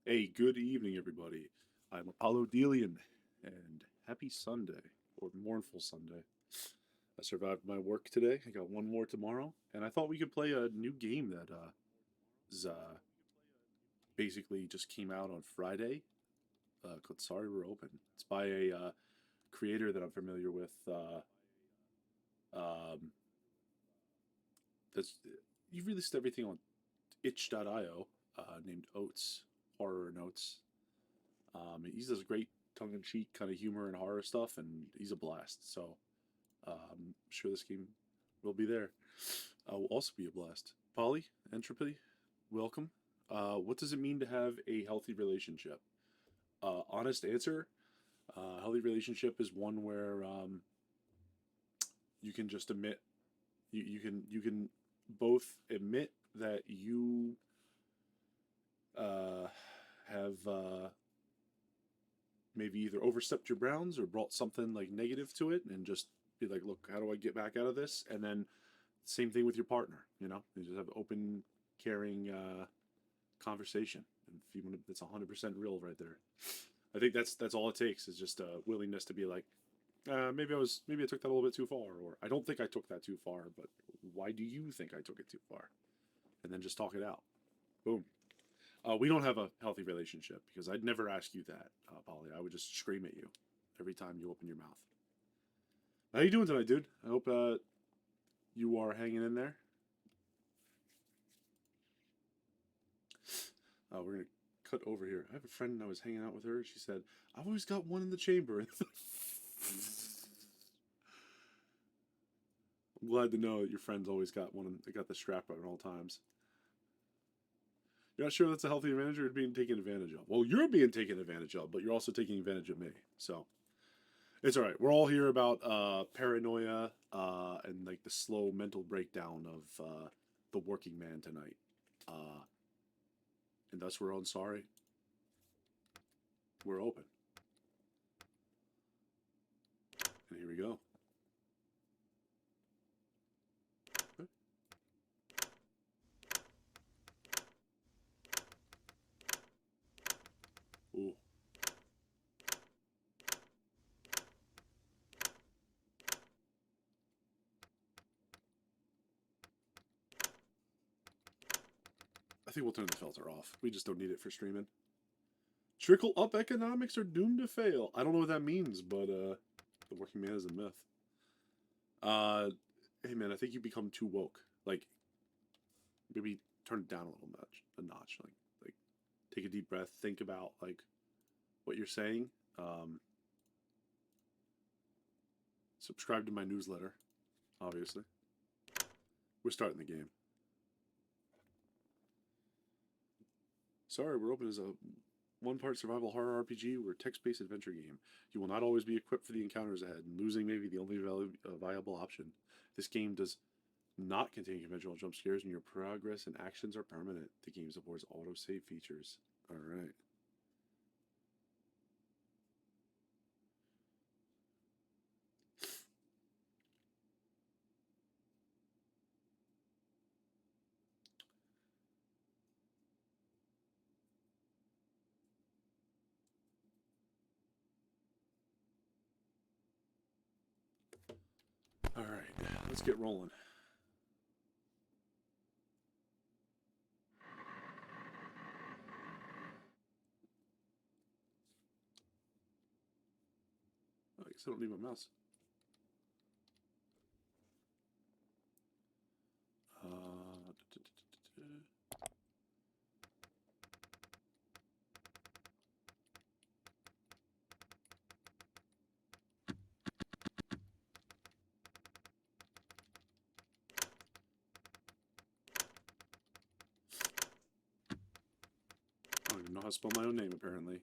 Hey, good evening, everybody. I'm Apollo Delian, and happy Sunday, or mournful Sunday. I survived my work today. I got one more tomorrow, and I thought we could play a new game that basically just came out on Friday called Sorry We're Open. It's by a creator that I'm familiar with. Um, that's You've released everything on itch.io, named Oates, Horror Notes. He does great tongue-in-cheek kind of humor and horror stuff, and he's a blast. So I'm sure this game will be there. Will also be a blast. Polly, Entropy, welcome. What does it mean to have a healthy relationship? Honest answer: healthy relationship is one where you can just admit you can both admit that you uh, have maybe either overstepped your bounds or brought something like negative to it, and just be like, look, how do I get back out of this? And then same thing with your partner. You just have open, caring conversation. And if you want to, that's 100% real right there. I think that's all it takes is just a willingness to be like, maybe I took that a little bit too far, or I don't think I took that too far, but why do you think I took it too far? And then just talk it out. Boom. We don't have a healthy relationship because I'd never ask you that, Polly. I would just scream at you every time you open your mouth. How you doing tonight, dude? I hope you are hanging in there. We're gonna cut over here. I have a friend and I was hanging out with her. She said, "I've always got one in the chamber." I'm glad to know that your friend's always got one. They got the strap at all times. You're not sure that's a healthy advantage or being taken advantage of. Well, you're being taken advantage of, but you're also taking advantage of me. So it's all right. We're all here about paranoia and like the slow mental breakdown of the working man tonight. Uh, and thus we're on sorry. We're open. And here we go. Ooh. I think we'll turn the filter off. We just don't need it for streaming. Trickle up economics are doomed to fail. I don't know what that means, but the working man is a myth. Uh, hey man, I think you become too woke. Like maybe turn it down a little notch. Like take a deep breath, think about like what you're saying. Um, Subscribe to my newsletter, obviously. We're starting the game. Sorry, we're open as a one-part survival horror RPG or text-based adventure game. You will not always be equipped for the encounters ahead, and losing may be the only viable option. This game does not contain conventional jump scares, and your progress and actions are permanent. The game supports auto-save features. All right. All right, let's get rolling. Oh, I guess I don't need my mouse. I don't even know how to spell my own name, apparently.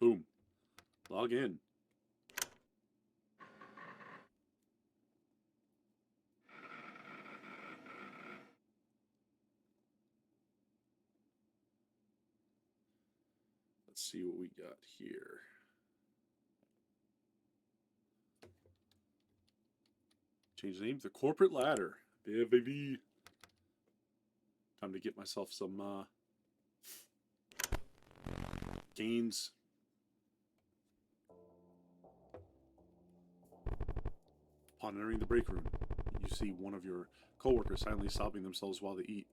Boom. Log in. Let's see what we got here. Change the name. The Corporate Ladder. Yeah, baby. Time to get myself some gains. Upon entering the break room, you see one of your coworkers silently sobbing themselves while they eat.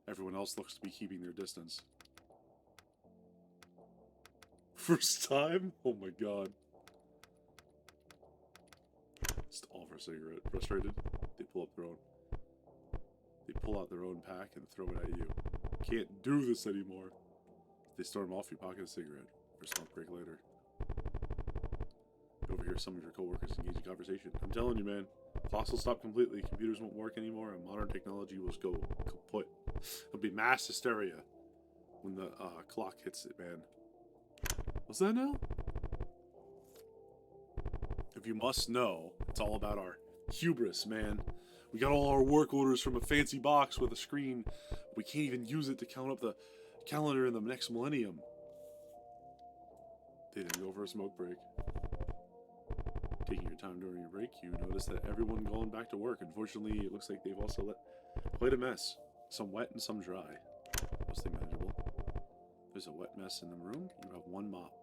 Everyone else looks to be keeping their distance. First time? Oh my god. Just offer a cigarette. Frustrated, they pull out their own pack and throw it at you. Can't do this anymore. They storm off, you pocket a cigarette. For a smoke break later. You overhear some of your coworkers engage in conversation. I'm telling you, man. Clocks will stop completely, computers won't work anymore, and modern technology will go kaput. There'll be mass hysteria when the clock hits it, man. What's that now? If you must know, it's all about our hubris, man. We got all our work orders from a fancy box with a screen. We can't even use it to count up the calendar in the next millennium. They didn't go for a smoke break. Taking your time during your break, you notice that everyone going back to work. Unfortunately, it looks like they've also let quite a mess. Some wet and some dry. Mostly manageable. There's a wet mess in the room. You have one mop.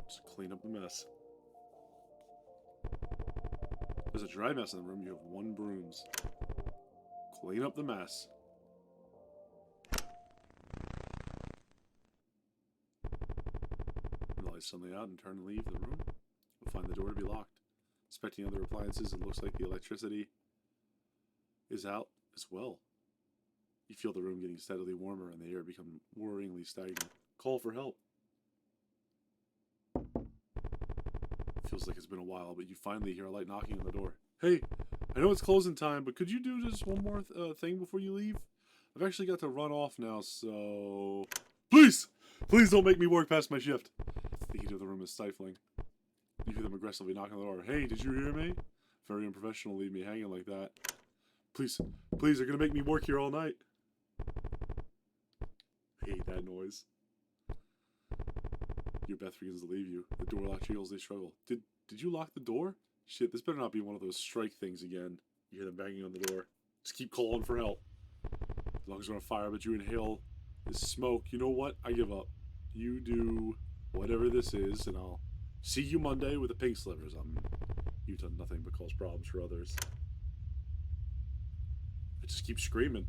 Just clean up the mess. There's a dry mess in the room. You have one brooms. Clean up the mess. The lights suddenly out and turn and leave the room. You'll find the door to be locked. Inspecting other appliances, it looks like the electricity is out as well. You feel the room getting steadily warmer and the air become worryingly stagnant. Call for help. Feels like it's been a while, but you finally hear a light knocking on the door. Hey, I know it's closing time, but could you do just one more thing before you leave? I've actually got to run off now, so... Please! Please don't make me work past my shift. The heat of the room is stifling. You hear them aggressively knock on the door. Hey, did you hear me? Very unprofessional, leave me hanging like that. Please, please, they're gonna make me work here all night. I hate that noise. Your breath begins to leave you. The door lock jingles, they struggle. Did you lock the door? Shit, this better not be one of those strike things again. You hear them banging on the door. Just keep calling for help. As long as we're on fire, but you inhale this smoke. You know what? I give up. You do whatever this is, and I'll see you Monday with the pink slivers. You've done nothing but cause problems for others. I just keep screaming.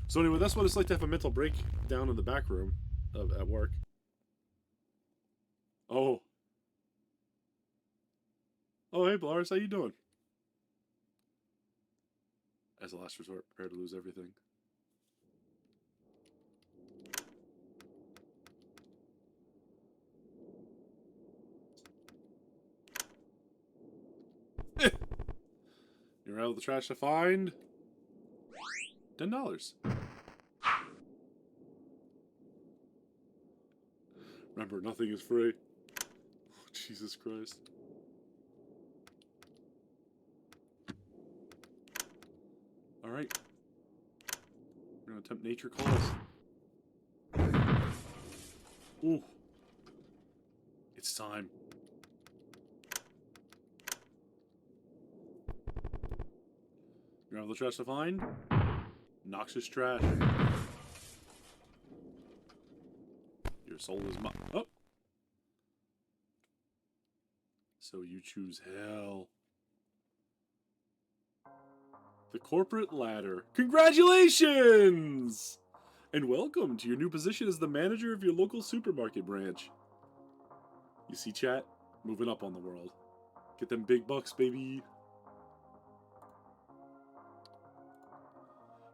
So anyway, that's what it's like to have a mental break down in the back room at work. Oh. Oh, hey, Blars, how you doing? As a last resort, prepare to lose everything. You're out of the trash to find $10. Remember, nothing is free. Oh, Jesus Christ. Alright. We're gonna attempt nature calls. Ooh. It's time. You're out of the trash to find noxious trash. Your soul is oh. So you choose hell. The Corporate Ladder. Congratulations! And welcome to your new position as the manager of your local supermarket branch. You see, chat? Moving up on the world. Get them big bucks, baby.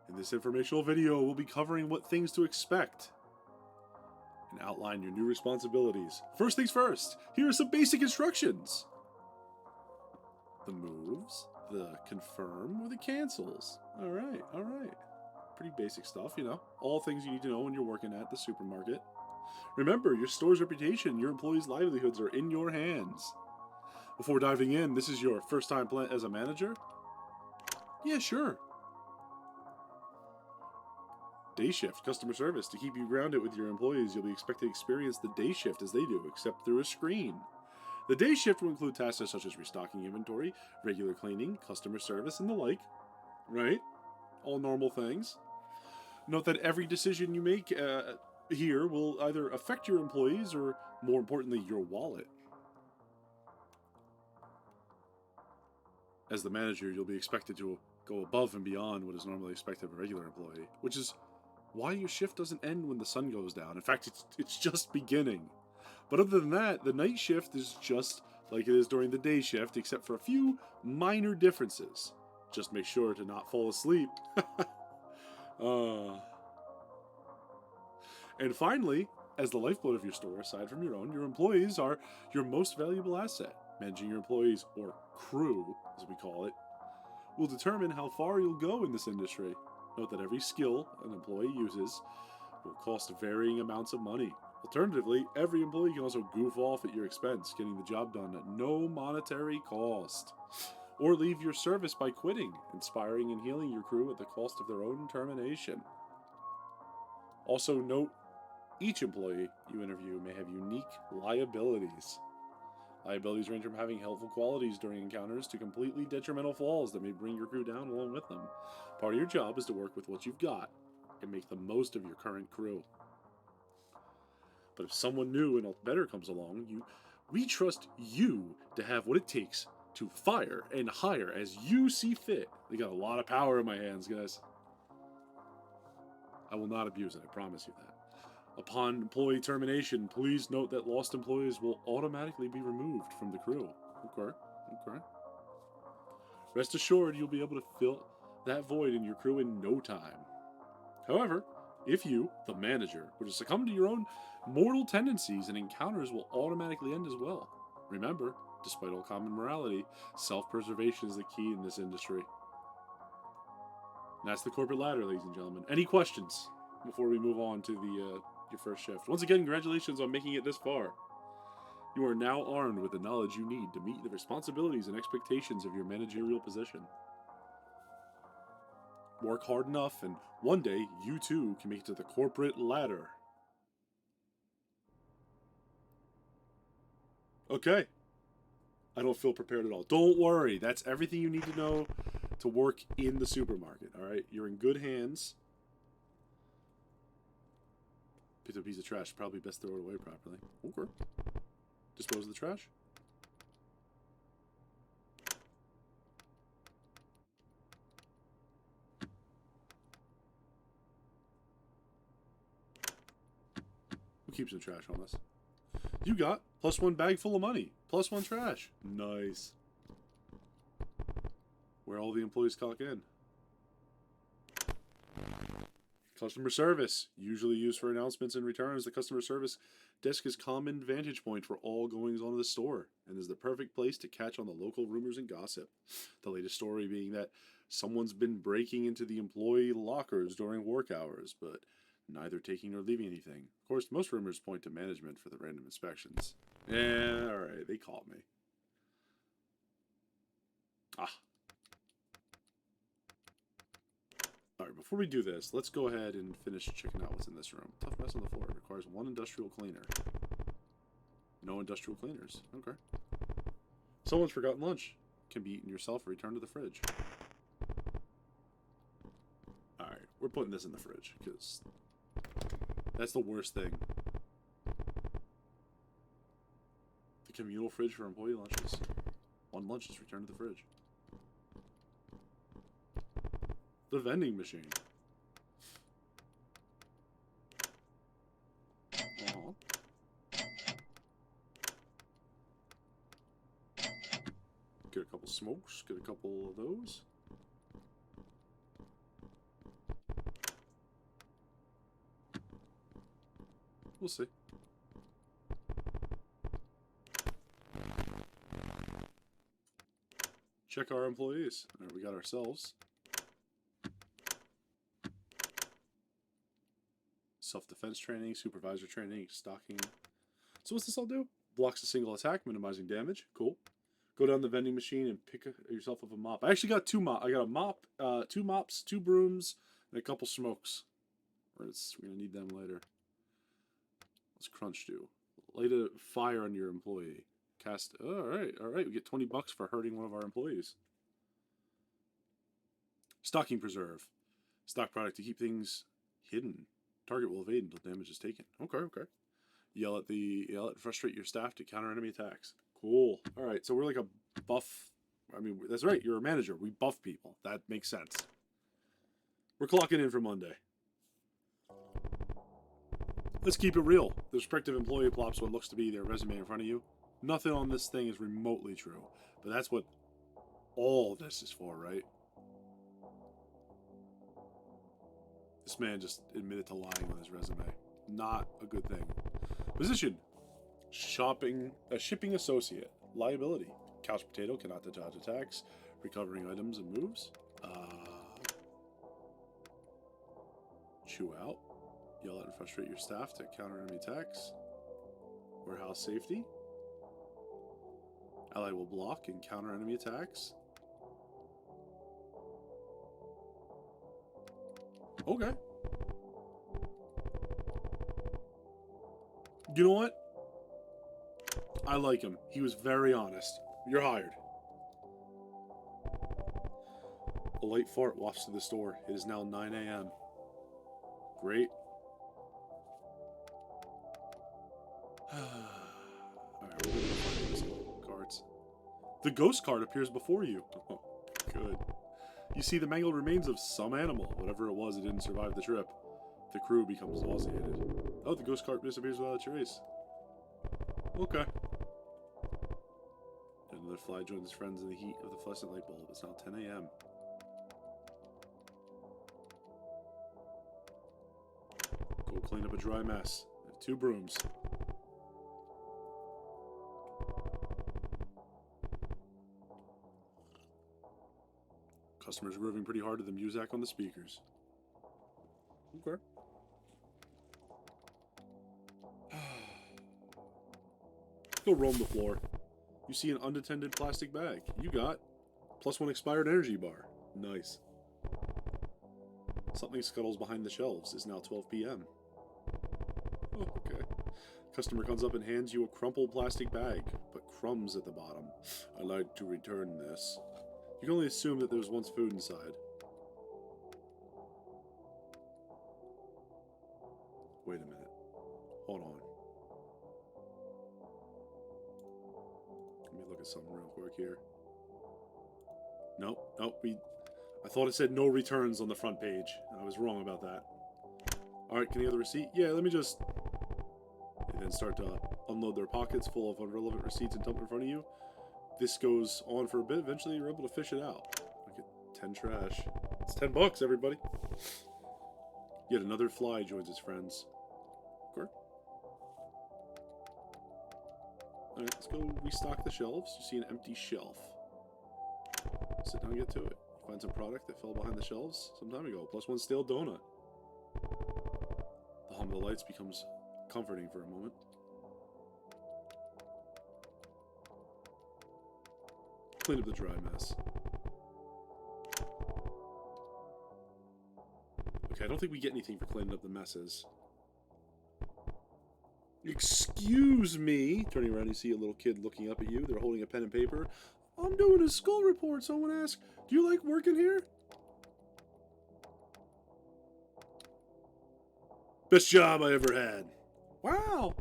In this informational video, we'll be covering what things to expect and outline your new responsibilities. First things first, here are some basic instructions. The moves, the confirm, or the cancels. Alright, alright. Pretty basic stuff, you know. All things you need to know when you're working at the supermarket. Remember, your store's reputation, your employees' livelihoods are in your hands. Before diving in, this is your first time as a manager? Yeah, sure. Day shift, customer service. To keep you grounded with your employees, you'll be expected to experience the day shift as they do, except through a screen. The day shift will include tasks such as restocking inventory, regular cleaning, customer service, and the like. Right? All normal things. Note that every decision you make here will either affect your employees or, more importantly, your wallet. As the manager, you'll be expected to go above and beyond what is normally expected of a regular employee, which is why your shift doesn't end when the sun goes down. In fact, it's just beginning. But other than that, the night shift is just like it is during the day shift, except for a few minor differences. Just make sure to not fall asleep. And finally, as the lifeblood of your store, aside from your own, your employees are your most valuable asset. Managing your employees, or crew, as we call it, will determine how far you'll go in this industry. Note that every skill an employee uses will cost varying amounts of money. Alternatively, every employee can also goof off at your expense, getting the job done at no monetary cost. Or leave your service by quitting, inspiring and healing your crew at the cost of their own termination. Also note, each employee you interview may have unique liabilities. Liabilities range from having helpful qualities during encounters to completely detrimental flaws that may bring your crew down along with them. Part of your job is to work with what you've got and make the most of your current crew. But if someone new and better comes along, we trust you to have what it takes to fire and hire as you see fit. They got a lot of power in my hands, guys. I will not abuse it, I promise you that. Upon employee termination, please note that lost employees will automatically be removed from the crew. Okay. Rest assured, you'll be able to fill that void in your crew in no time. However, if you, the manager, were to succumb to your own mortal tendencies, and encounters will automatically end as well. Remember, despite all common morality, self-preservation is the key in this industry. And that's the corporate ladder, ladies and gentlemen. Any questions before we move on to your first shift? Once again, congratulations on making it this far. You are now armed with the knowledge you need to meet the responsibilities and expectations of your managerial position. Work hard enough, and one day you too can make it to the corporate ladder. Okay. I don't feel prepared at all. Don't worry. That's everything you need to know to work in the supermarket. Alright? You're in good hands. Picked up a piece of trash. Probably best throw it away properly. Okay. Dispose of the trash. Who keeps the trash on us? You got +1 bag full of money. +1 trash. Nice. Where all the employees clock in. Customer service. Usually used for announcements and returns, the customer service desk is common vantage point for all goings on in the store, and is the perfect place to catch on the local rumors and gossip. The latest story being that someone's been breaking into the employee lockers during work hours, but neither taking nor leaving anything. Of course, most rumors point to management for the random inspections. Yeah, alright, they caught me. Alright, before we do this, let's go ahead and finish checking out what's in this room. Tough mess on the floor. Requires 1 industrial cleaner. No industrial cleaners. Okay. Someone's forgotten lunch. Can be eaten yourself or returned to the fridge. Alright, we're putting this in the fridge, because that's the worst thing. The communal fridge for employee lunches. 1 lunch is returned to the fridge. The vending machine. Get a couple smokes, get a couple of those. We'll see. Check our employees. All right, we got ourselves. Self-defense training, supervisor training, stocking. So what's this all do? Blocks a single attack, minimizing damage. Cool. Go down the vending machine and pick yourself up a mop. I actually got 2 mops. I got a mop, 2 mops, 2 brooms, and a couple smokes. We're gonna need them later. What's crunch do? Light a fire on your employee. Cast. Oh, all right. We get $20 for hurting one of our employees. Stocking preserve. Stock product to keep things hidden. Target will evade until damage is taken. Okay. Yell at frustrate your staff to counter enemy attacks. Cool. All right, so we're like a buff. I mean, that's right. You're a manager. We buff people. That makes sense. We're clocking in for Monday. Let's keep it real. The prospective employee plops what looks to be their resume in front of you. Nothing on this thing is remotely true, but that's what all this is for, right? This man just admitted to lying on his resume. Not a good thing. Position. Shipping associate. Liability. Couch potato cannot dodge attacks. Recovering items and moves. Chew out. Yell at and frustrate your staff to counter enemy attacks. Warehouse safety. Ally will block and counter enemy attacks. Okay. You know what? I like him. He was very honest. You're hired. A light fart wafts to the store. It is now 9 a.m. Great. Alright, we're gonna find those cards. The ghost card appears before you. Oh, good. You see the mangled remains of some animal. Whatever it was, it didn't survive the trip. The crew becomes nauseated. Oh, the ghost card disappears without a trace. Okay. Another fly joins his friends in the heat of the fluorescent light bulb. It's now 10 a.m. Go clean up a dry mess. I have 2 brooms. Customers grooving pretty hard to the Muzak on the speakers. Okay. Go roam the floor. You see an unattended plastic bag. You got +1 expired energy bar. Nice. Something scuttles behind the shelves. It's now 12 p.m. Oh, okay. Customer comes up and hands you a crumpled plastic bag, but crumbs at the bottom. I'd like to return this. You can only assume that there's once food inside. Wait a minute. Hold on. Let me look at something real quick here. Nope. I thought it said no returns on the front page. I was wrong about that. Alright, can you have the receipt? Yeah, let me just... They then start to unload their pockets full of irrelevant receipts and dump in front of you. This goes on for a bit. Eventually, you're able to fish it out. Look at 10 trash. It's $10, everybody. Yet another fly joins his friends. Okay. Alright, let's go restock the shelves. You see an empty shelf. Sit down and get to it. You find some product that fell behind the shelves some time ago. +1 stale donut. The hum of the lights becomes comforting for a moment. Clean up the dry mess. Okay, I don't think we get anything for cleaning up the messes. Excuse me. Turning around, you see a little kid looking up at you. They're holding a pen and paper. I'm doing a school report. Someone asked, do you like working here? Best job I ever had. Wow.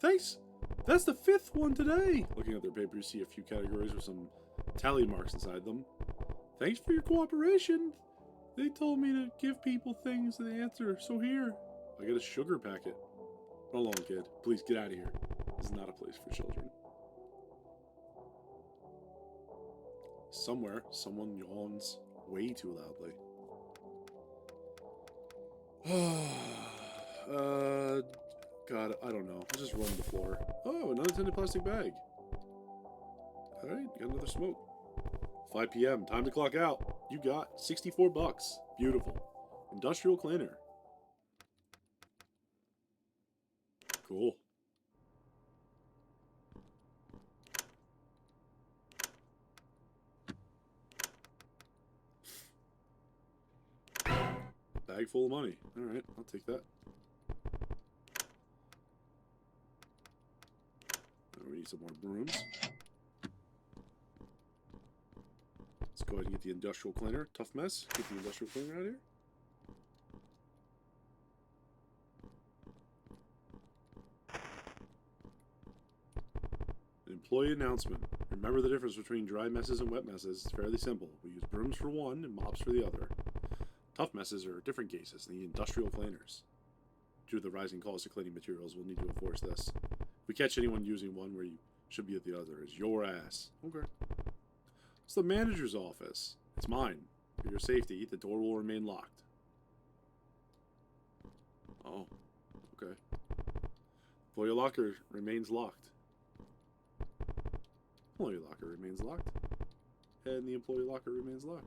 Thanks. That's the 5th one today. Looking at their paper, you see a few categories with some tally marks inside them. Thanks for your cooperation. They told me to give people things and they answer, so here. I get a sugar packet. Run along, kid. Please get out of here. This is not a place for children. Somewhere, someone yawns way too loudly. God, I don't know. I'll just run the floor. Oh, another tinted plastic bag. Alright, got another smoke. 5 p.m. Time to clock out. You got $64. Beautiful. Industrial cleaner. Cool. Bag full of money. Alright, I'll take that. We need some more brooms. Let's go ahead and get the industrial cleaner. Tough mess. Get the industrial cleaner out of here. Employee announcement. Remember the difference between dry messes and wet messes. It's fairly simple. We use brooms for one and mops for the other. Tough messes are different cases. They need industrial cleaners. Due to the rising cost of cleaning materials, we'll need to enforce this. If we catch anyone using one where you should be at the other, it's your ass. Okay. It's the manager's office. It's mine. For your safety, the door will remain locked. Oh, okay. Employee locker remains locked. Employee locker remains locked. And the employee locker remains locked.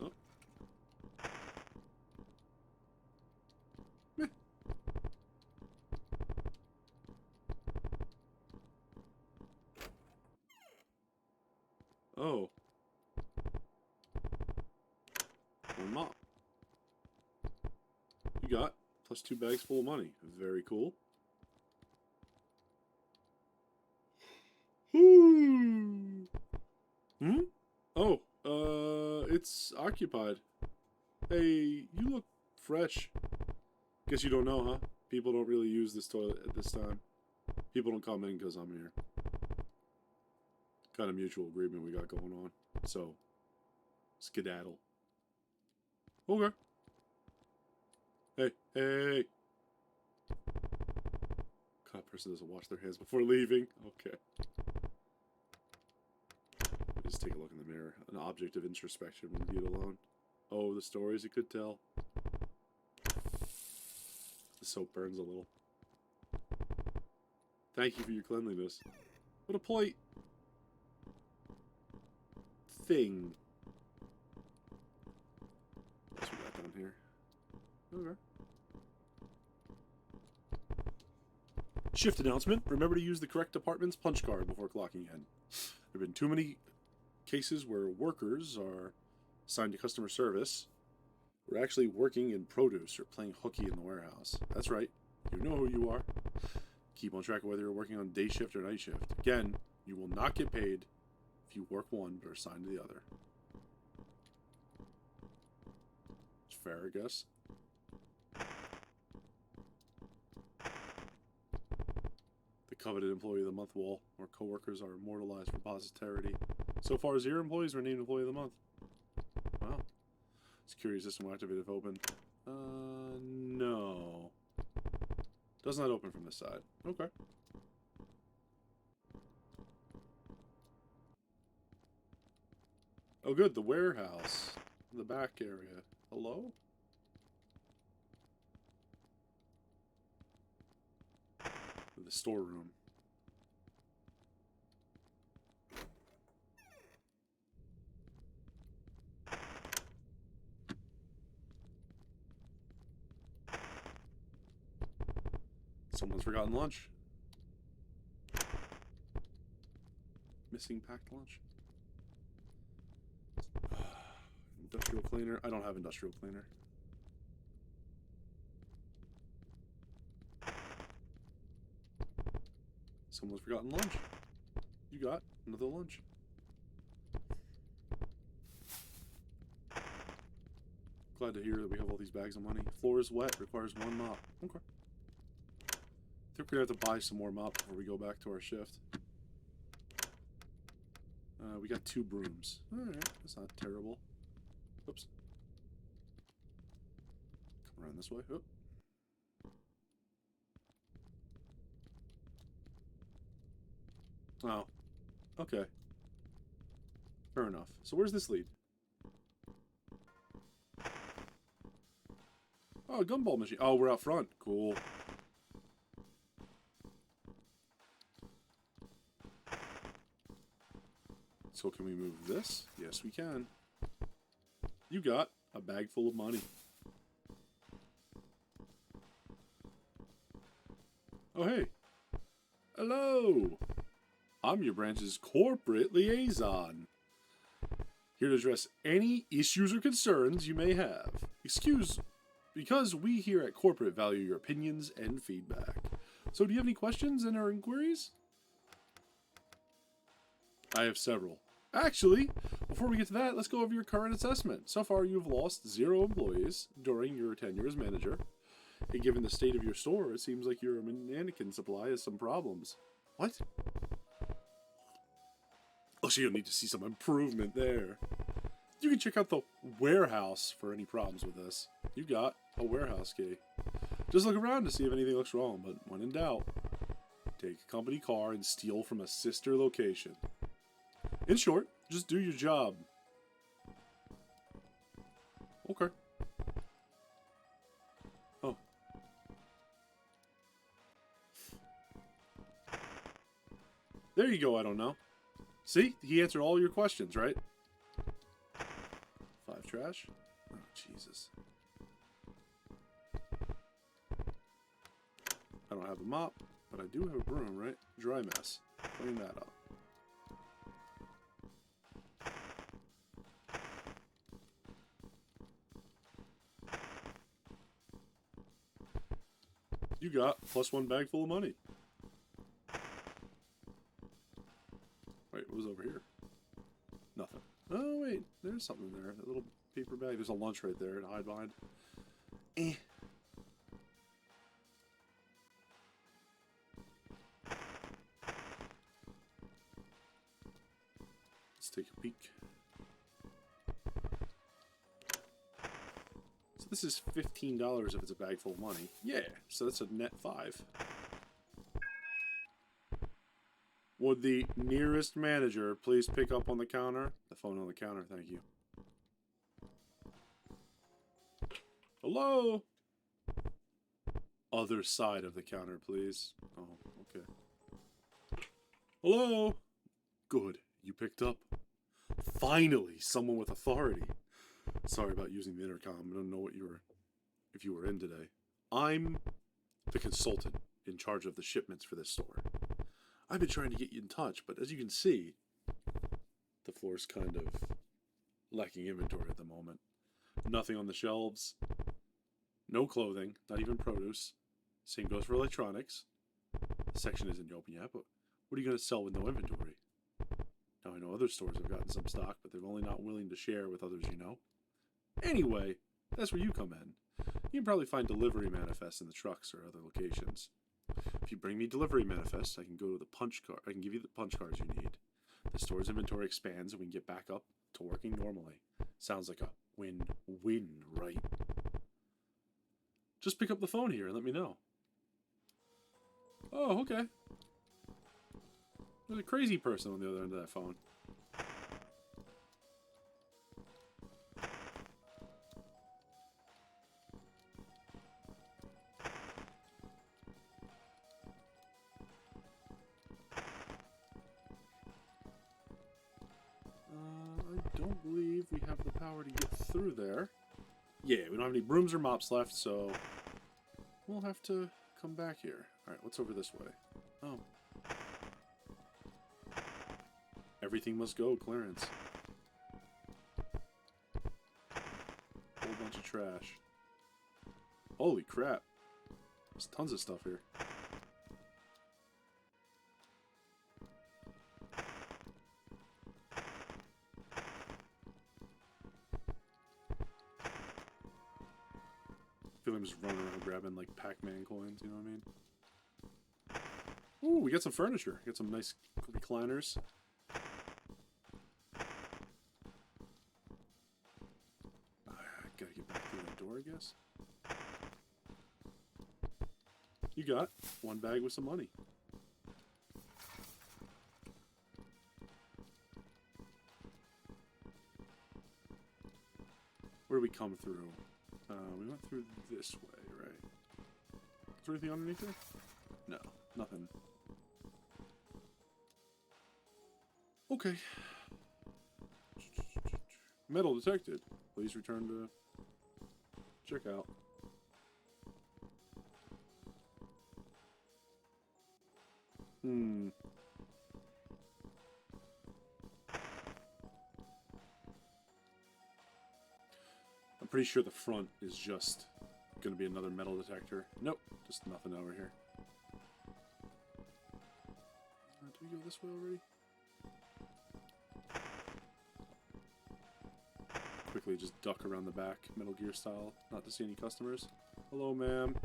Oh. Meh. Oh. One mop. You got plus 2 bags full of money. Very cool. Hmm? Oh, it's occupied. Hey, you look fresh. Guess you don't know, huh? People don't really use this toilet at this time. People don't come in because I'm here. Kind of mutual agreement we got going on. So, skedaddle. Okay. Hey, hey. God, person doesn't wash their hands before leaving. Okay. Just take a look in the mirror. An object of introspection when viewed alone. Oh, the stories it could tell. The soap burns a little. Thank you for your cleanliness. What a polite thing. What else we got down here? Okay. Shift announcement. Remember to use the correct department's punch card before clocking in. There have been too many cases where workers are assigned to customer service. We're actually working in produce or playing hooky in the warehouse. That's right. You know who you are. Keep on track of whether you're working on day shift or night shift. Again, you will not get paid if you work one but are assigned to the other. It's fair, I guess. The coveted employee of the month wall, where coworkers are immortalized for posterity. So far, 0 employees were named employee of the month. Wow. Security system will activate if open. No. Does not open from this side. Okay. Oh, good. The warehouse. The back area. Hello? The storeroom. Someone's forgotten lunch. Missing packed lunch. Industrial cleaner. I don't have industrial cleaner. Someone's forgotten lunch. You got another lunch. Glad to hear that we have all these bags of money. Floor is wet. Requires 1 mop. Okay. I think we're going to have to buy some more mops before we go back to our shift. We got 2 brooms. Alright, that's not terrible. Oops. Come around this way. Oop. Oh. Okay. Fair enough. So where's this lead? Oh, a gumball machine. Oh, we're out front. Cool. So can we move this? Yes, we can. You got a bag full of money. Oh, hey. Hello. I'm your branch's corporate liaison. Here to address any issues or concerns you may have. Because we here at Corporate value your opinions and feedback. So do you have any questions and or inquiries? I have several. Actually, before we get to that, let's go over your current assessment. So far, you've lost 0 employees during your tenure as manager. And given the state of your store, it seems like your mannequin supply has some problems. What? Oh, so you'll need to see some improvement there. You can check out the warehouse for any problems with this. You got a warehouse key. Just look around to see if anything looks wrong, but when in doubt, take a company car and steal from a sister location. In short, just do your job. Okay. Oh. There you go, I don't know. See? He answered all your questions, right? 5 trash? Oh, Jesus. I don't have a mop, but I do have a broom, right? Dry mess. Clean that up. You got +1 bag full of money. Wait, what was over here? Nothing. Oh, wait. There's something there. That little paper bag. There's a lunch right there to hide behind. Eh. Let's take a peek. So this is $15 if it's a bag full of money. Yeah, so that's a net 5. Would the nearest manager please pick up on the counter? The phone on the counter, thank you. Hello? Other side of the counter, please. Oh, okay. Hello? Good, you picked up. Finally, someone with authority. Sorry about using the intercom. I don't know if you were in today. I'm the consultant in charge of the shipments for this store. I've been trying to get you in touch, but as you can see, the floor's kind of lacking inventory at the moment. Nothing on the shelves. No clothing, not even produce. Same goes for electronics. The section isn't open yet, but what are you going to sell with no inventory? Now, I know other stores have gotten some stock, but they're only not willing to share with others you know. Anyway, that's where you come in. You can probably find delivery manifests in the trucks or other locations. If you bring me delivery manifests, I can go to the punch card. I can give you the punch cards you need. The store's inventory expands and we can get back up to working normally. Sounds like a win-win, right? Just pick up the phone here and let me know. Oh, okay. There's a crazy person on the other end of that phone. I don't believe we have the power to get through there. Yeah, we don't have any brooms or mops left, so we'll have to come back here. Alright, what's over this way? Oh. Everything must go, clearance. Whole bunch of trash. Holy crap. There's tons of stuff here. I feel like I'm just running around grabbing like Pac-Man coins, you know what I mean? Ooh, we got some furniture. We got some nice recliners. Gotta get back through that door, I guess. You got 1 bag with some money. Where did we come through? We went through this way, right? Is there anything underneath there? No, nothing. Okay. Metal detected. Please return to checkout. pretty sure the front is just going to be another metal detector. Nope, just nothing over here. Did we go this way already? Quickly just duck around the back, Metal Gear style, not to see any customers. Hello, ma'am.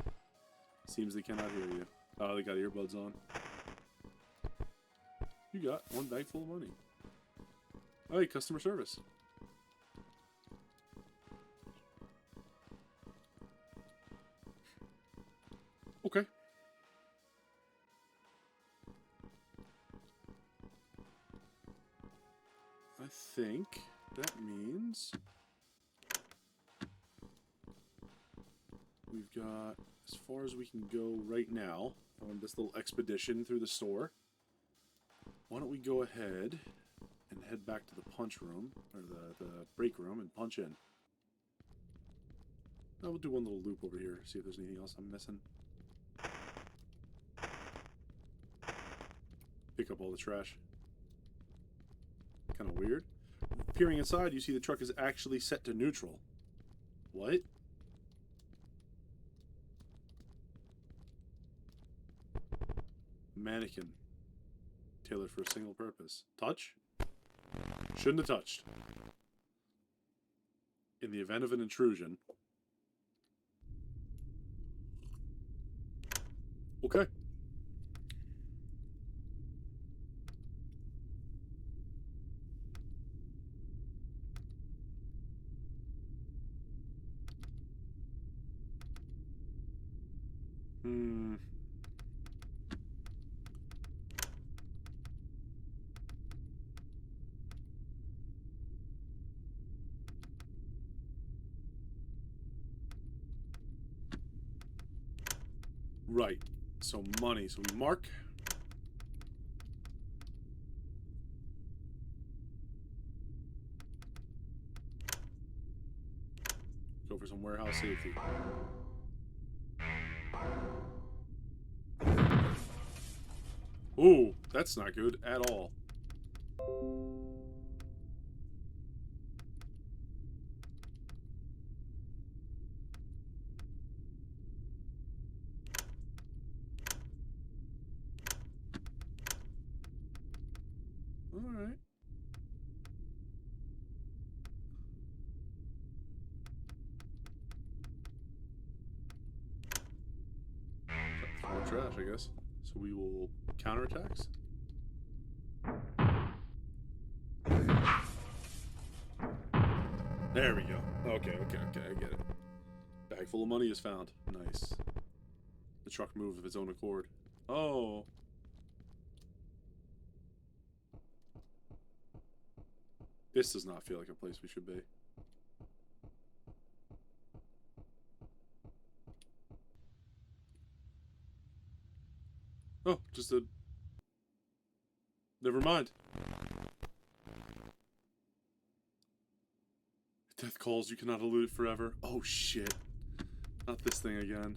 Seems they cannot hear you. Oh, they got earbuds on. You got one bag full of money. Oh, hey, customer service. Okay. I think that means we've got as far as we can go right now on this little expedition through the store. Why don't we go ahead and head back to the punch room, or the break room, and punch in. Now we'll do one little loop over here, see if there's anything else I'm missing. Pick up all the trash. Kind of weird. Peering inside, you see the truck is actually set to neutral. What? Mannequin. Tailored for a single purpose. Touch? Shouldn't have touched. In the event of an intrusion. Okay. Right. So money. So we mark. Go for some warehouse safety. Ooh, that's not good at all. Alright. More trash, I guess. So we will counterattacks. There we go. Okay, I get it. Bag full of money is found. Nice. The truck moved of its own accord. Oh. This does not feel like a place we should be. Oh, just a... Never mind. Death calls, you cannot elude it forever. Oh, shit. Not this thing again.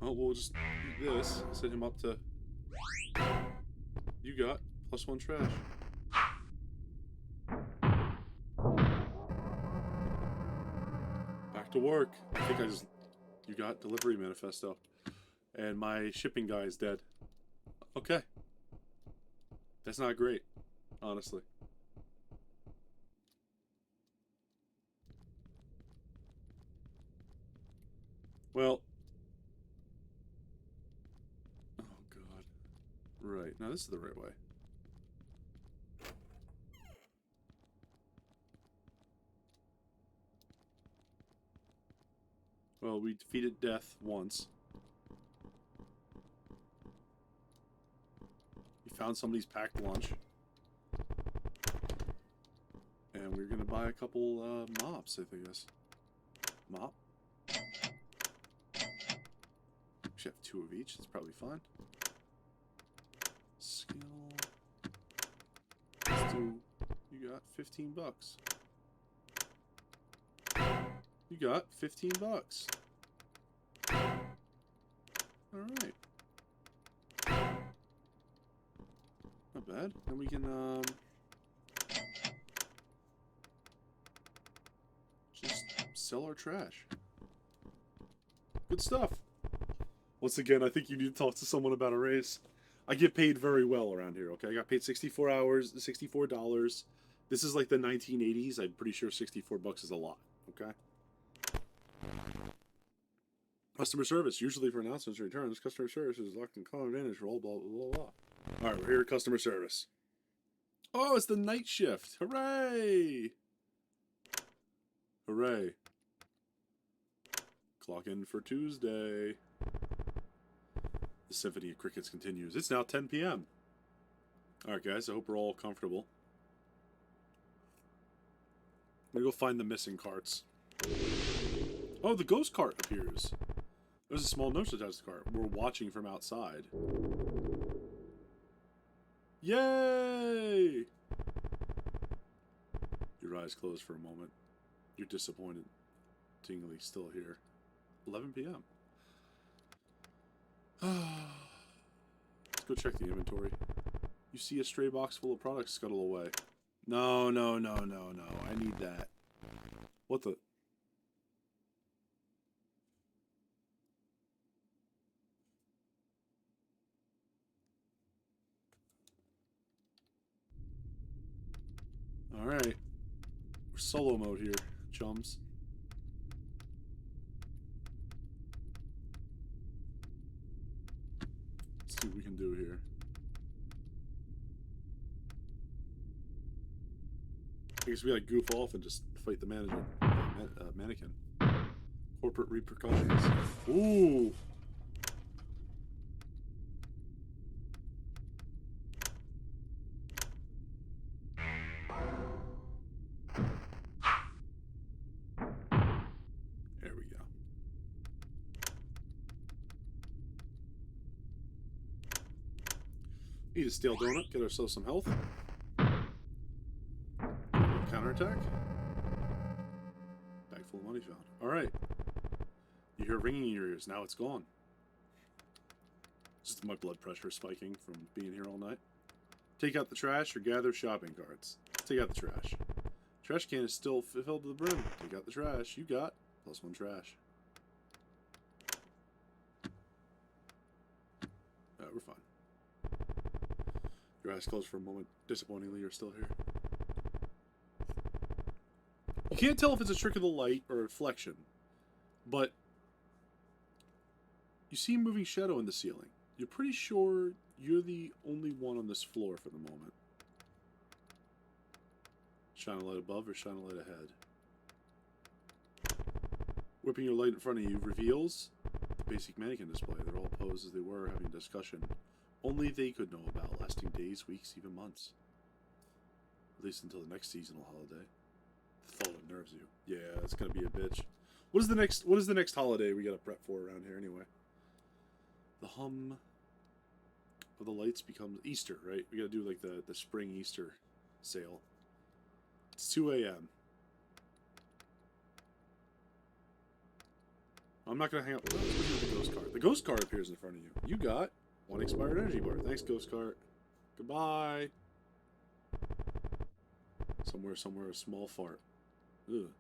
Oh, we'll just do this. Set him up to... You got +1 trash. Back to work. I think I just... You got delivery manifesto. And my shipping guy is dead. Okay. That's not great, honestly. Well... Oh, God. Right. Now, this is the right way. Well, we defeated death once. We found somebody's packed lunch. And we're gonna buy a couple mops, I guess. Mop? We should have 2 of each, that's probably fine. You got 15 bucks. You got 15 bucks. Alright. Not bad. Then we can, just sell our trash. Good stuff. Once again, I think you need to talk to someone about a raise. I get paid very well around here, okay? I got paid 64 hours, $64. This is like the 1980s. I'm pretty sure 64 bucks is a lot, okay? Customer service, usually for announcements and returns. Customer service is locked in call advantage role, blah, blah, blah. Alright, we're here at customer service. Oh, it's the night shift. Hooray! Hooray. Clock in for Tuesday. The symphony of crickets continues. It's now 10 p.m. Alright, guys, I hope we're all comfortable. I'm gonna go find the missing carts. Oh, the ghost cart appears. There's a small note attached to the cart. We're watching from outside. Yay! Your eyes close for a moment. You're disappointed. Tingly still here. 11 p.m. Let's go check the inventory. You see a stray box full of products scuttle away. No, no, no, no, no. I need that. What the... Alright. We're solo mode here, chums. Let's see what we can do here. I guess we gotta goof off and just fight the manager. Mannequin. Corporate repercussions. Ooh! There we go. Eat a stale donut, get ourselves some health. Counterattack. Bag full of money found. Alright. You hear ringing in your ears. Now it's gone. Just my blood pressure spiking from being here all night. Take out the trash or gather shopping carts. Take out the trash. Trash can is still filled to the brim. Take out the trash. You got +1 trash. We're fine. Your eyes closed for a moment. Disappointingly, you're still here. You can't tell if it's a trick of the light or a reflection, but you see a moving shadow in the ceiling. You're pretty sure you're the only one on this floor for the moment. Shine a light above or shine a light ahead. Whipping your light in front of you reveals the basic mannequin display. They're all posed as they were, having a discussion only they could know about, lasting days, weeks, even months. At least until the next seasonal holiday. The thought unnerves you. Yeah, it's gonna be a bitch. What is the next holiday we gotta prep for around here anyway? The hum of the lights becomes Easter, right? We gotta do like the spring Easter sale. It's 2 a.m. I'm not gonna hang out. Let's go do the ghost cart. The ghost cart appears in front of you. You got 1 expired energy bar. Thanks, ghost cart. Goodbye. Somewhere, a small fart. Ugh.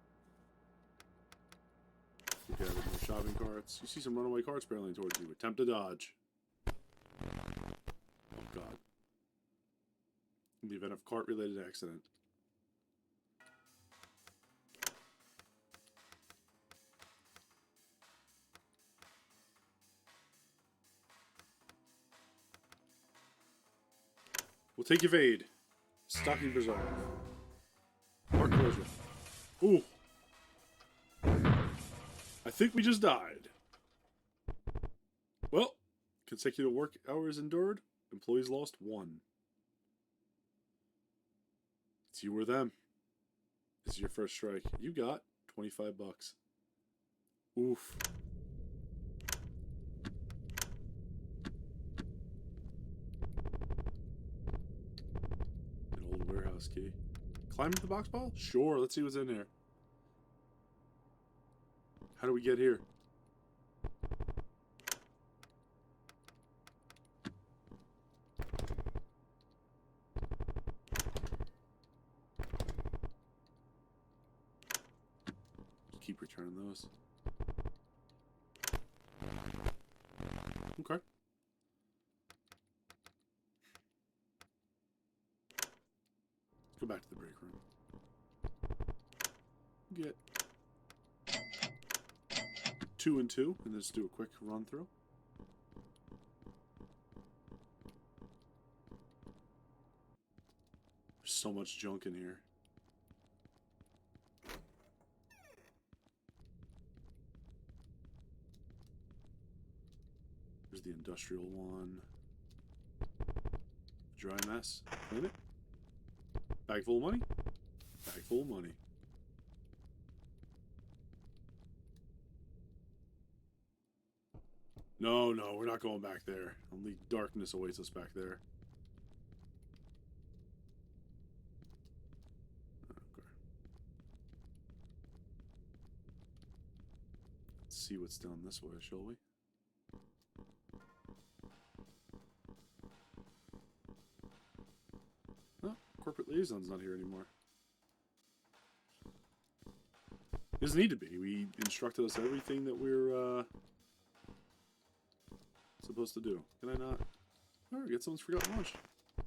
You gather more shopping carts. You see some runaway carts barreling towards you. Attempt to dodge. Oh, God. In the event of cart-related accident. We'll take evade. Stocking preserve. Mark collision. Ooh. I think we just died. Well, consecutive work hours endured. Employees lost 1. It's you or them. This is your first strike. You got 25 bucks. Oof. An old warehouse Warehouse key. Climb into the box pile? Sure, let's see what's in here. How do we get here? Keep returning those. Okay. Let's go back to the break room. Get 2 and 2, and just do a quick run through. There's so much junk in here. There's the industrial one. Dry mess. Clean it. Bag full of money. Bag full of money. No, no, we're not going back there. Only darkness awaits us back there. Okay. Let's see what's down this way, shall we? Oh, corporate liaison's not here anymore. It doesn't need to be. We instructed us everything that we're supposed to do. Can I not? Oh, get someone's forgotten lunch.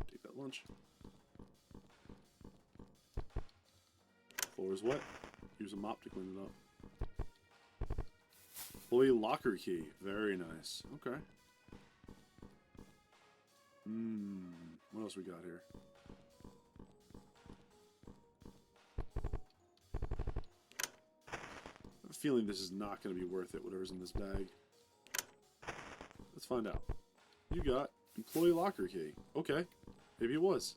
Take that lunch. Floor is wet. Use a mop to clean it up. Employee locker key. Very nice. Okay. What else we got here? I have a feeling this is not going to be worth it, whatever's in this bag. Let's find out. You got employee locker key. Okay. Maybe it was.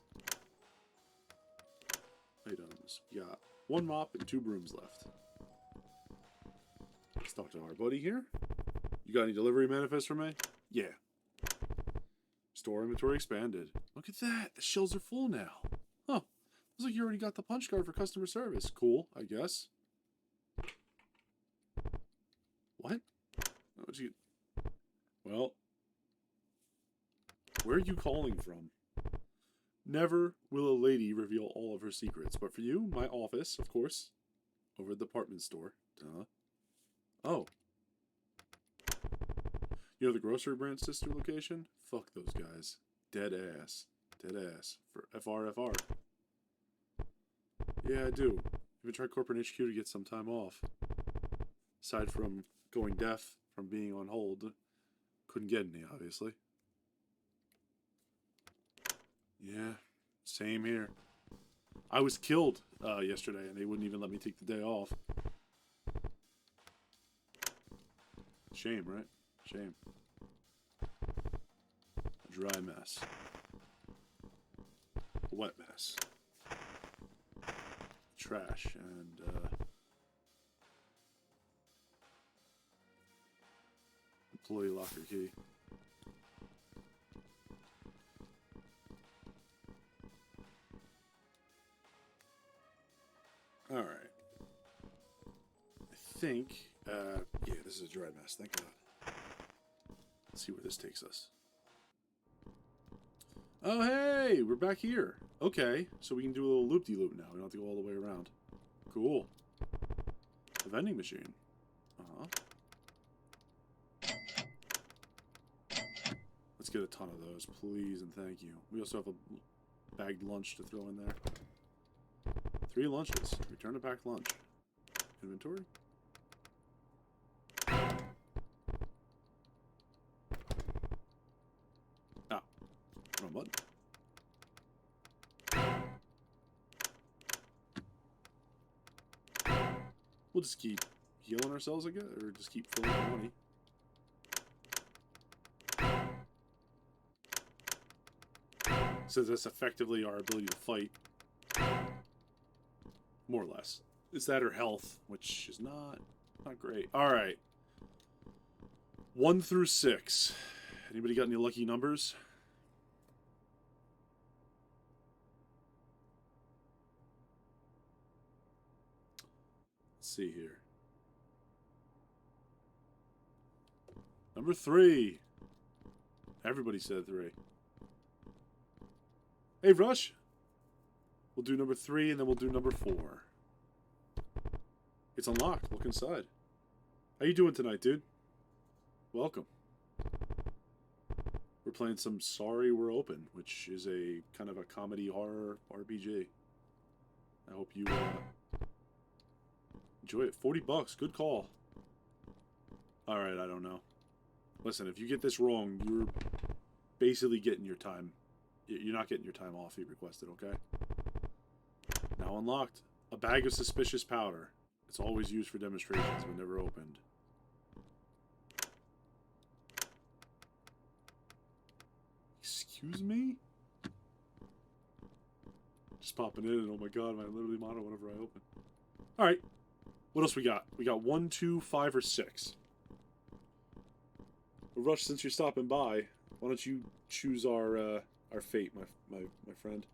Items. You got 1 mop and 2 brooms left. Let's talk to our buddy here. You got any delivery manifests for me? Yeah. Store inventory expanded. Look at that. The shelves are full now. Huh. Looks like you already got the punch card for customer service. Cool, I guess. What? What'd you... Well, where are you calling from? Never will a lady reveal all of her secrets, but for you, my office, of course, over at the department store. Duh. Oh. You know the grocery brand sister location? Fuck those guys. Dead ass. Dead ass. For FRFR. Yeah, I do. Even tried corporate HQ to get some time off. Aside from going deaf from being on hold. Couldn't get any, obviously. Yeah, same here. I was killed yesterday, and they wouldn't even let me take the day off. Shame, right? Shame. A dry mess. A wet mess. Trash, and employee locker key. Alright. I think, yeah, this is a dry mess, thank God. Let's see where this takes us. Oh, hey, we're back here. Okay, so we can do a little loop-de-loop now. We don't have to go all the way around. Cool. A vending machine. Uh-huh. Let's get a ton of those, please, and thank you. We also have a bagged lunch to throw in there. 3 lunches. Return to packed lunch. Inventory. Ah. Wrong button. We'll just keep healing ourselves, I guess, or just keep filling the money. So that's effectively our ability to fight. More or less. It's that or health, which is not great. Alright. 1 through 6. Anybody got any lucky numbers? see here. Number 3. Everybody said 3. Hey, Rush. We'll do number 3, and then we'll do number 4. It's unlocked. Look inside. How you doing tonight, dude? Welcome. We're playing some Sorry We're Open, which is a kind of a comedy horror RPG. I hope you enjoy it. $40. Good call. Alright, I don't know. Listen, if you get this wrong, you're basically getting your time. You're not getting your time off you requested, okay? Now unlocked. A bag of suspicious powder. It's always used for demonstrations, but never opened. Excuse me? Just popping in, and oh my god, I literally mono whenever I open. Alright. What else we got? We got 1, 2, 5, or 6. Rush, since you're stopping by, why don't you choose our fate, my friend?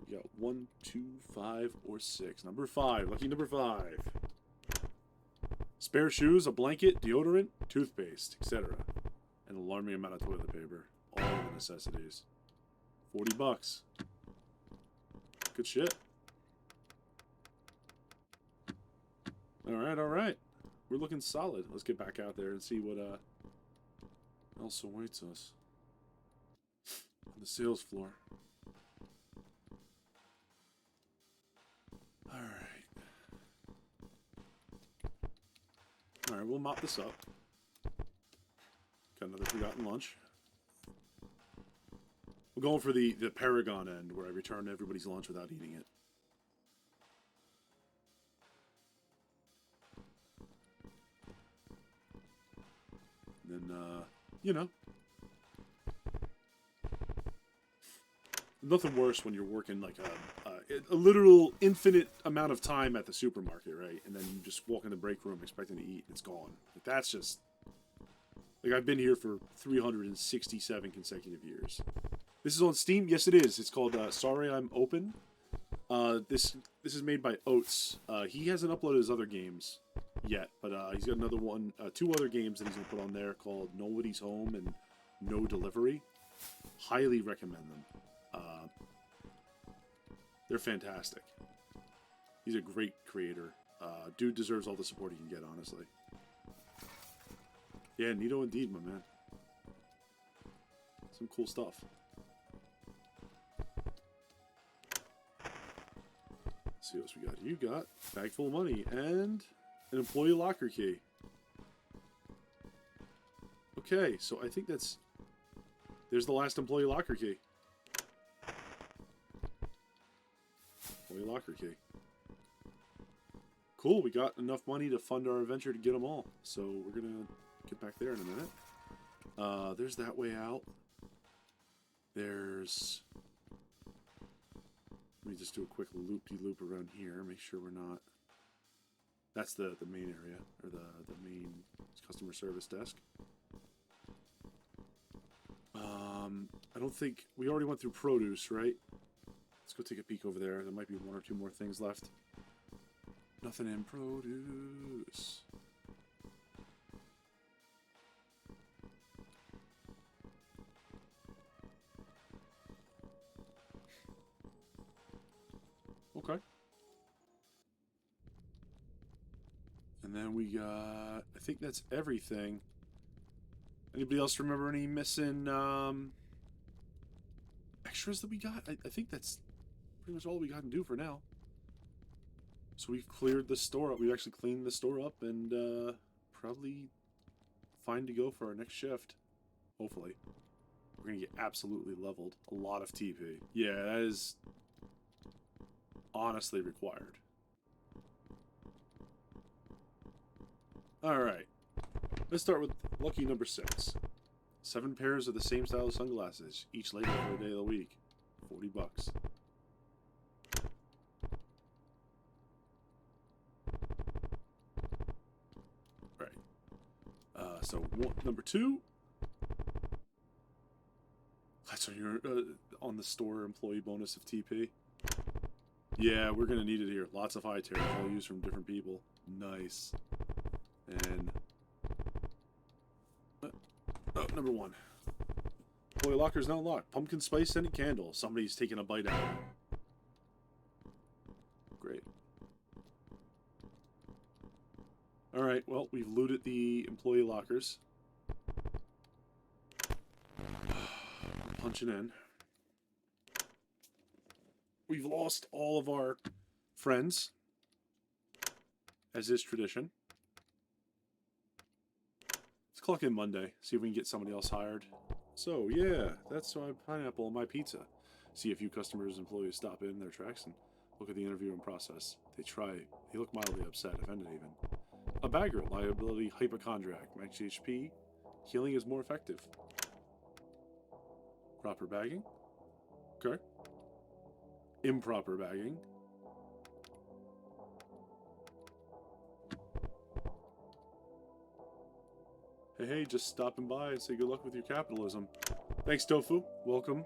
We got 1, 2, 5, or 6. Number 5. Lucky number 5. Spare shoes, a blanket, deodorant, toothpaste, etc. An alarming amount of toilet paper. All the necessities. $40. Good shit. Alright, alright. We're looking solid. Let's get back out there and see what else awaits us on the sales floor. Alright. Alright, we'll mop this up. Got another forgotten lunch. We're going for the Paragon end, where I return everybody's lunch without eating it. Then, you know. Nothing worse when you're working like a literal infinite amount of time at the supermarket, right? And then you just walk in the break room expecting to eat, and it's gone. Like, that's just... Like, I've been here for 367 consecutive years. This is on Steam? Yes, it is. It's called Sorry I'm Open. This is made by Oats. He hasn't uploaded his other games yet, but he's got another one, 2 other games that he's going to put on there called Nobody's Home and No Delivery. Highly recommend them. They're fantastic. He's a great creator. Dude deserves all the support he can get, honestly. Yeah, Nito indeed, my man. Some cool stuff. Let's see what else we got. You got a bag full of money and an employee locker key. Okay, so I think there's the last employee locker key. Employee locker key. Cool, we got enough money to fund our adventure to get them all. So we're going to get back there in a minute. There's that way out. There's... Let me just do a quick loop-de-loop around here. Make sure we're not... That's the main area, or the main customer service desk. I don't think... We already went through produce, right? Let's go take a peek over there. There might be 1 or 2 more things left. Nothing in produce. Okay. And then we got... I think that's everything. Anybody else remember any missing extras that we got? I think that's pretty much all we got to do for now. So we've cleared the store up. We've actually cleaned the store up and probably fine to go for our next shift. Hopefully. We're going to get absolutely leveled. A lot of TP. Yeah, that is honestly required. Alright. Let's start with lucky number 6. 7 pairs of the same style of sunglasses, each labeled for a day of the week. $40. Right. So number 2. So you're on the store employee bonus of TP. Yeah, we're gonna need it here. Lots of high tears, all used from different people. Nice. And oh, number 1. Employee locker's not locked. Pumpkin spice scented candle. Somebody's taking a bite out of it. Great. Alright, well, we've looted the employee lockers. Punching in. We've lost all of our friends, as is tradition. Let's clock in Monday, see if we can get somebody else hired. So, yeah, that's pineapple on my pizza. See a few customers and employees stop in their tracks and look at the interviewing process. They look mildly upset, offended even. A bagger, liability, hypochondriac, max HP, healing is more effective. Proper bagging. Okay. Improper bagging. Hey, just stopping by and say good luck with your capitalism. Thanks, Tofu. Welcome.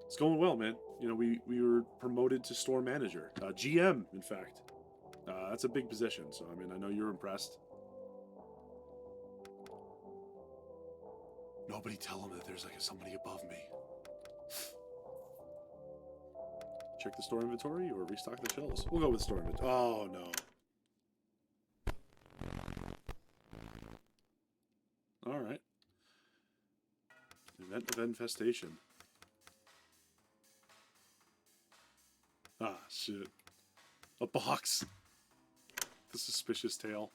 It's going well, man. You know, we were promoted to store manager. GM, in fact. That's a big position, so, I mean, I know you're impressed. Nobody tell him that there's, like, somebody above me. Check the store inventory or restock the shelves. We'll go with store inventory. Oh, no. Alright. Event of infestation. Ah, shit. A box. The suspicious tail.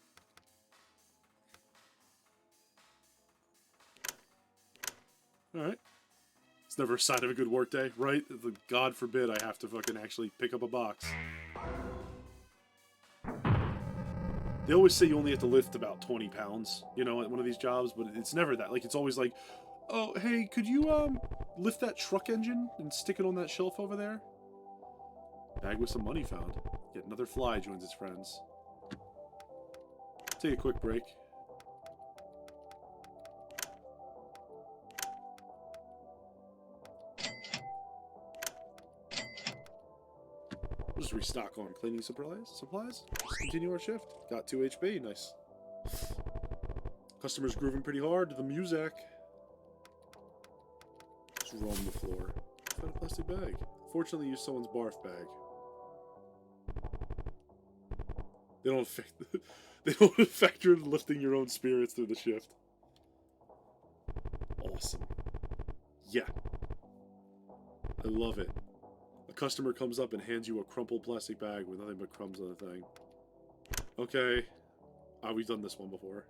Alright. It's never a sign of a good workday, right? God forbid I have to fucking actually pick up a box. They always say you only have to lift about 20 pounds, you know, at one of these jobs, but it's never that. Like, it's always like, oh, hey, could you, lift that truck engine and stick it on that shelf over there? Bag with some money found. Yet another fly joins its friends. Take a quick break. We'll just restock on cleaning supplies. Just continue our shift. Got 2 HP. Nice. Customers grooving pretty hard to the music. Just roam the floor. Found a plastic bag. Fortunately, used someone's barf bag. They don't factor in lifting your own spirits through the shift. Awesome. Yeah. I love it. A customer comes up and hands you a crumpled plastic bag with nothing but crumbs on the thing. Okay. We've done this one before.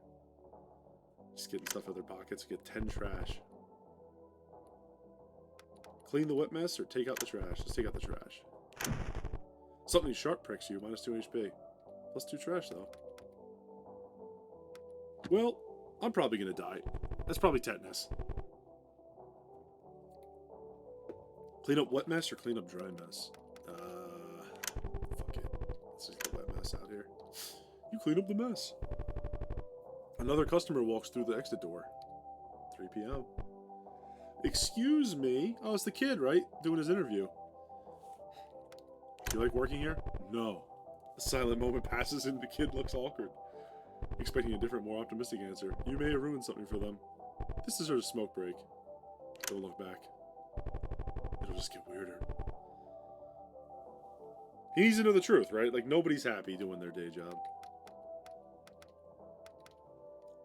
Just getting stuff out of their pockets. Get 10 trash. Clean the wet mess or take out the trash? Let's take out the trash. Something sharp pricks you. Minus 2 HP. Plus 2 trash, though. Well, I'm probably going to die. That's probably tetanus. Clean up wet mess or clean up dry mess? Fuck it. Let's just get wet mess out here. You clean up the mess. Another customer walks through the exit door. 3 p.m. Excuse me? Oh, it's the kid, right? Doing his interview. Do you like working here? No. A silent moment passes and the kid looks awkward. Expecting a different, more optimistic answer. You may have ruined something for them. This deserves a smoke break. Don't look back. It'll just get weirder. He needs to know the truth, right? Like, nobody's happy doing their day job.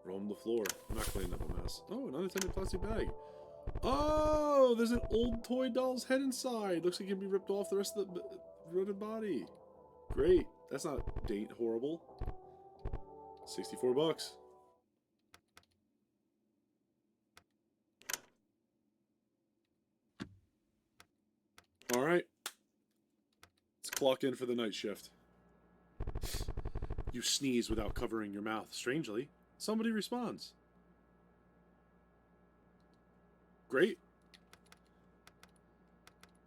Roam the floor. I'm not cleaning up a mess. Oh, an unattended plastic bag. Oh, there's an old toy doll's head inside. Looks like it can be ripped off the rest of the rotted body. Great. That's not horrible. 64 bucks. All right. Let's clock in for the night shift. You sneeze without covering your mouth. Strangely, somebody responds. Great.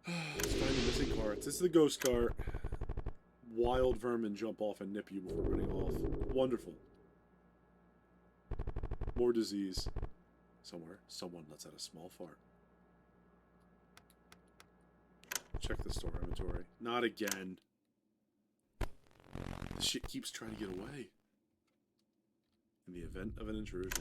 Let's find the missing carts. This is the ghost cart. Wild vermin jump off and nip you before running off. Wonderful. More disease. Somewhere, someone lets out a small fart. Check the store inventory. Not again. This shit keeps trying to get away. In the event of an intrusion.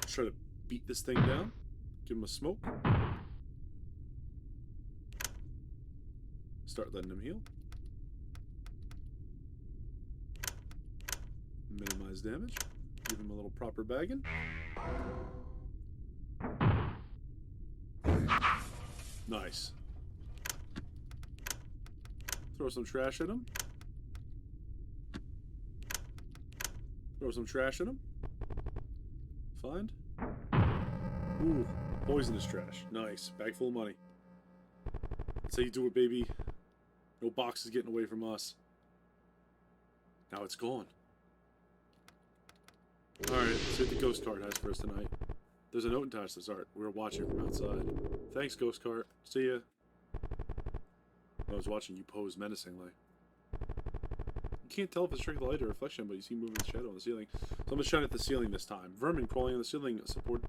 Let's try to beat this thing down. Give him a smoke. Start letting him heal. Minimize damage. Give him a little proper bagging. Nice. Throw some trash at him. Throw some trash at him. Find. Ooh, poisonous trash. Nice. Bag full of money. That's how you do it, baby. No box is getting away from us. Now it's gone. Alright, let's see what the ghost cart has for us tonight. There's a note attached to this art. We were watching from outside. Thanks, ghost cart. See ya. I was watching you pose menacingly. You can't tell if it's straight light or reflection, but you see movement shadow on the ceiling. Someone's shining at the ceiling this time. Vermin crawling on the ceiling support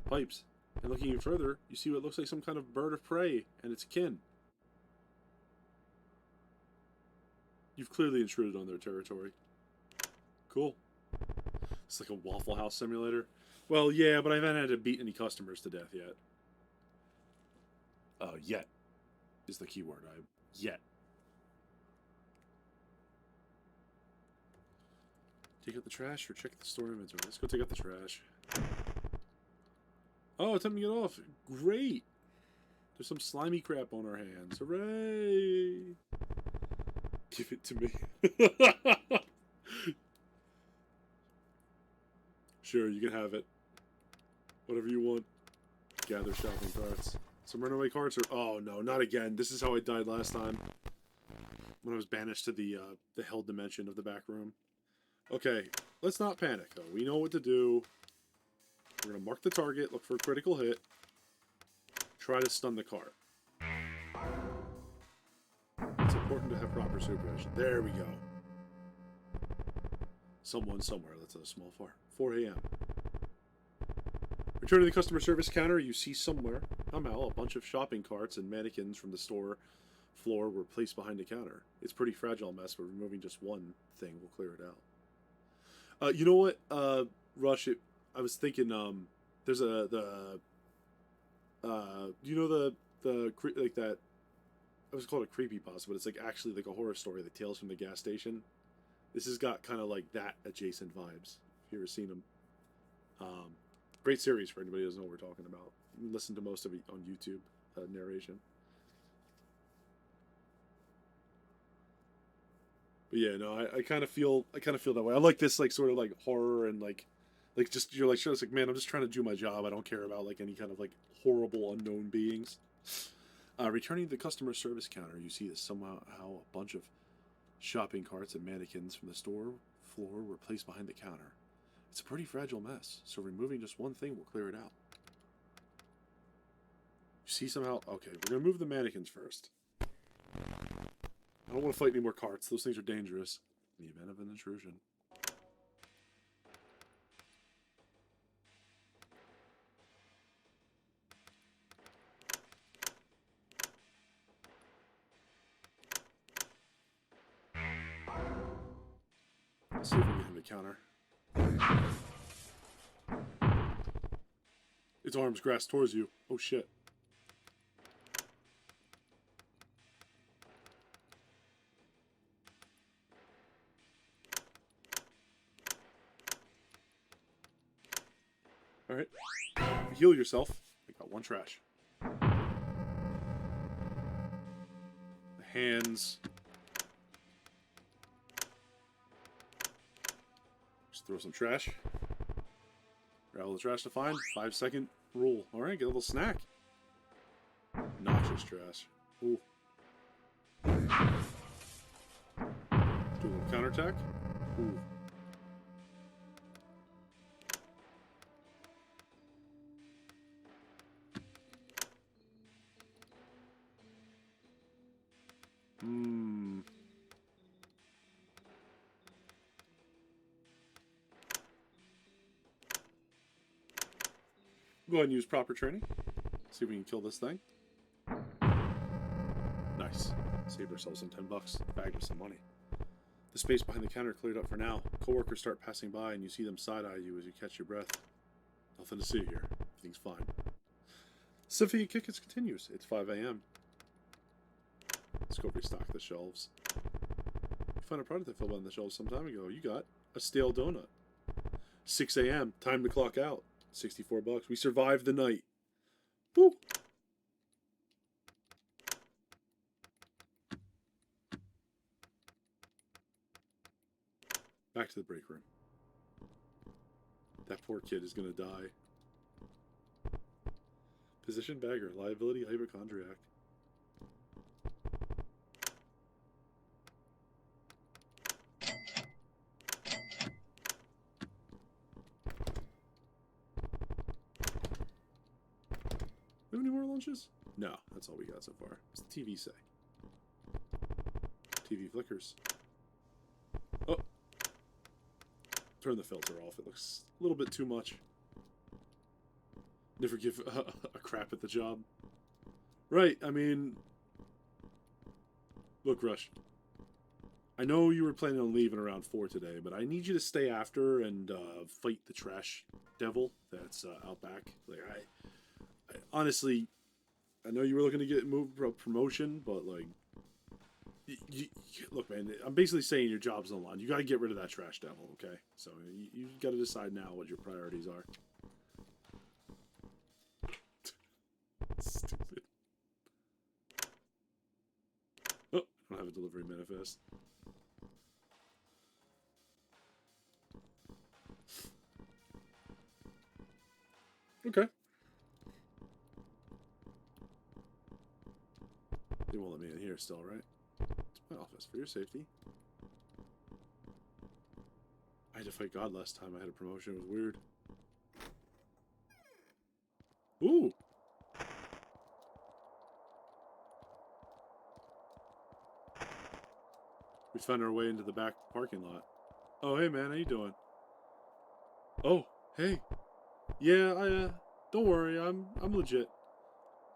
pipes. And looking even further, you see what looks like some kind of bird of prey and its kin. You've clearly intruded on their territory. Cool. It's like a Waffle House simulator. Well, yeah, but I haven't had to beat any customers to death yet. Yet is the key word. Yet. Take out the trash or check the store inventory? Let's go take out the trash. Oh, it's time to get off. Great. There's some slimy crap on our hands. Hooray. Give it to me. Sure, you can have it. Whatever you want. Gather shopping carts. Some runaway carts are... Oh, no, not again. This is how I died last time. When I was banished to the hell dimension of the back room. Okay, let's not panic, though. We know what to do. We're going to mark the target, look for a critical hit. Try to stun the cart. It's important to have proper supervision. There we go. Someone somewhere. That's a small fart. 4 a.m. Return to the customer service counter. You see somewhere, somehow, a bunch of shopping carts and mannequins from the store floor were placed behind the counter. It's a pretty fragile mess, but removing just one thing will clear it out. You know what, Rush? I was thinking, there's you know like that. I was called a creepypasta, but it's like actually like a horror story, like Tales from the Gas Station. This has got kind of like that adjacent vibes. If you ever seen them, great series for anybody who doesn't know what we're talking about. Listen to most of it on YouTube narration. But yeah, no, I kind of feel that way. I like this like sort of like horror and like just you're like sure it's like man, I'm just trying to do my job. I don't care about like any kind of like horrible unknown beings. Returning to the customer service counter, you see that somehow a bunch of shopping carts and mannequins from the store floor were placed behind the counter. It's a pretty fragile mess, so removing just one thing will clear it out. You see somehow... Okay, we're going to move the mannequins first. I don't want to fight any more carts. Those things are dangerous. In the event of an intrusion. Let's see if we can get him to counter. Its arms grasp towards you. Oh shit. Alright. Heal yourself. I got one trash. The hands. Just throw some trash. Grab all the trash to find. 5-second rule. Alright, get a little snack. Noxious trash. Ooh. Do a little counterattack. Ooh. Go ahead and use proper training. See if we can kill this thing. Nice. Saved ourselves some $10. Bagged us some money. The space behind the counter cleared up for now. Coworkers start passing by and you see them side-eye you as you catch your breath. Nothing to see here. Everything's fine. Symphony of Kickers continues. It's 5 a.m. Let's go restock the shelves. You find a product that fell on the shelves some time ago. You got a stale donut. 6 a.m. Time to clock out. $64. We survived the night. Woo! Back to the break room. That poor kid is gonna die. Position bagger. Liability hypochondriac. Do we have any more lunches? No, that's all we got so far. What's the TV say? TV flickers. Oh! Turn the filter off. It looks a little bit too much. Never give a crap at the job. Right, I mean... Look, Rush. I know you were planning on leaving around 4 today, but I need you to stay after and fight the trash devil that's out back. Like, I honestly, I know you were looking to get moved promotion, but like, look, man, I'm basically saying your job's on the line. You got to get rid of that trash devil, okay? So you got to decide now what your priorities are. Stupid. Oh, I don't have a delivery manifest. Okay. They won't let me in here still, right? It's my office for your safety. I had to fight God last time I had a promotion. It was weird. Ooh! We found our way into the back parking lot. Oh, hey, man. How you doing? Oh, hey. Yeah, don't worry. I'm legit.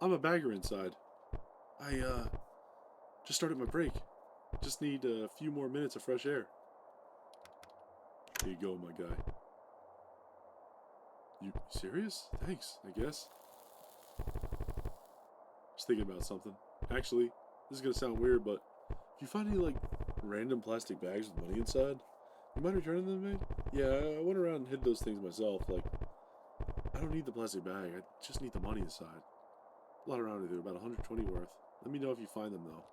I'm a bagger inside. I, just started my break. Just need a few more minutes of fresh air. Here you go, my guy. You serious? Thanks, I guess. Just thinking about something. Actually, this is gonna sound weird, but if you find any, like, random plastic bags with money inside, you mind returning them to me? Yeah, I went around and hid those things myself. Like, I don't need the plastic bag. I just need the money inside. A lot around here, about 120 worth. Let me know if you find them, though.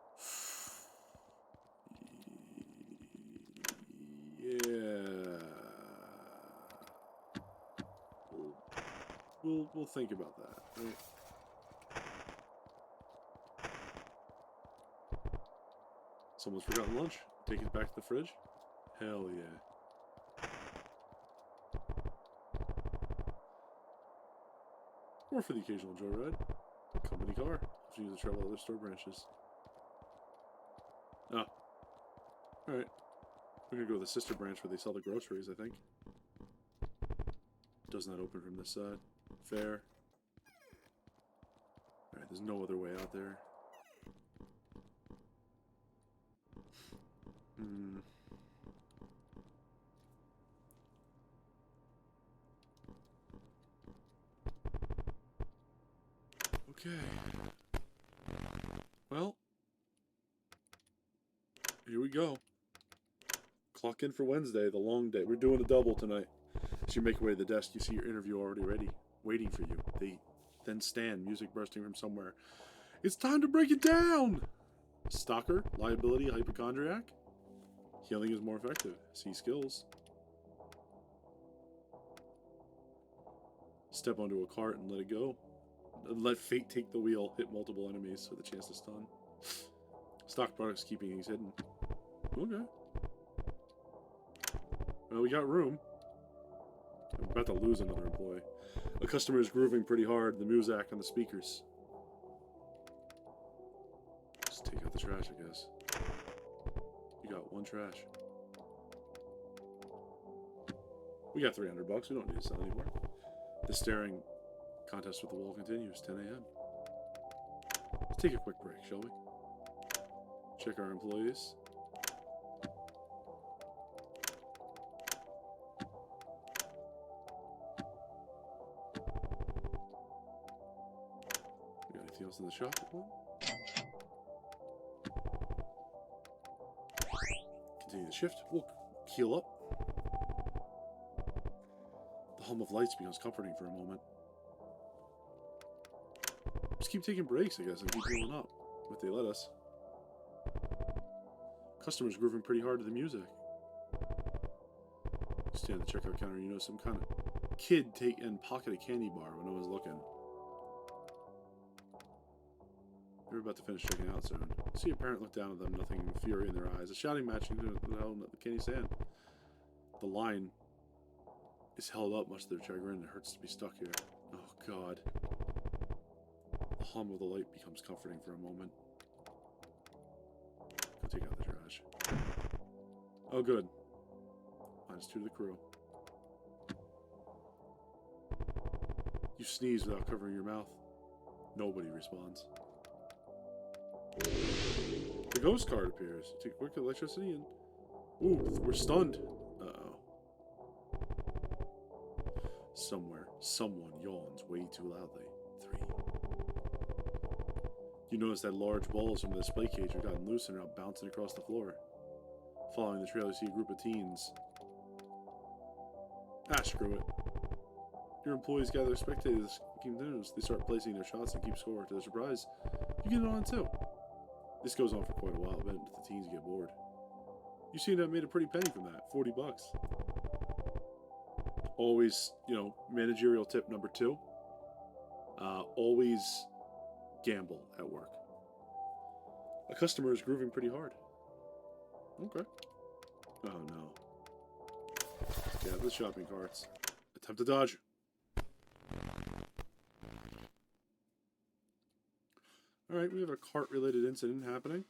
Yeah. We'll think about that. Right? Someone's forgotten lunch. Take it back to the fridge. Hell yeah. Or for the occasional joyride. Company car. If you use to travel to other store branches. Ah. Alright. We're gonna go to the sister branch where they sell the groceries, I think. Does not open from this side. Fair. Alright, there's no other way out there. Okay. Well. Here we go. Clock in for Wednesday, the long day. We're doing a double tonight. As you make your way to the desk, you see your interview already ready, waiting for you. They then stand, music bursting from somewhere. It's time to break it down! Stalker, liability, hypochondriac. Healing is more effective. See skills. Step onto a cart and let it go. Let fate take the wheel. Hit multiple enemies with a chance to stun. Stock products keeping things hidden. Okay. Well, we got room. I'm about to lose another employee. A customer is grooving pretty hard. The Muzak on the speakers. Just take out the trash, I guess. You got one trash. We got $300. We don't need to sell anymore. The staring Contest with the wall continues. 10 a.m. Let's take a quick break, shall we? Check our employees. We got anything else in the shop? Continue the shift. We'll keel up. The hum of lights becomes comforting for a moment. Just keep taking breaks, I guess, and keep healing up. If they let us. Customers grooving pretty hard to the music. Stand at the checkout counter, you know, some kind of kid take and pocket a candy bar when no one's looking. They're about to finish checking out soon. See a parent look down at them, nothing fury in their eyes. A shouting match into the candy stand. The line is held up much to their chagrin. It hurts to be stuck here. Oh, God. The hum of the light becomes comforting for a moment. Go take out the trash. Oh, good. -2 to the crew. You sneeze without covering your mouth. Nobody responds. The ghost card appears. Take quick electricity and... Ooh, we're stunned. Uh-oh. Somewhere, someone yawns way too loudly. 3. You notice that large balls from the display cage have gotten loose and are now bouncing across the floor. Following the trail, you see a group of teens. Ah, screw it. Your employees gather spectators. They start placing their shots and keep score. To their surprise, you get it on too. This goes on for quite a while, but the teens get bored. You seem to have made a pretty penny from that. 40 bucks. Always, you know, managerial tip number 2. Always gamble at work. A customer is grooving pretty hard. Okay. Oh no. Yeah, the shopping carts. Attempt to dodge. Alright, we have a cart-related incident happening.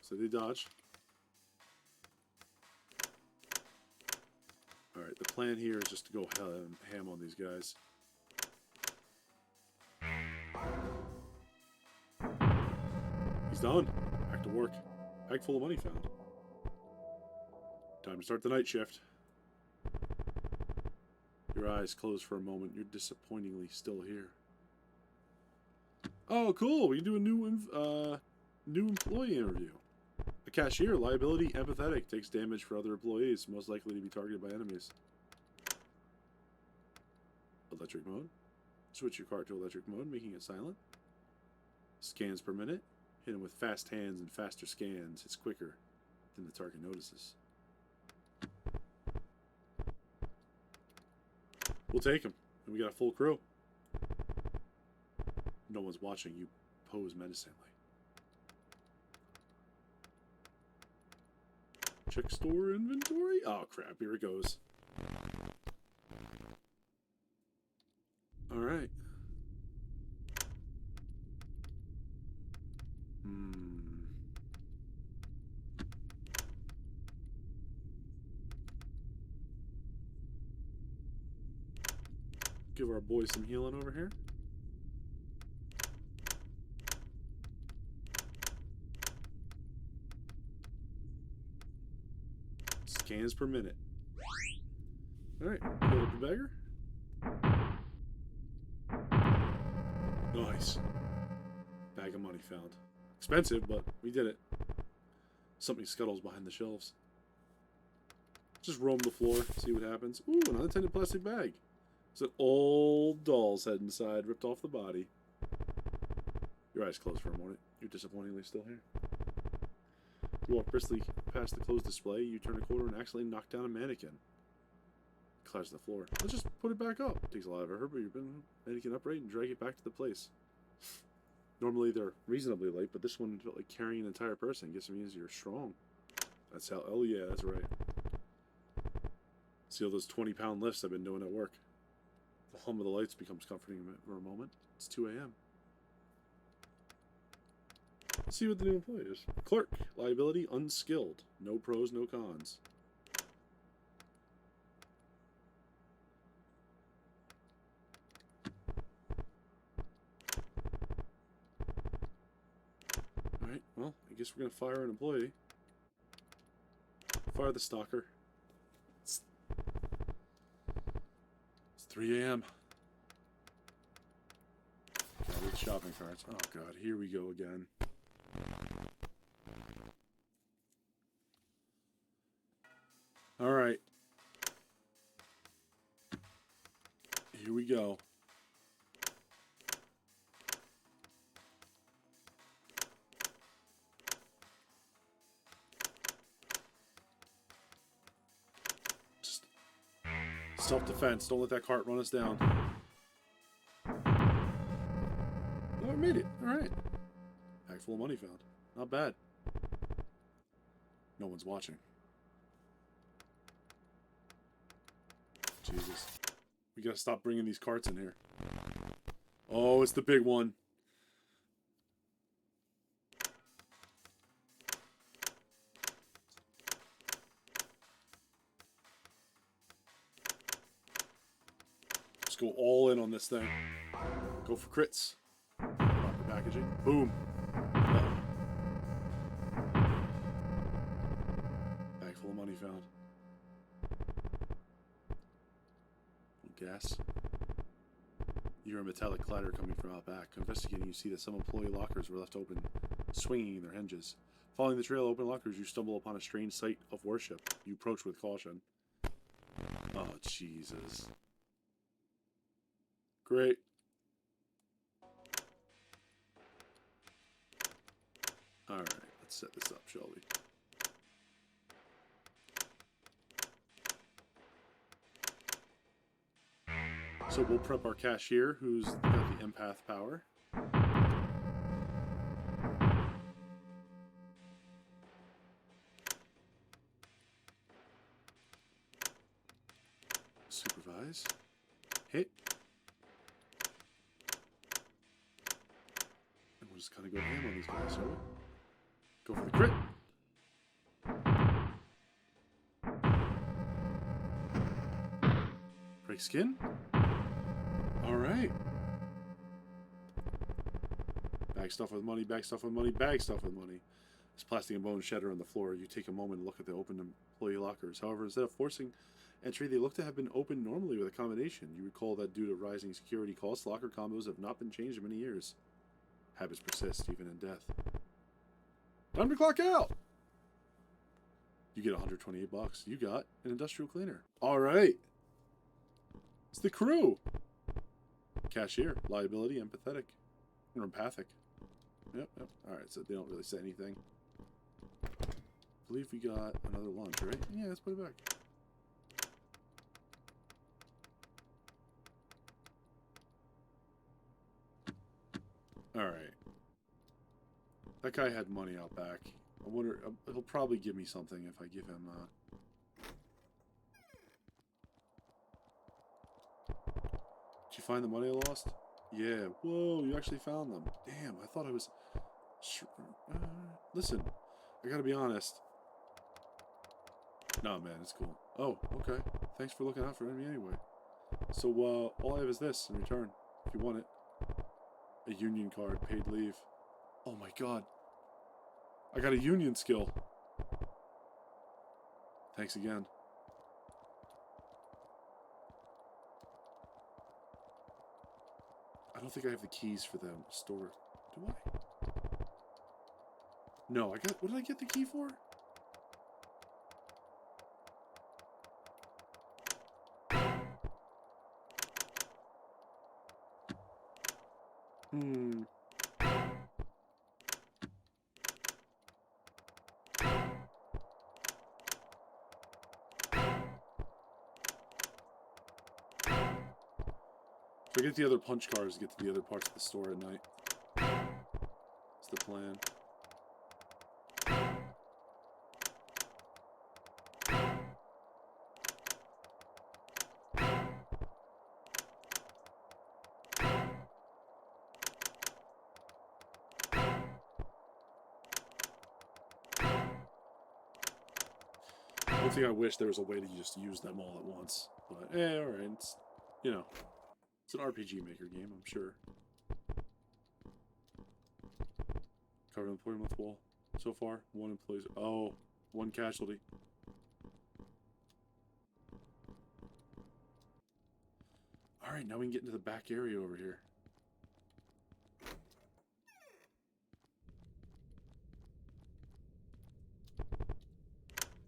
So they dodged. Alright, the plan here is just to go ham on these guys. He's done. Back to work. Bag full of money found. Time to start the night shift. Your eyes close for a moment. You're disappointingly still here. Oh, cool. We can do a new employee interview. A cashier, liability, empathetic, takes damage for other employees, most likely to be targeted by enemies. Electric mode. Switch your cart to electric mode, making it silent. Scans per minute. Hit him with fast hands and faster scans. It's quicker than the target notices. We'll take him. And we got a full crew. No one's watching. You pose menacingly. Check store inventory. Oh, crap. Here it goes. Alright. Give our boy some healing over here. Scans per minute. Alright, pull up the bagger. Nice. Bag of money found. Expensive, but we did it. Something scuttles behind the shelves. Just roam the floor, see what happens. Ooh, an unattended plastic bag. It's an old doll's head inside, ripped off the body. Your eyes closed for a moment. You're disappointingly still here. You walk briskly past the closed display. You turn a corner and accidentally knock down a mannequin. It clatters to the floor. Let's just put it back up. It takes a lot of effort, but you've been mannequin upright and drag it back to the place. Normally they're reasonably light, but this one felt like carrying an entire person. Guess it means you're strong. That's how. Oh yeah, that's right. See all those 20-pound lifts I've been doing at work. The hum of the lights becomes comforting for a moment. It's 2 a.m. Let's see what the new employee is. Clerk. Liability. Unskilled. No pros, no cons. guess we're gonna fire an employee. Fire the stalker. It's 3 a.m. With shopping carts. Oh god, here we go again. Alright. Here we go. Just self-defense. Don't let that cart run us down. Oh, I made it. Alright. Bag full of money found. Not bad. No one's watching. Jesus. We gotta stop bringing these carts in here. Oh, it's the big one. Just go all in on this thing. Go for crits. Proper packaging. Boom. Bag full of money found. Gas. You hear a metallic clatter coming from out back. Investigating, you see that some employee lockers were left open, swinging their hinges. Following the trail of open lockers, you stumble upon a strange site of worship. You approach with caution. Oh, Jesus. Great. Alright, let's set this up, shall we? So we'll prep our cashier, who's got the empath power. Supervise. Hit. And we'll just kind of go ham on these guys, shall we? Go for the crit. Break skin. Alright. Bag stuff with money, bag stuff with money, bag stuff with money. There's plastic and bone shatter on the floor. You take a moment and look at the open employee lockers. However, instead of forcing entry, they look to have been opened normally with a combination. You recall that due to rising security costs, locker combos have not been changed in many years. Habits persist, even in death. Time to clock out! You get 128 bucks. You got an industrial cleaner. Alright. It's the crew. Cashier, liability, empathetic, or empathic. Yep. Alright, so they don't really say anything. I believe we got another lunch, right? Yeah, let's put it back. Alright. That guy had money out back. I wonder, he'll probably give me something if I give him, Did you find the money I lost? Yeah. Whoa, you actually found them. Damn, I thought I was... listen, I gotta be honest. No, man, it's cool. Oh, okay. Thanks for looking out for me anyway. So, all I have is this in return, if you want it. A union card, paid leave. Oh my god. I got a union skill. Thanks again. I don't think I have the keys for the store. Do I? No, I got... What did I get the key for? If I get the other punch cards to get to the other parts of the store at night. That's the plan. One thing I wish there was a way to just use them all at once. But, alright. It's, you know, it's an RPG Maker game, I'm sure. Covered in the Plymouth wall. so far. One employee. Oh, one casualty. Alright, now we can get into the back area over here.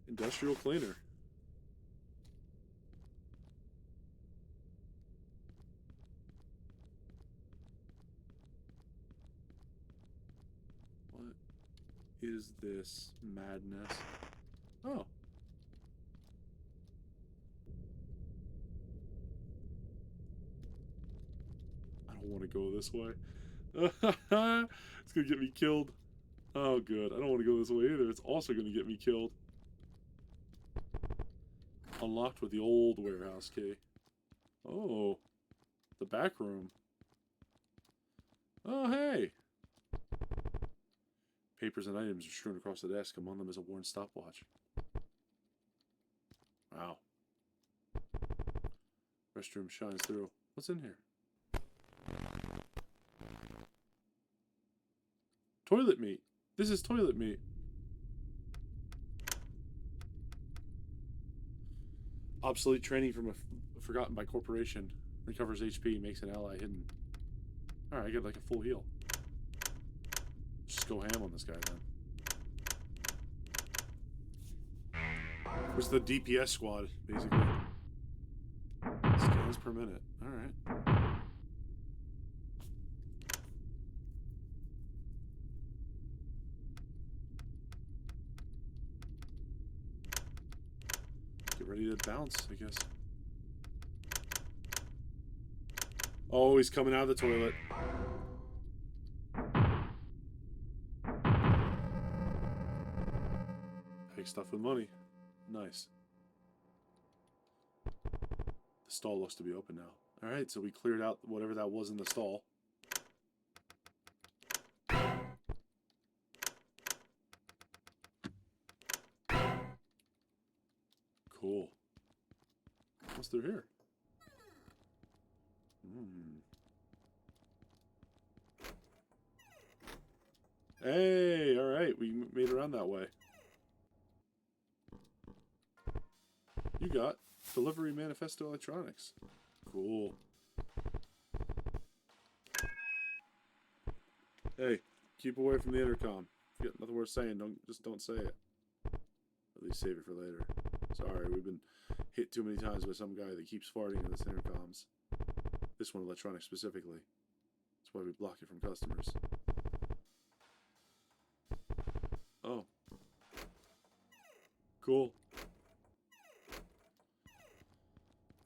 Industrial cleaner. What is this madness? Oh. I don't want to go this way. It's going to get me killed. Oh, good. I don't want to go this way either. It's also going to get me killed. Unlocked with the old warehouse key. Oh. The back room. Oh, hey. Papers and items are strewn across the desk. Among them is a worn stopwatch. Wow. Restroom shines through. What's in here? Toilet meat. This is toilet meat. Obsolete training from a forgotten by corporation. Recovers HP, makes an ally hidden. Alright, I get like a full heal. Just go ham on this guy then. Where's the DPS squad, basically? Scans per minute. Alright. Get ready to bounce, I guess. Oh, he's coming out of the toilet. Pay stuff with money. Nice. The stall looks to be open now. Alright, so we cleared out whatever that was in the stall. Cool. What's through here? Hey, alright, we made it around that way. You got Delivery Manifesto Electronics. Cool. Hey, keep away from the intercom. If you got nothing worth saying, don't say it. At least save it for later. Sorry, we've been hit too many times by some guy that keeps farting in this intercoms. This one, electronics specifically. That's why we block it from customers. Oh. Cool.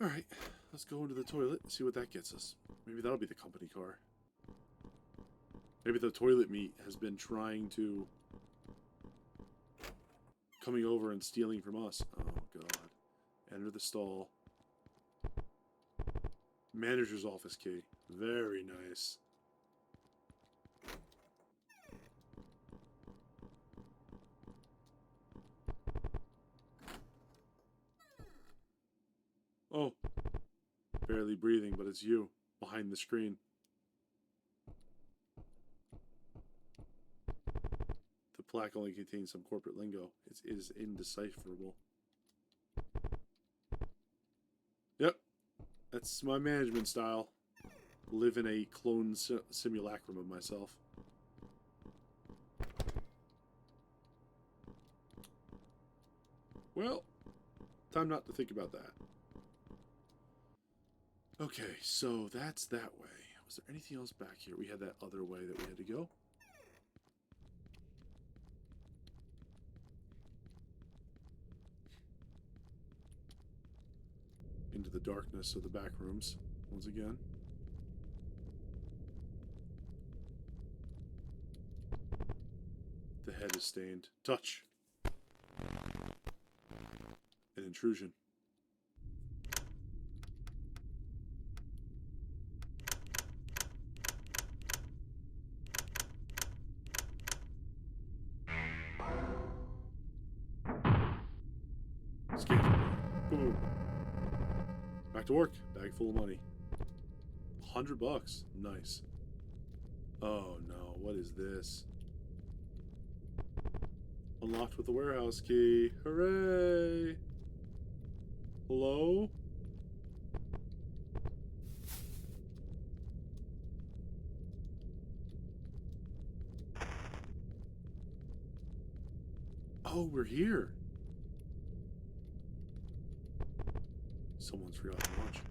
Alright, let's go into the toilet and see what that gets us. Maybe that'll be the company car. Maybe the toilet meat has been trying to... coming over and stealing from us. Oh, God. Enter the stall. Manager's office key. Very nice. Oh. Barely breathing, but it's you. Behind the screen. The plaque only contains some corporate lingo. It is indecipherable. Yep. That's my management style. Live in a clone simulacrum of myself. Well, time not to think about that. Okay, so that's that way. Was there anything else back here? We had that other way that we had to go. Into the darkness of the back rooms, once again. The head is stained. Touch. An intrusion. Scan. Boom. Back to work. Bag full of money. $100. Nice. Oh no, what is this? Unlocked with the warehouse key. Hooray! Hello? Oh, we're here. Someone's forgotten much.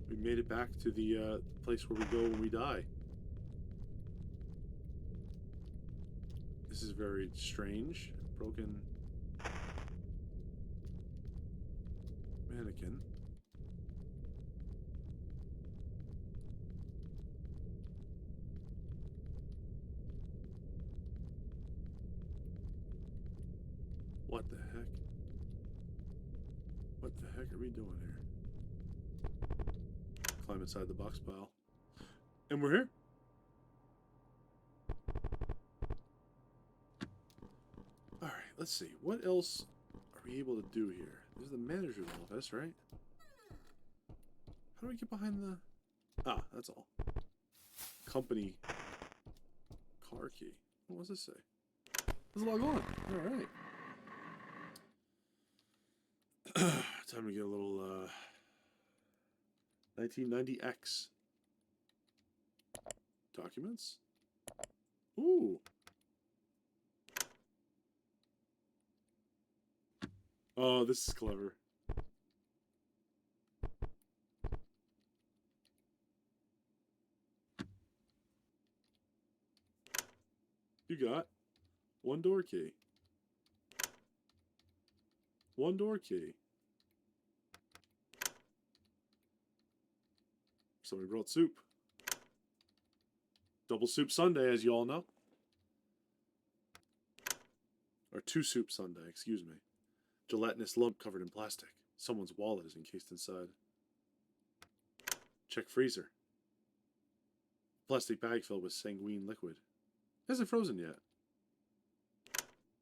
We made it back to the place where we go when we die. This is very strange. Broken mannequin. What the heck? What the heck are we doing here? Climb inside the box pile. And we're here. Alright, let's see. What else are we able to do here? This is the manager's office, right? How do we get behind the... Ah, that's all. Company car key. What does this say? Let's log on. Alright. Time to get a little 1990X. Documents? Ooh. Oh, this is clever. You got one door key. One door key. Somebody brought soup. Double soup Sunday, as you all know. Or two soup Sunday, excuse me. Gelatinous lump covered in plastic. Someone's wallet is encased inside. Check freezer. Plastic bag filled with sanguine liquid. Hasn't frozen yet.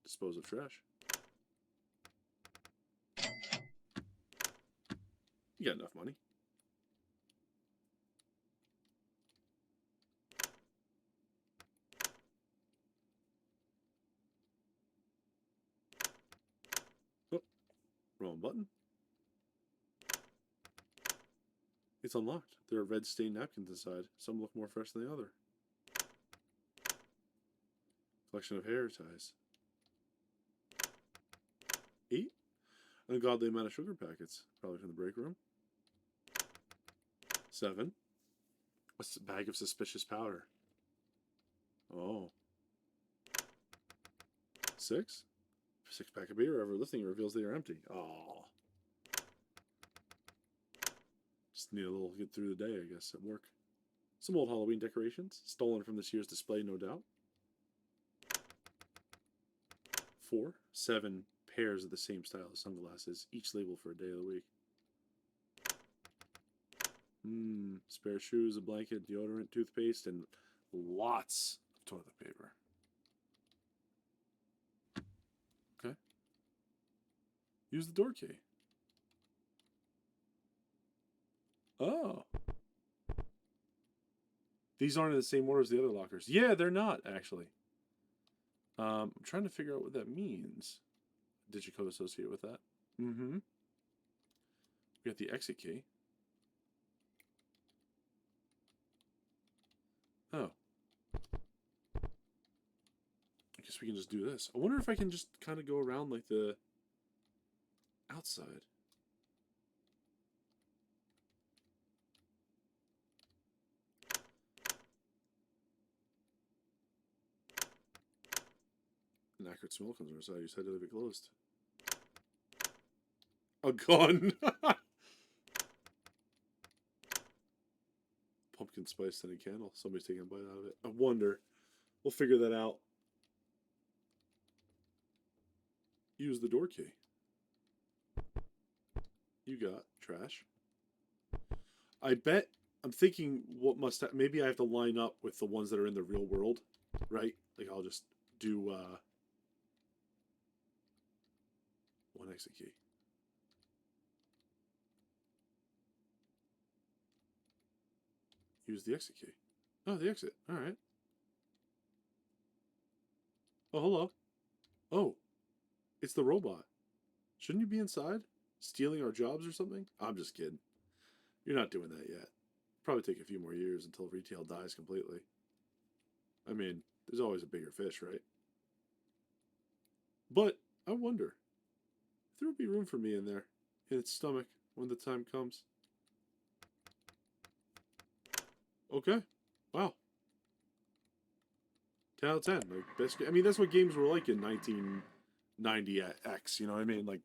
Dispose of trash. You got enough money. Oh, wrong button. It's unlocked. There are red stained napkins inside. Some look more fresh than the other. Collection of hair ties. 8? An ungodly amount of sugar packets. Probably from the break room. 7. A bag of suspicious powder. Oh. 6. 6-pack of beer. Ever lifting reveals they are empty. Oh. Just need a little get through the day, I guess, at work. Some old Halloween decorations. Stolen from this year's display, no doubt. 4. 7 pairs of the same style of sunglasses, each labeled for a day of the week. Spare shoes, a blanket, deodorant, toothpaste, and lots of toilet paper. Okay. Use the door key. Oh. These aren't in the same order as the other lockers. Yeah, they're not, actually. I'm trying to figure out what that means. Digicode associated with that. We got the exit key. Oh. I guess we can just do this. I wonder if I can just kind of go around like the outside. An accurate smell comes from inside. You said to leave it closed. A gun. Pumpkin spice scented candle. Somebody's taking a bite out of it. I wonder. We'll figure that out. Use the door key. You got trash. I bet. I'm thinking what must have, maybe I have to line up with the ones that are in the real world, right? Like I'll just do one exit key. Use the exit key. Oh, the exit. All right. Oh, hello. Oh, it's the robot. Shouldn't you be inside? Stealing our jobs or something? I'm just kidding. You're not doing that yet. Probably take a few more years until retail dies completely. I mean, there's always a bigger fish, right? But I wonder if there would be room for me in there, in its stomach, when the time comes. Okay. Wow. 10 out of 10. Like, best. I mean, that's what games were like in 1990X. You know what I mean? Like,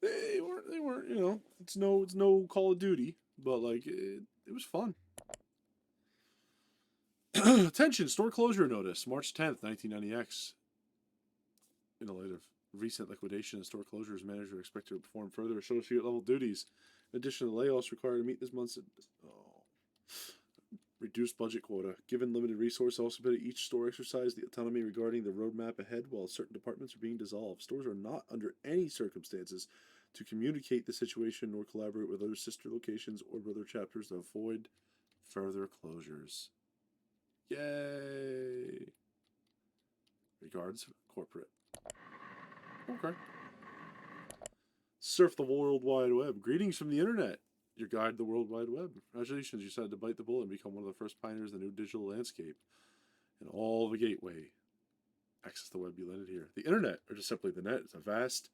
they weren't. They weren't. You know, it's no Call of Duty, but like, it was fun. Attention! Store closure notice. March 10th, 1990X. In the light of recent liquidation and store closures, managers are expected to perform further associate level duties. In addition to layoffs required to meet this month's reduced budget quota. Given limited resources, also better each store exercise the autonomy regarding the roadmap ahead while certain departments are being dissolved. Stores are not under any circumstances to communicate the situation nor collaborate with other sister locations or brother chapters to avoid further closures. Yay! Regards, corporate. Okay. Surf the World Wide Web. Greetings from the internet. Your guide to the World Wide Web. Congratulations, you decided to bite the bullet and become one of the first pioneers of the new digital landscape. And all the gateway. Access the web you landed here. The internet, or just simply the net, is a vast,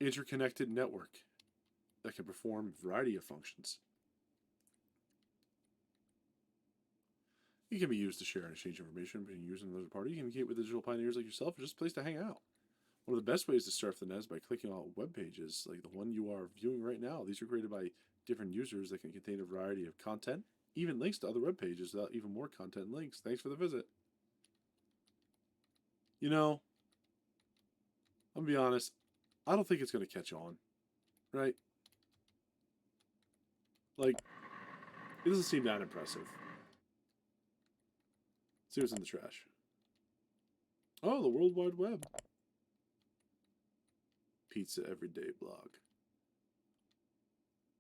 interconnected network that can perform a variety of functions. It can be used to share and exchange information between users and another party. You can communicate with digital pioneers like yourself, or just a place to hang out. One of the best ways to surf the net is by clicking on web pages like the one you are viewing right now. These are created by different users that can contain a variety of content, even links to other web pages without even more content and links. Thanks for the visit. You know, I'm gonna be honest, I don't think it's gonna catch on, right? Like, it doesn't seem that impressive. Let's see what's in the trash. Oh, the World Wide Web. Pizza Everyday blog.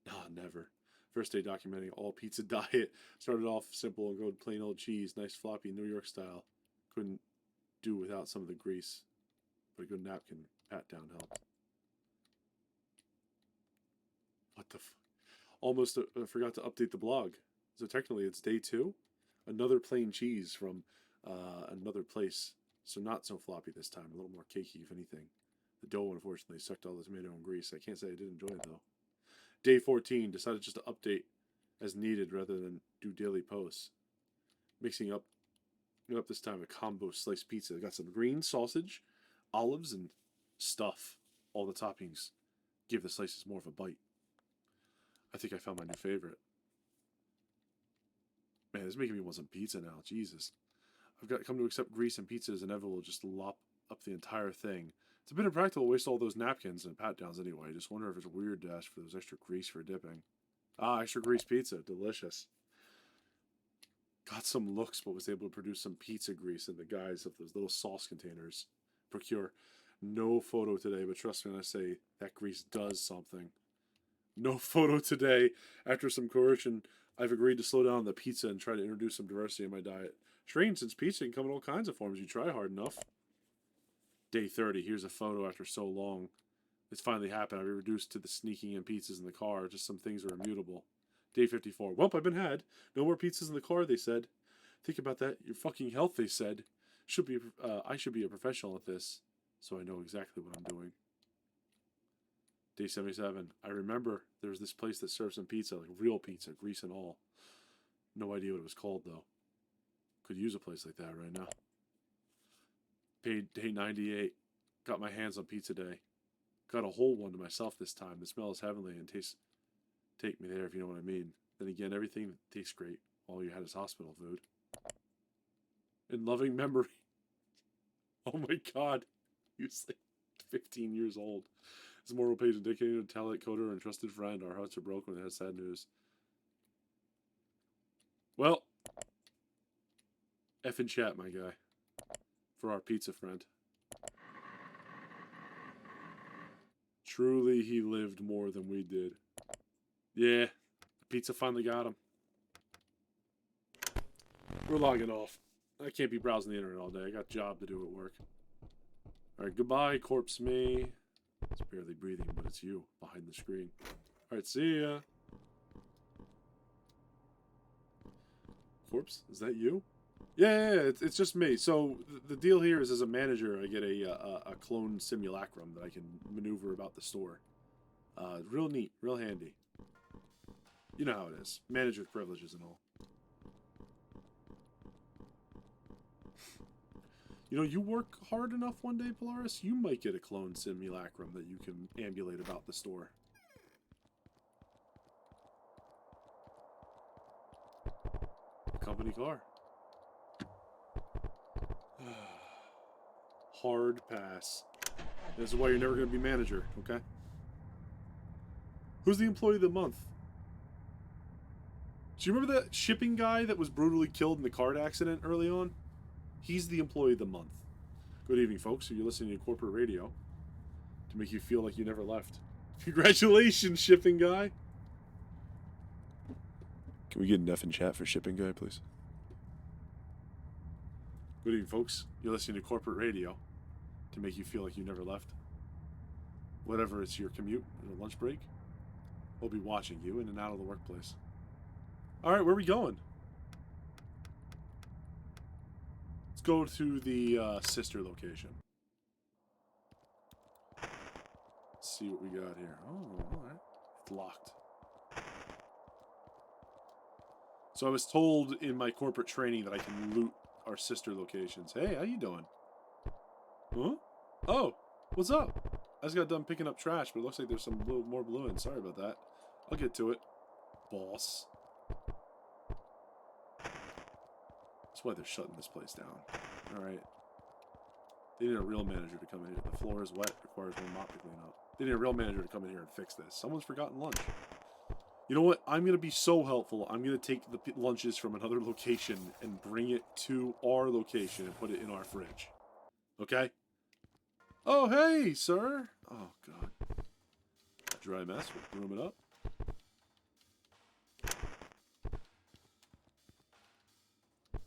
Ah, never. First day documenting all pizza diet. Started off simple and go plain old cheese, nice floppy New York style. Couldn't do without some of the grease, but a good napkin pat down helped. What the Almost forgot to update the blog. So technically it's day 2. Another plain cheese from another place. So not so floppy this time. A little more cakey, if anything. The dough, unfortunately, sucked all the tomato and grease. I can't say I did enjoy it, though. Day 14, decided just to update as needed rather than do daily posts. Mixing up this time a combo sliced pizza. I got some green sausage, olives, and stuff. All the toppings give the slices more of a bite. I think I found my new favorite. Man, this is making me want some pizza now. Jesus. I've got come to accept grease and pizza as inevitable. Just lop up the entire thing. It's a bit impractical to waste all those napkins and pat downs anyway. Just wonder if it's weird to ask for those extra grease for dipping. Ah, extra grease pizza. Delicious. Got some looks, but was able to produce some pizza grease in the guise of those little sauce containers. Procure. No photo today, but trust me when I say that grease does something. No photo today. After some coercion, I've agreed to slow down the pizza and try to introduce some diversity in my diet. Strange, since pizza can come in all kinds of forms. You try hard enough. Day 30. Here's a photo after so long. It's finally happened. I've reduced to the sneaking in pizzas in the car. Just some things are immutable. Day 54. Well, I've been had. No more pizzas in the car, they said. Think about that. Your fucking health, they said. I should be a professional at this, so I know exactly what I'm doing. Day 77. I remember there was this place that served some pizza, like real pizza, grease and all. No idea what it was called, though. Could use a place like that right now. Paid day 98. Got my hands on pizza day. Got a whole one to myself this time. The smell is heavenly and tastes. Take me there if you know what I mean. Then again, everything tastes great. All you had is hospital food. In loving memory. Oh my god. He was like 15 years old. His moral page indicating to talent coder and trusted friend. Our hearts are broken when it has sad news. Well, F in chat, my guy. For our pizza friend. Truly, he lived more than we did. Yeah, the pizza finally got him. We're logging off. I can't be browsing the internet all day. I got a job to do at work. Alright, goodbye, corpse me. It's barely breathing, but it's you behind the screen. Alright, see ya. Corpse? Is that you? Yeah, it's just me. So the deal here is, as a manager, I get a clone simulacrum that I can maneuver about the store. Real neat, real handy. You know how it is. Manager's privileges and all. You know, you work hard enough one day, Polaris, you might get a clone simulacrum that you can ambulate about the store. Company car. Hard pass. This is why you're never going to be manager, okay? Who's the employee of the month? Do you remember that shipping guy that was brutally killed in the car accident early on? He's the employee of the month. Good evening, folks. You're listening to corporate radio to make you feel like you never left. Congratulations, shipping guy. Can we get an F in chat for shipping guy, please? Good evening, folks. You're listening to corporate radio to make you feel like you never left. Whatever it's your commute or lunch break, we'll be watching you in and out of the workplace. All right, where are we going? Let's go to the sister location. Let's see what we got here. Oh, all right. It's locked. So I was told in my corporate training that I can loot our sister locations. Hey, how you doing? Huh? Oh, what's up? I just got done picking up trash, but it looks like there's some more balloons. Sorry about that. I'll get to it. Boss. That's why they're shutting this place down. Alright. They need a real manager to come in here. The floor is wet. Requires one mop to clean up. They need a real manager to come in here and fix this. Someone's forgotten lunch. You know what? I'm going to be so helpful. I'm going to take the lunches from another location and bring it to our location and put it in our fridge. Okay? Oh, hey, sir. Oh, God. Dry mess. We'll broom it up.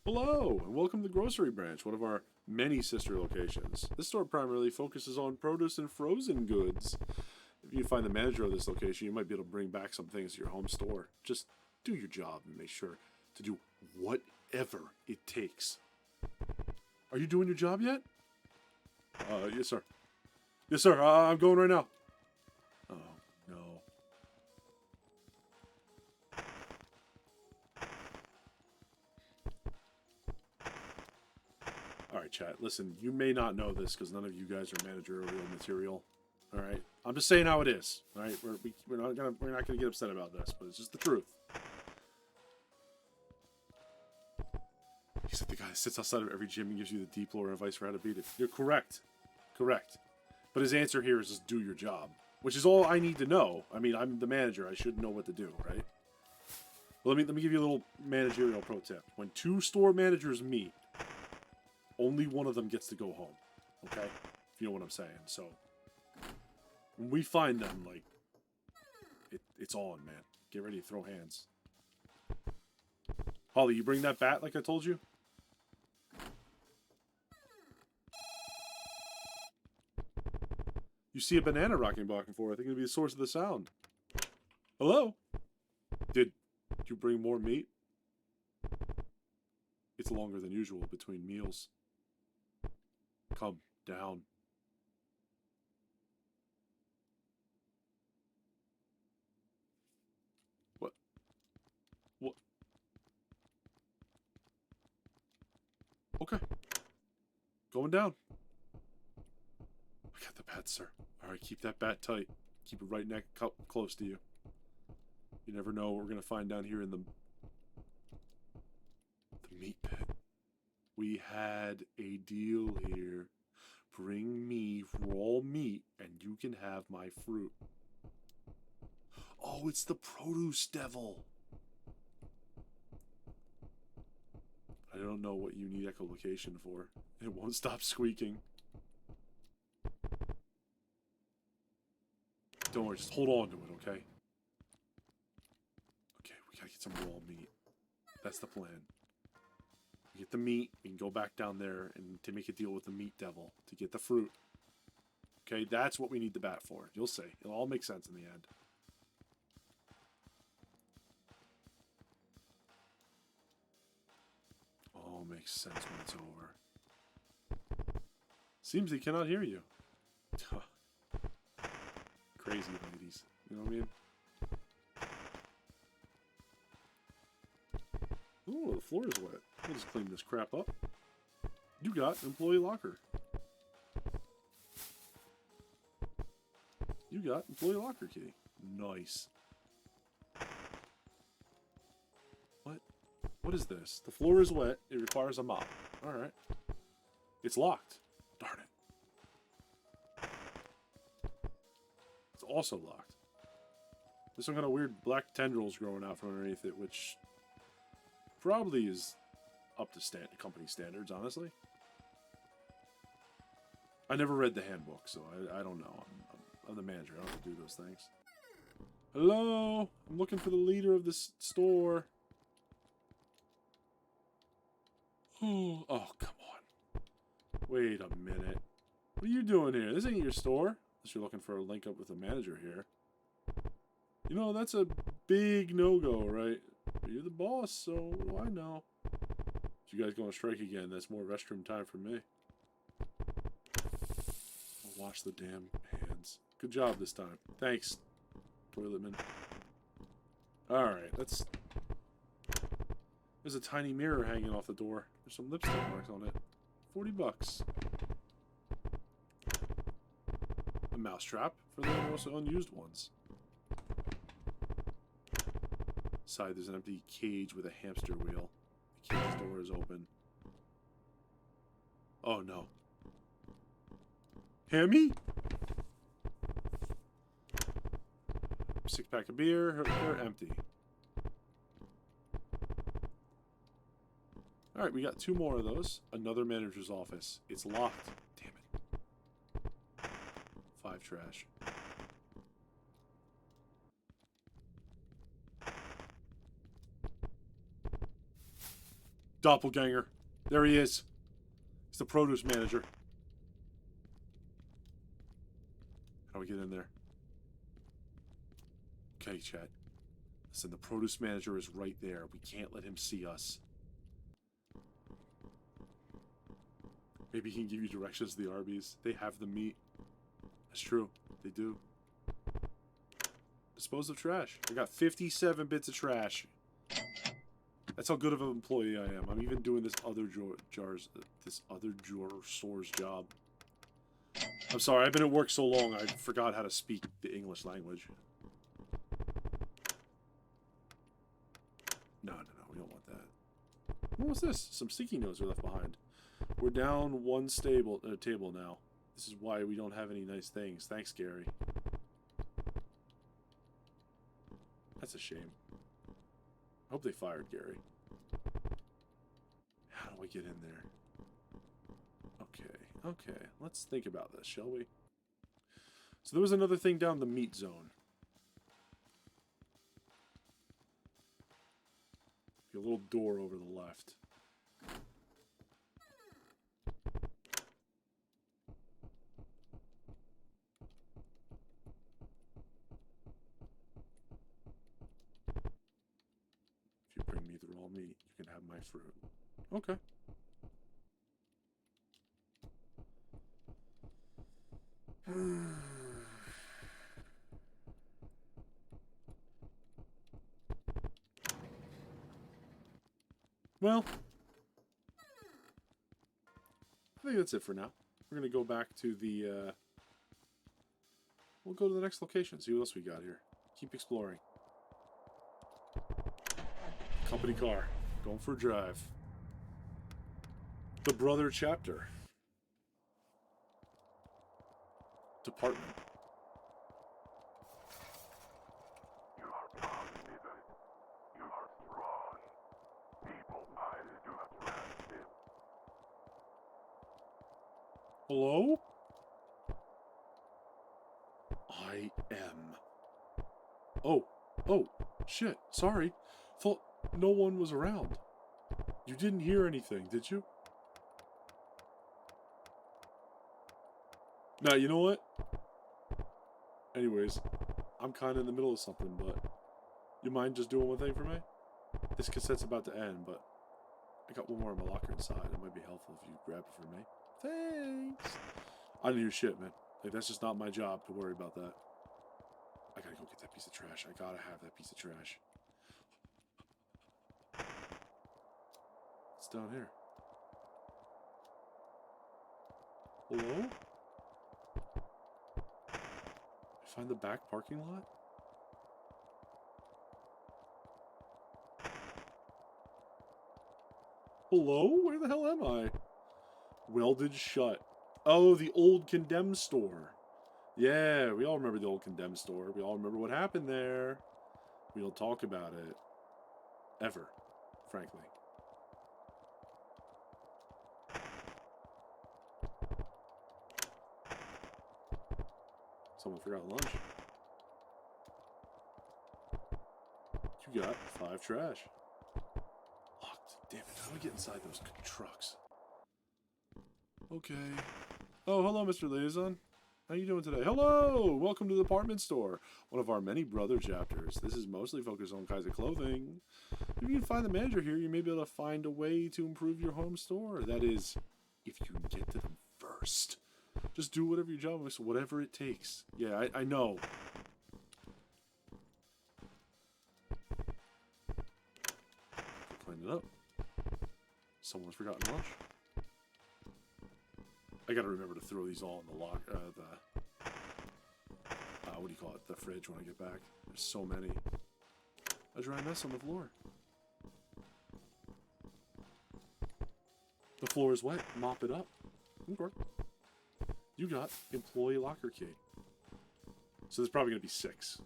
Hello, and welcome to the Grocery Branch, one of our many sister locations. This store primarily focuses on produce and frozen goods. If you find the manager of this location, you might be able to bring back some things to your home store. Just do your job and make sure to do whatever it takes. Are you doing your job yet? Yes, sir. Yes, sir. I'm going right now. Oh, no. Alright, chat. Listen, you may not know this because none of you guys are managerial material. Alright? I'm just saying how it is. Alright? We're not gonna get upset about this, but it's just the truth. He's like the guy that sits outside of every gym and gives you the deep lore advice for how to beat it. You're correct. Correct. But his answer here is just do your job. Which is all I need to know. I mean, I'm the manager. I should know what to do, right? Well, let me give you a little managerial pro tip. When two store managers meet, only one of them gets to go home. Okay? If you know what I'm saying. So, when we find them, like, it's on, man. Get ready to throw hands. Holly, you bring that bat like I told you? You see a banana rocking back and forth. I think it'll be the source of the sound. Hello? Did you bring more meat? It's longer than usual between meals. Come down. What? What? Okay. Going down. I got the bat, sir. Alright, keep that bat tight. Keep it right neck close to you. You never know what we're going to find down here in the meat pit. We had a deal here. Bring me raw meat and you can have my fruit. Oh, it's the produce devil. I don't know what you need echolocation for. It won't stop squeaking. Don't worry, just hold on to it, okay? Okay, we gotta get some raw meat. That's the plan. We get the meat. We can go back down there and to make a deal with the meat devil to get the fruit. Okay, that's what we need the bat for. You'll see. It'll all make sense in the end. All makes sense when it's over. Seems he cannot hear you. Crazy ladies. You know what I mean? Oh, the floor is wet. We'll just clean this crap up. You got employee locker. You got employee locker key. Nice. What? What is this? The floor is wet. It requires a mop. Alright. It's locked. Darn it. It's also locked. There's some kind of weird black tendrils growing out from underneath it, which probably is up to company standards, honestly. I never read the handbook, so I don't know. I'm the manager. I don't have to do those things. Hello? I'm looking for the leader of this store. Oh, come on. Wait a minute. What are you doing here? This ain't your store. Unless you're looking for a link up with the manager here. You know, that's a big no-go, right? But you're the boss, so what do I know? If you guys go on strike again, that's more restroom time for me. I'll wash the damn hands. Good job this time. Thanks, Toiletman. Alright, let's... There's a tiny mirror hanging off the door. There's some lipstick marks on it. 40 bucks. A mousetrap for the most unused ones. Side, there's an empty cage with a hamster wheel. The cage door is open. Oh no. Hammy? Six-pack of beer. They're empty. Alright, we got 2 more of those. Another manager's office. It's locked. Damn it. 5 trash. Doppelganger. There he is. He's the produce manager. How do we get in there? Okay, chat. Listen, the produce manager is right there. We can't let him see us. Maybe he can give you directions to the Arby's. They have the meat. That's true. They do. Dispose of trash. I got 57 bits of trash. That's how good of an employee I am. I'm even doing this other drawer store's job. I'm sorry, I've been at work so long I forgot how to speak the English language. No, we don't want that. What was this? Some sticky notes are left behind. We're down 1 table now. This is why we don't have any nice things. Thanks, Gary. That's a shame. I hope they fired Gary. How do I get in there? Okay. Let's think about this, shall we? So there was another thing down the meat zone. A little door over the left. If you bring me the raw meat, you can have my fruit. Okay. Well, I think that's it for now. We're going to go back to the, we'll go to the next location, see what else we got here. Keep exploring. Company car. Going for a drive. The Brother Chapter. Department. You are wrong, Niven. You are wrong. People might do not trust him. Hello? I am. Oh, shit. Sorry. Thought no one was around. You didn't hear anything, did you? Now, you know what? Anyways, I'm kind of in the middle of something, but you mind just doing one thing for me? This cassette's about to end, but I got one more in my locker inside. It might be helpful if you grab it for me. Thanks. I don't hear shit, man. Like, that's just not my job to worry about that. I gotta go get that piece of trash. I gotta have that piece of trash. It's down here. Hello? Find the back parking lot? Hello? Where the hell am I? Welded shut. Oh, the old Condemned store. Yeah, we all remember the old Condemned store. We all remember what happened there. We don't talk about it. Ever. Frankly. Someone forgot lunch. You got 5 trash. Locked. Damn it. How do I get inside those trucks? Okay. Oh, hello, Mr. Liaison. How you doing today? Hello! Welcome to the department store. One of our many brother chapters. This is mostly focused on all kinds of clothing. If you can find the manager here, you may be able to find a way to improve your home store. That is, if you can get to them first. Just do whatever your job is, whatever it takes. Yeah, I know. Clean it up. Someone's forgotten lunch. I gotta remember to throw these all in the lock, what do you call it? The fridge when I get back. There's so many. A dry mess on the floor. The floor is wet. Mop it up. Okay. You got employee locker key. So there's probably gonna be 6.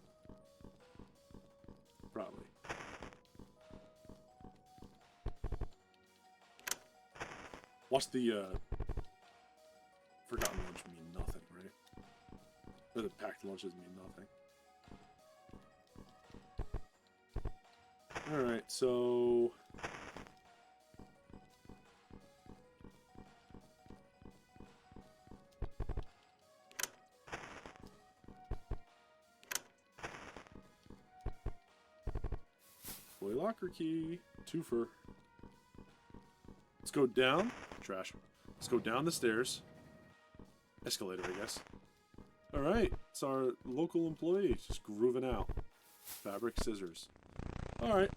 Probably. Watch the, forgotten lunch mean nothing, right? Or the packed lunches mean nothing. Alright, so... Boy locker key. Twofer. Let's go down. Trash. Let's go down the stairs. Escalator, I guess. Alright, it's our local employee just grooving out. Fabric scissors. Alright,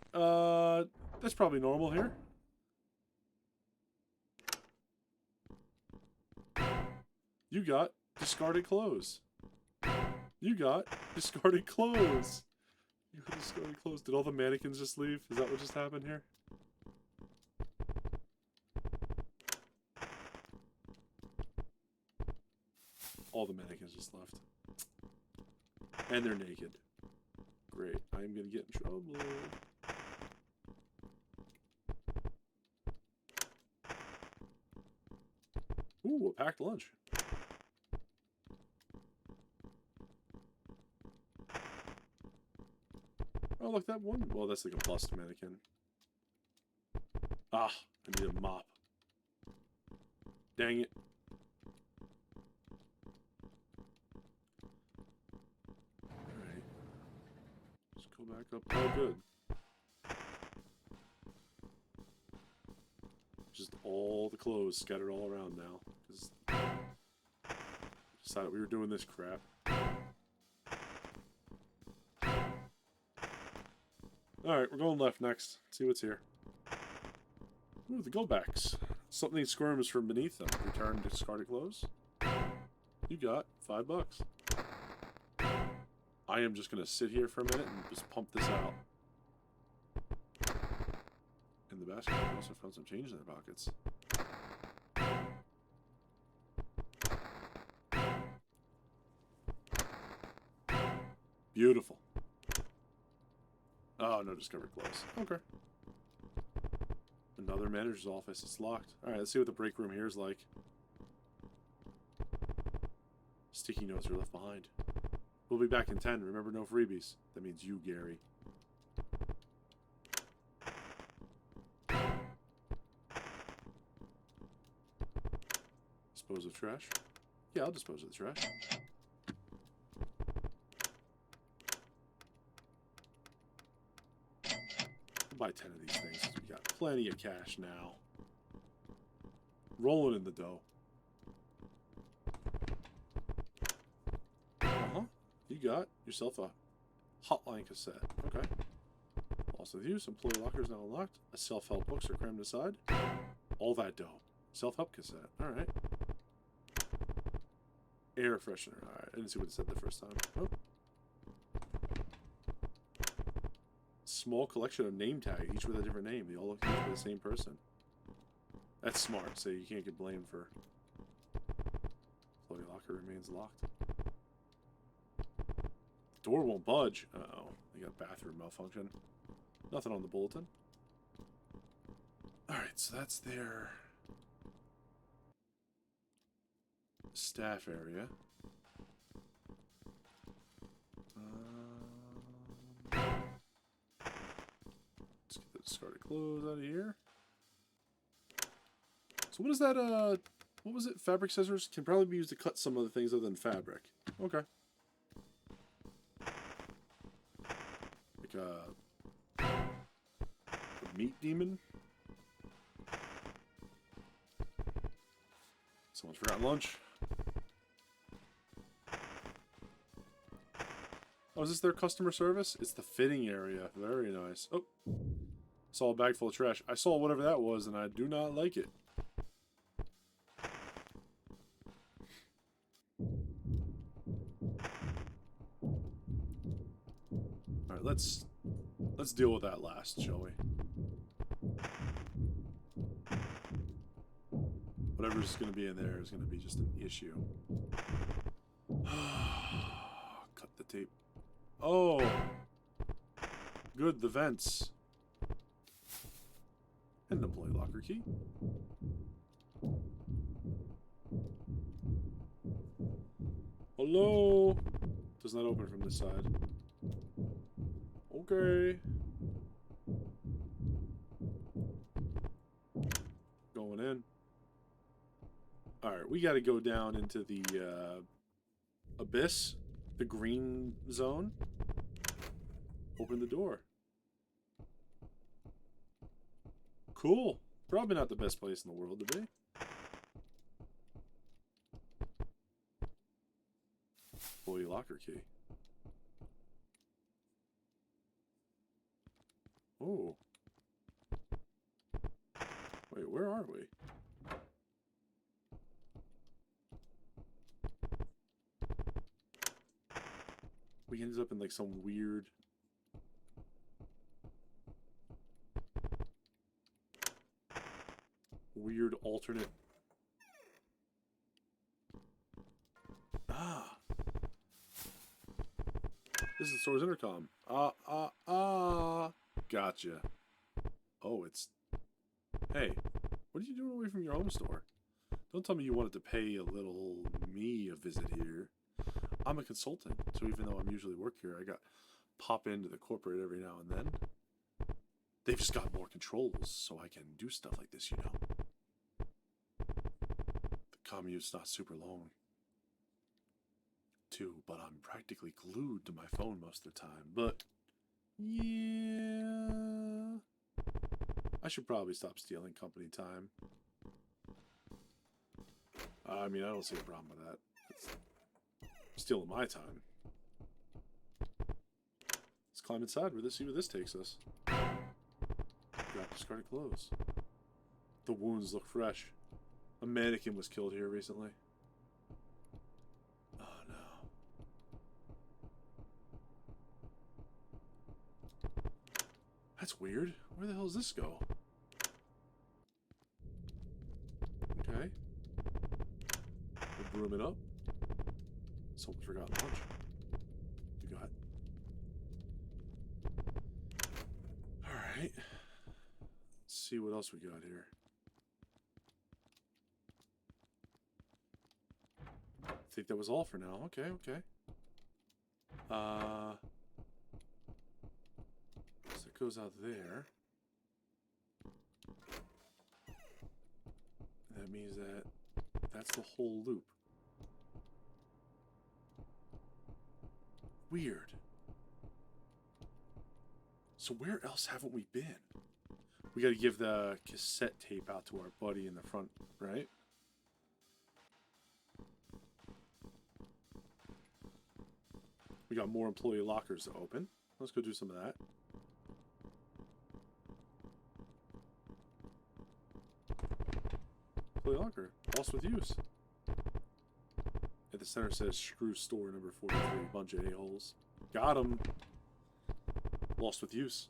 that's probably normal here. You got discarded clothes. You got discarded clothes. You got discarded clothes. Did all the mannequins just leave? Is that what just happened here? All the mannequins just left. And they're naked. Great. I'm gonna get in trouble. Ooh, a packed lunch. Oh, look, that one. Well, that's like a bust mannequin. Ah, I need a mop. Dang it. Alright. Let's go back up. Oh, good. Just all the clothes scattered all around now. Because decided we were doing this crap. Alright, we're going left next. See what's here. Ooh, the go backs. Something squirms from beneath them. Return discarded clothes. You got $5. I am just gonna sit here for a minute and just pump this out. In the basket, I also found some change in their pockets. Beautiful. Oh, no discovered clothes. Okay. Another manager's office. It's locked. Alright, let's see what the break room here is like. Sticky notes are left behind. We'll be back in 10. Remember, no freebies. That means you, Gary. Dispose of trash. Yeah, I'll dispose of the trash. I'll buy 10 of these things. We got plenty of cash now. Rolling in the dough. Uh-huh. You got yourself a hotline cassette. Okay. Lost with use. Employee locker is now unlocked. A self-help books are crammed aside. All that dough. Self-help cassette. Alright. Air freshener. Alright. I didn't see what it said the first time. Oh. Small collection of name tags, each with a different name. They all look like the same person. That's smart, so you can't get blamed for employee locker remains locked. The door won't budge. Uh-oh. They got bathroom malfunction. Nothing on the bulletin. Alright, so that's their staff area. Let's get the discarded clothes out of here. So what is that, what was it? Fabric scissors? Can probably be used to cut some other things other than fabric. Okay. Like a meat demon? Someone's forgotten lunch. Oh, is this their customer service? It's the fitting area. Very nice. Oh. Saw a bag full of trash. I saw whatever that was, and I do not like it. Alright, let's deal with that last, shall we? Whatever's going to be in there is going to be just an issue. Cut the tape. Oh! Good, the vents. And an employee locker key. Hello? Does not open from this side. Okay. Going in. Alright, we gotta go down into the abyss. The green zone. Open the door. Cool. Probably not the best place in the world to be. Employee locker key. Oh. Wait, where are we? We ended up in like some weird... alternate... Ah! This is the store's intercom. Gotcha. Oh, it's... Hey, what are you doing away from your home store? Don't tell me you wanted to pay a little me a visit here. I'm a consultant, so even though I'm usually work here, I got pop into the corporate every now and then. They've just got more controls, so I can do stuff like this, you know. The commute's not super long, too, but I'm practically glued to my phone most of the time. But, yeah... I should probably stop stealing company time. I mean, I don't see a problem with that. It's stealing my time. Let's climb inside. Let's see where this takes us. Got discarded clothes. The wounds look fresh. A mannequin was killed here recently. Oh no. That's weird. Where the hell does this go? Okay. We'll broom it up. Someone's forgotten lunch. You got. Alright. Let's see what else we got here. I think that was all for now. Okay, okay. So it goes out there. That means that That's the whole loop. Weird. So where else haven't we been? We gotta give the cassette tape out to our buddy in the front, right? We got more employee lockers to open. Let's go do some of that. Employee locker. Lost with use. At the center says screw store number 43. Bunch of a-holes. Got him. Lost with use.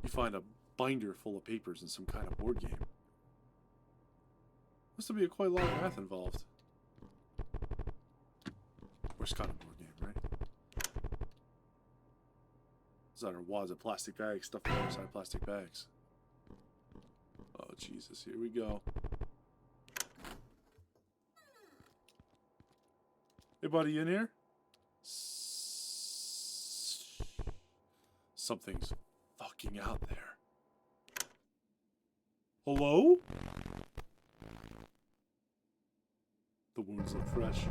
You find a binder full of papers and some kind of board game. Must be quite a lot of math involved. Worst kind of board game, right? Is that our wads of plastic bags stuffed inside plastic bags? Oh, Jesus. Here we go. Hey, buddy, you in here? Something's fucking out there. Hello? The wounds look fresh.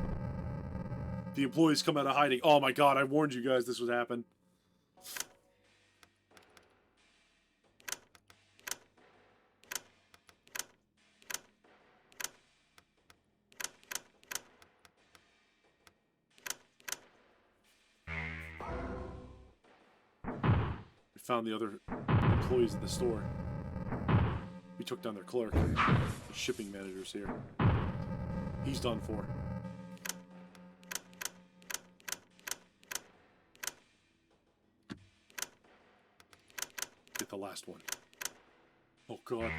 The employees come out of hiding. Oh my god, I warned you guys this would happen. We found the other employees at the store. We took down their clerk. The shipping manager's here. He's done for. Get the last one. Oh god.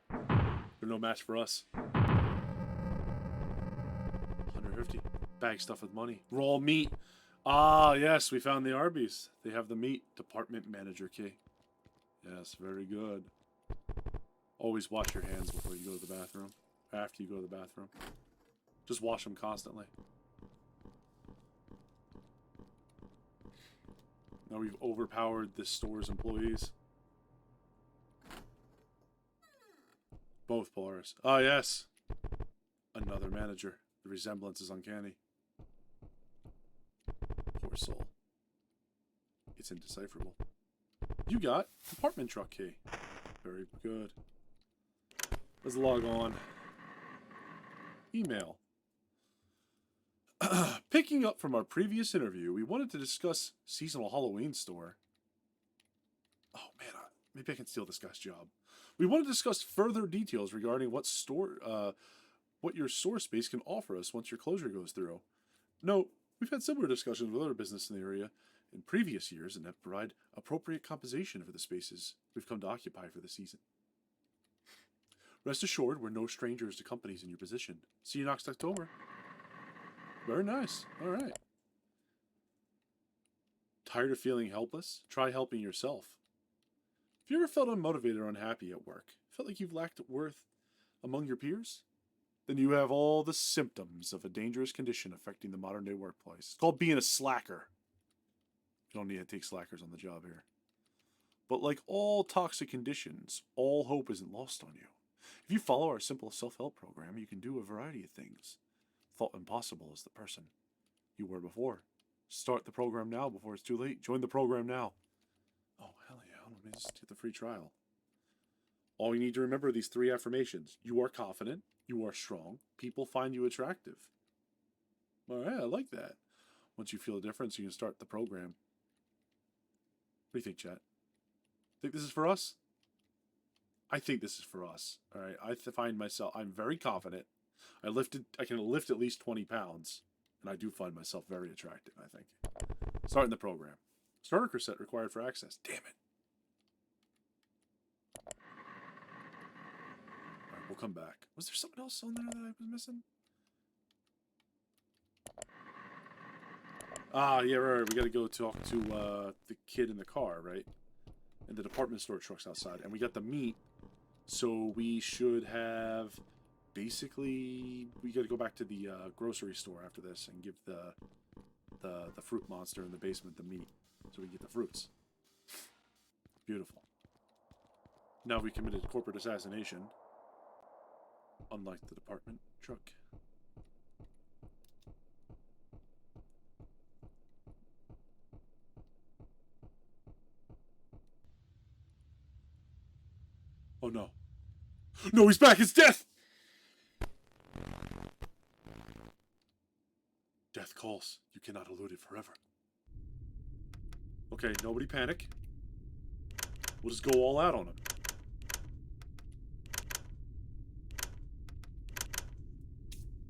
They're no match for us. 150. Bag stuffed with money. Raw meat. Ah, yes, we found the Arby's. They have the meat department manager key. Yes, very good. Always wash your hands before you go to the bathroom. After you go to the bathroom. Just wash them constantly. Now we've overpowered this store's employees. Both Polaris. Ah, yes. Another manager. The resemblance is uncanny. Poor soul. It's indecipherable. You got department truck key. Very good. Let's log on. Email. Picking up from our previous interview, we wanted to discuss seasonal Halloween store. Oh man, maybe I can steal this guy's job. We want to discuss further details regarding what your store space can offer us once your closure goes through. Note, we've had similar discussions with other businesses in the area in previous years and have provided appropriate compensation for the spaces we've come to occupy for the season. Rest assured, we're no strangers to companies in your position. See you next October. Very nice. All right. Tired of feeling helpless? Try helping yourself. Have you ever felt unmotivated or unhappy at work? Felt like you've lacked worth among your peers? Then you have all the symptoms of a dangerous condition affecting the modern day workplace. It's called being a slacker. You don't need to take slackers on the job here. But like all toxic conditions, all hope isn't lost on you. If you follow our simple self-help program, you can do a variety of things. Thought impossible is the person you were before. Start the program now before it's too late. Join the program now. Oh, hell yeah. Let me just get the free trial. All you need to remember are these 3 affirmations. You are confident. You are strong. People find you attractive. All right, I like that. Once you feel a difference, you can start the program. What do you think, chat? Think this is for us? I think this is for us. All right, I find myself, I'm very confident. I can lift at least 20 pounds, and I do find myself very attractive, I think. Starting the program. Starter cassette required for access. Damn it. All right, we'll come back. Was there something else on there that I was missing? Ah, yeah, right. We got to go talk to the kid in the car, right? And the department store truck's outside. And we got the meat, so we should have... Basically, we got to go back to the grocery store after this and give the fruit monster in the basement the meat so we can get the fruits. Beautiful. Now we committed corporate assassination. Unlike the department truck. Oh no. No, he's back! It's Death! Death calls. You cannot elude it forever. Okay, nobody panic. We'll just go all out on him.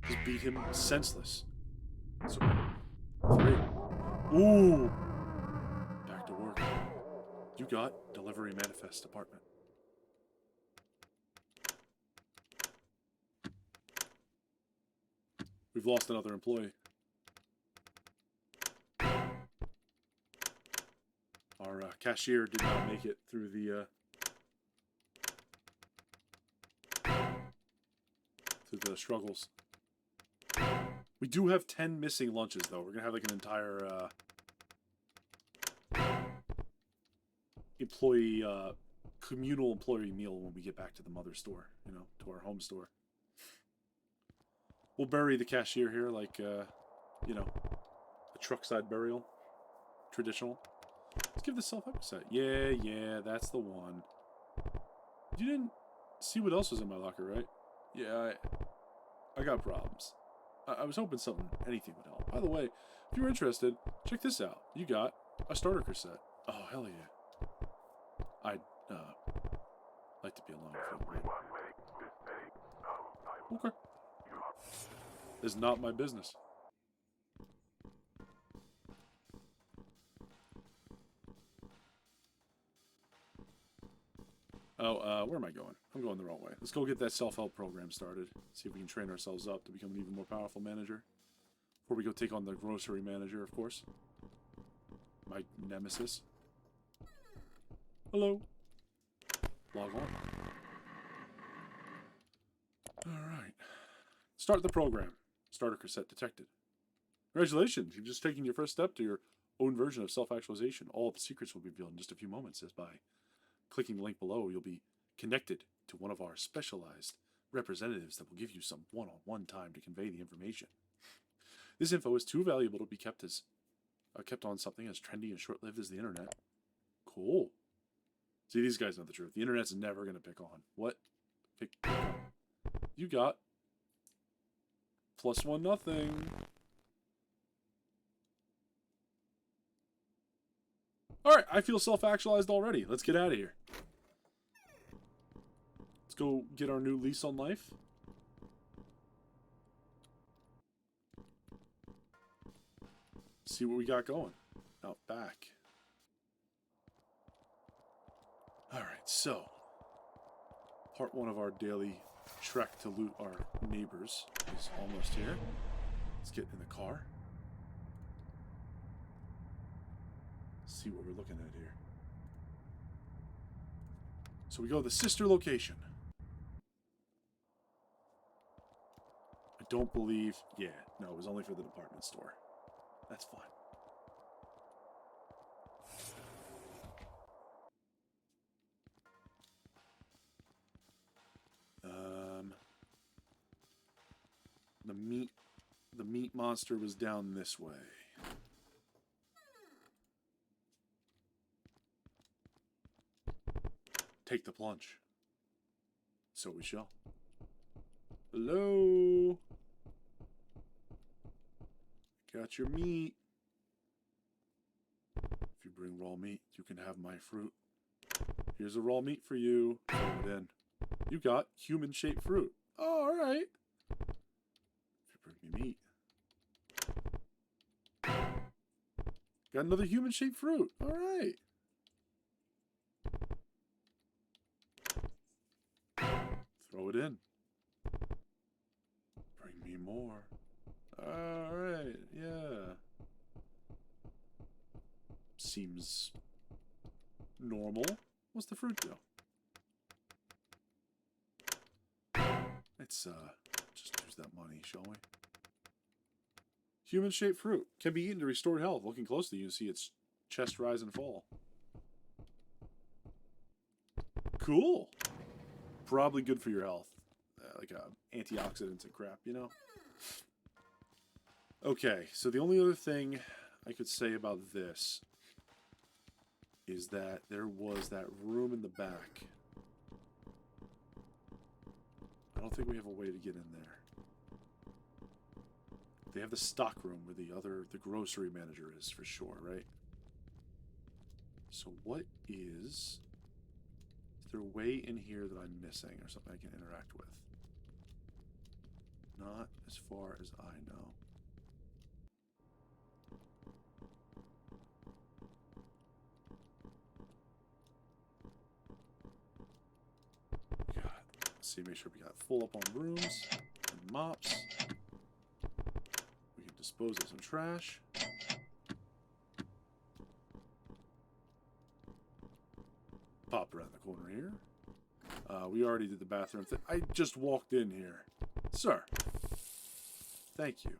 Just beat him senseless. So, 3. Ooh! Back to work. You got delivery manifest department. We've lost another employee. Our cashier did not make it through the struggles. We do have 10 missing lunches, though. We're gonna have like an entire communal employee meal when we get back to the mother store, you know, to our home store. We'll bury the cashier here like, you know, a truckside burial. Traditional. Let's give this self-help set. Yeah, that's the one. You didn't see what else was in my locker, right? Yeah, I got problems. I was hoping anything would help. By the way, if you're interested, check this out. You got a starter cassette. Oh, hell yeah. I'd like to be alone with you. Everyone makes mistakes sometimes. Okay. It's not my business. Oh, where am I going? I'm going the wrong way. Let's go get that self-help program started. See if we can train ourselves up to become an even more powerful manager. Before we go take on the grocery manager, of course. My nemesis. Hello. Log on. Alright. Start the program. Starter cassette detected. Congratulations, you've just taken your first step to your own version of self-actualization. All of the secrets will be revealed in just a few moments, as by clicking the link below, you'll be connected to one of our specialized representatives that will give you some one-on-one time to convey the information. This info is too valuable to be kept on something as trendy and short-lived as the internet. Cool. See, these guys know the truth. The internet's never going to pick on. What? Pick on. You got +1 nothing. Alright, I feel self-actualized already. Let's get out of here. Let's go get our new lease on life. See what we got going. Out back. Alright, so. Part 1 of our daily trek to loot our neighbors is almost here. Let's get in the car. See what we're looking at here. So we go to the sister location. I don't believe... Yeah, no, it was only for the department store. That's fine. The meat monster was down this way. Take the plunge. So we shall. Hello? Got your meat. If you bring raw meat, you can have my fruit. Here's a raw meat for you. Throw it in. You got human-shaped fruit. Oh, alright. If you bring me meat. Got another human-shaped fruit. Alright. Throw it in. Bring me more. Alright, yeah. Seems normal. What's the fruit do? Let's just use that money, shall we? Human-shaped fruit. Can be eaten to restore health. Looking closely, you can see its chest rise and fall. Cool. Probably good for your health. like antioxidants and crap, you know? Okay, so the only other thing I could say about this is that there was that room in the back. I don't think we have a way to get in there. They have the stock room where the grocery manager is for sure, right? So what is there a way in here that I'm missing or something I can interact with? Not as far as I know. Let's see, make sure we got full up on brooms and mops. We can dispose of some trash. Pop around the corner here. We already did the bathroom thing. I just walked in here. Sir. Thank you.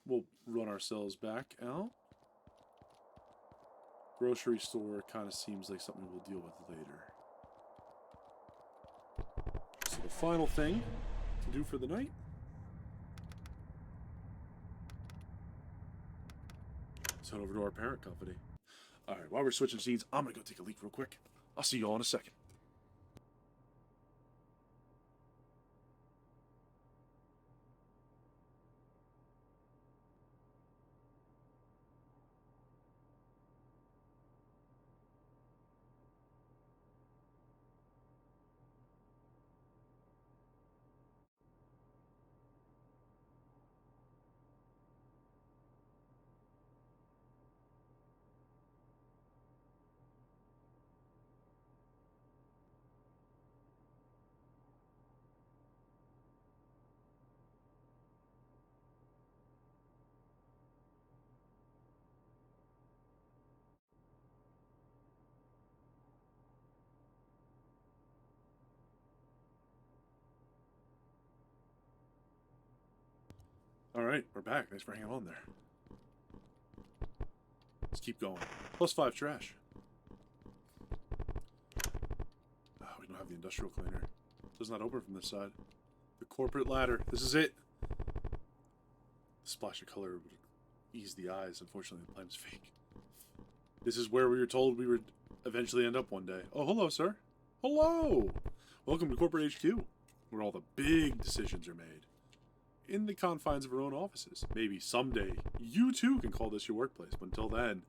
We'll run ourselves back out. Grocery store kind of seems like something we'll deal with later. So the final thing to do for the night. Let's head over to our parent company. Alright, while we're switching scenes, I'm going to go take a leak real quick. I'll see you all in a second. Alright, we're back. Thanks for hanging on there. Let's keep going. +5 trash. We don't have the industrial cleaner. Does not open from this side. The corporate ladder. This is it. The splash of color would ease the eyes. Unfortunately, the plan is fake. This is where we were told we would eventually end up one day. Oh, hello, sir. Hello! Welcome to Corporate HQ, where all the big decisions are made. In the confines of our own offices. Maybe someday you too can call this your workplace, but until then,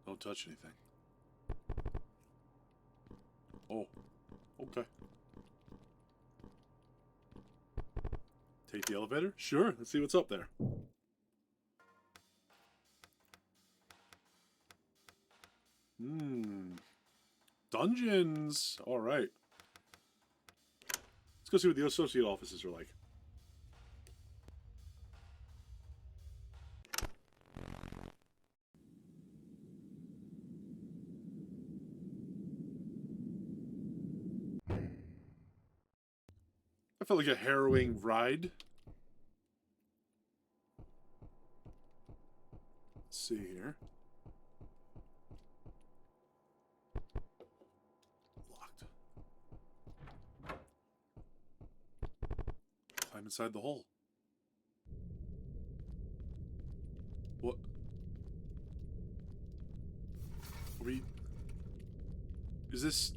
don't touch anything. Oh, okay. Take the elevator? Sure, let's see what's up there. Dungeons! Alright. Let's go see what the associate offices are like. I felt like a harrowing ride. Let's see here. Locked. Climb inside the hole. What? Are we... Is this...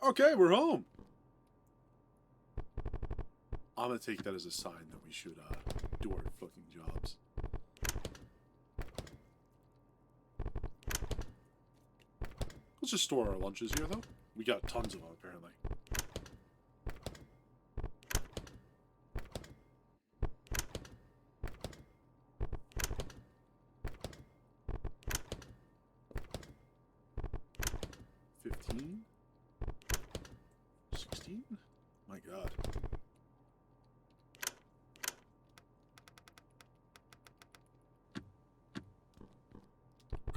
Okay, we're home. I'm gonna take that as a sign that we should do our fucking jobs. Let's just store our lunches here, though. We got tons of them, apparently. My God.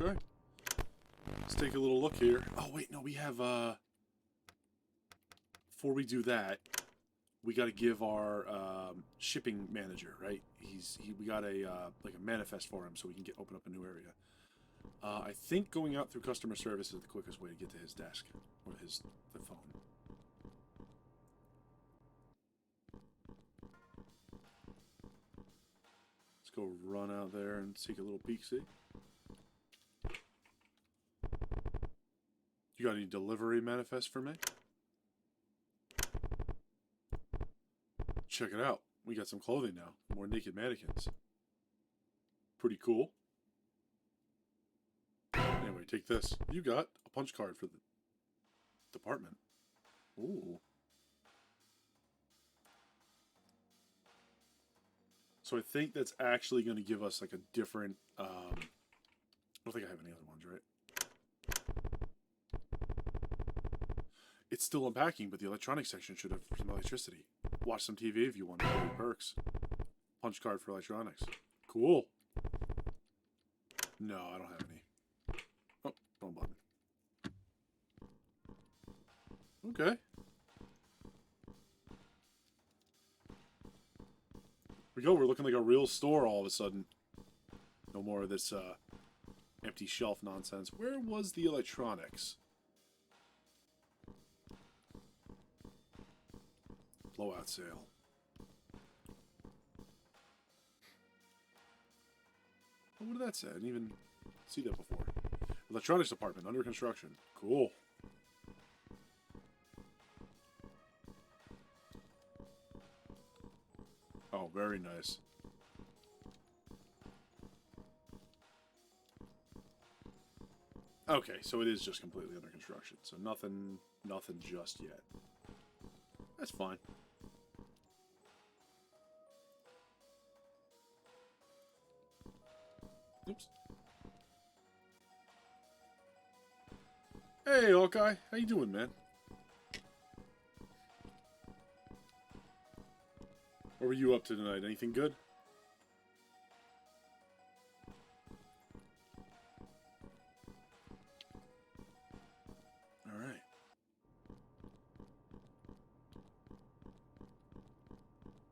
Okay. Let's take a little look here. Oh, wait, no, we have, before we do that, we got to give our shipping manager, right? We got a like a manifest for him so we can open up a new area. I think going out through customer service is the quickest way to get to his desk or the phone. Let's go run out there and take a little peek. See, you got any delivery manifest for me? Check it out. We got some clothing now. More naked mannequins. Pretty cool. Anyway, take this. You got a punch card for the department. Ooh. So I think that's actually going to give us like a different... I don't think I have any other ones, right? It's still unpacking, but the electronics section should have some electricity. Watch some TV if you want. Perks. Punch card for electronics. Cool. No, I don't have any. Oh, wrong button. Okay. We go. We're looking like a real store all of a sudden. No more of this empty shelf nonsense. Where was the electronics? Blowout sale. Oh, what did that say? I didn't even see that before. Electronics department under construction. Cool. Oh, very nice. Okay, so it is just completely under construction. So nothing just yet. That's fine. Oops. Hey, Hawkeye. How you doing, man? What were you up to tonight? Anything good? All right.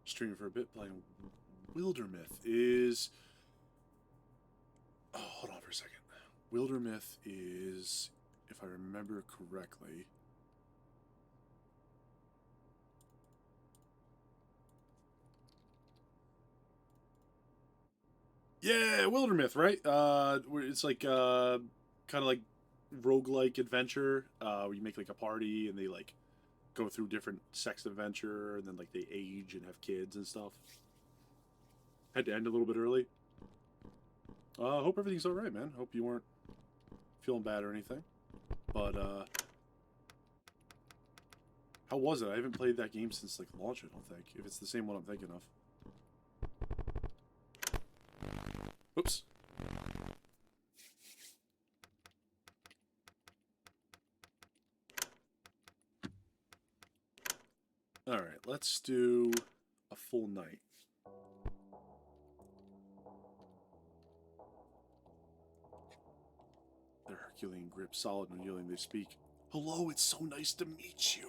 Streaming for a bit, playing Wildermyth is... Oh, hold on for a second. Wildermyth is, if I remember correctly... Yeah, Wildermyth, right? Where it's like kind of like roguelike adventure, where you make like a party and they like go through different sex adventure and then like they age and have kids and stuff. Had to end a little bit early. Hope everything's alright, man. Hope you weren't feeling bad or anything. But how was it? I haven't played that game since like launch, I don't think. If it's the same one I'm thinking of. Oops. Alright, let's do a full night. Their Herculean grip solid when yelling they speak. Hello, it's so nice to meet you.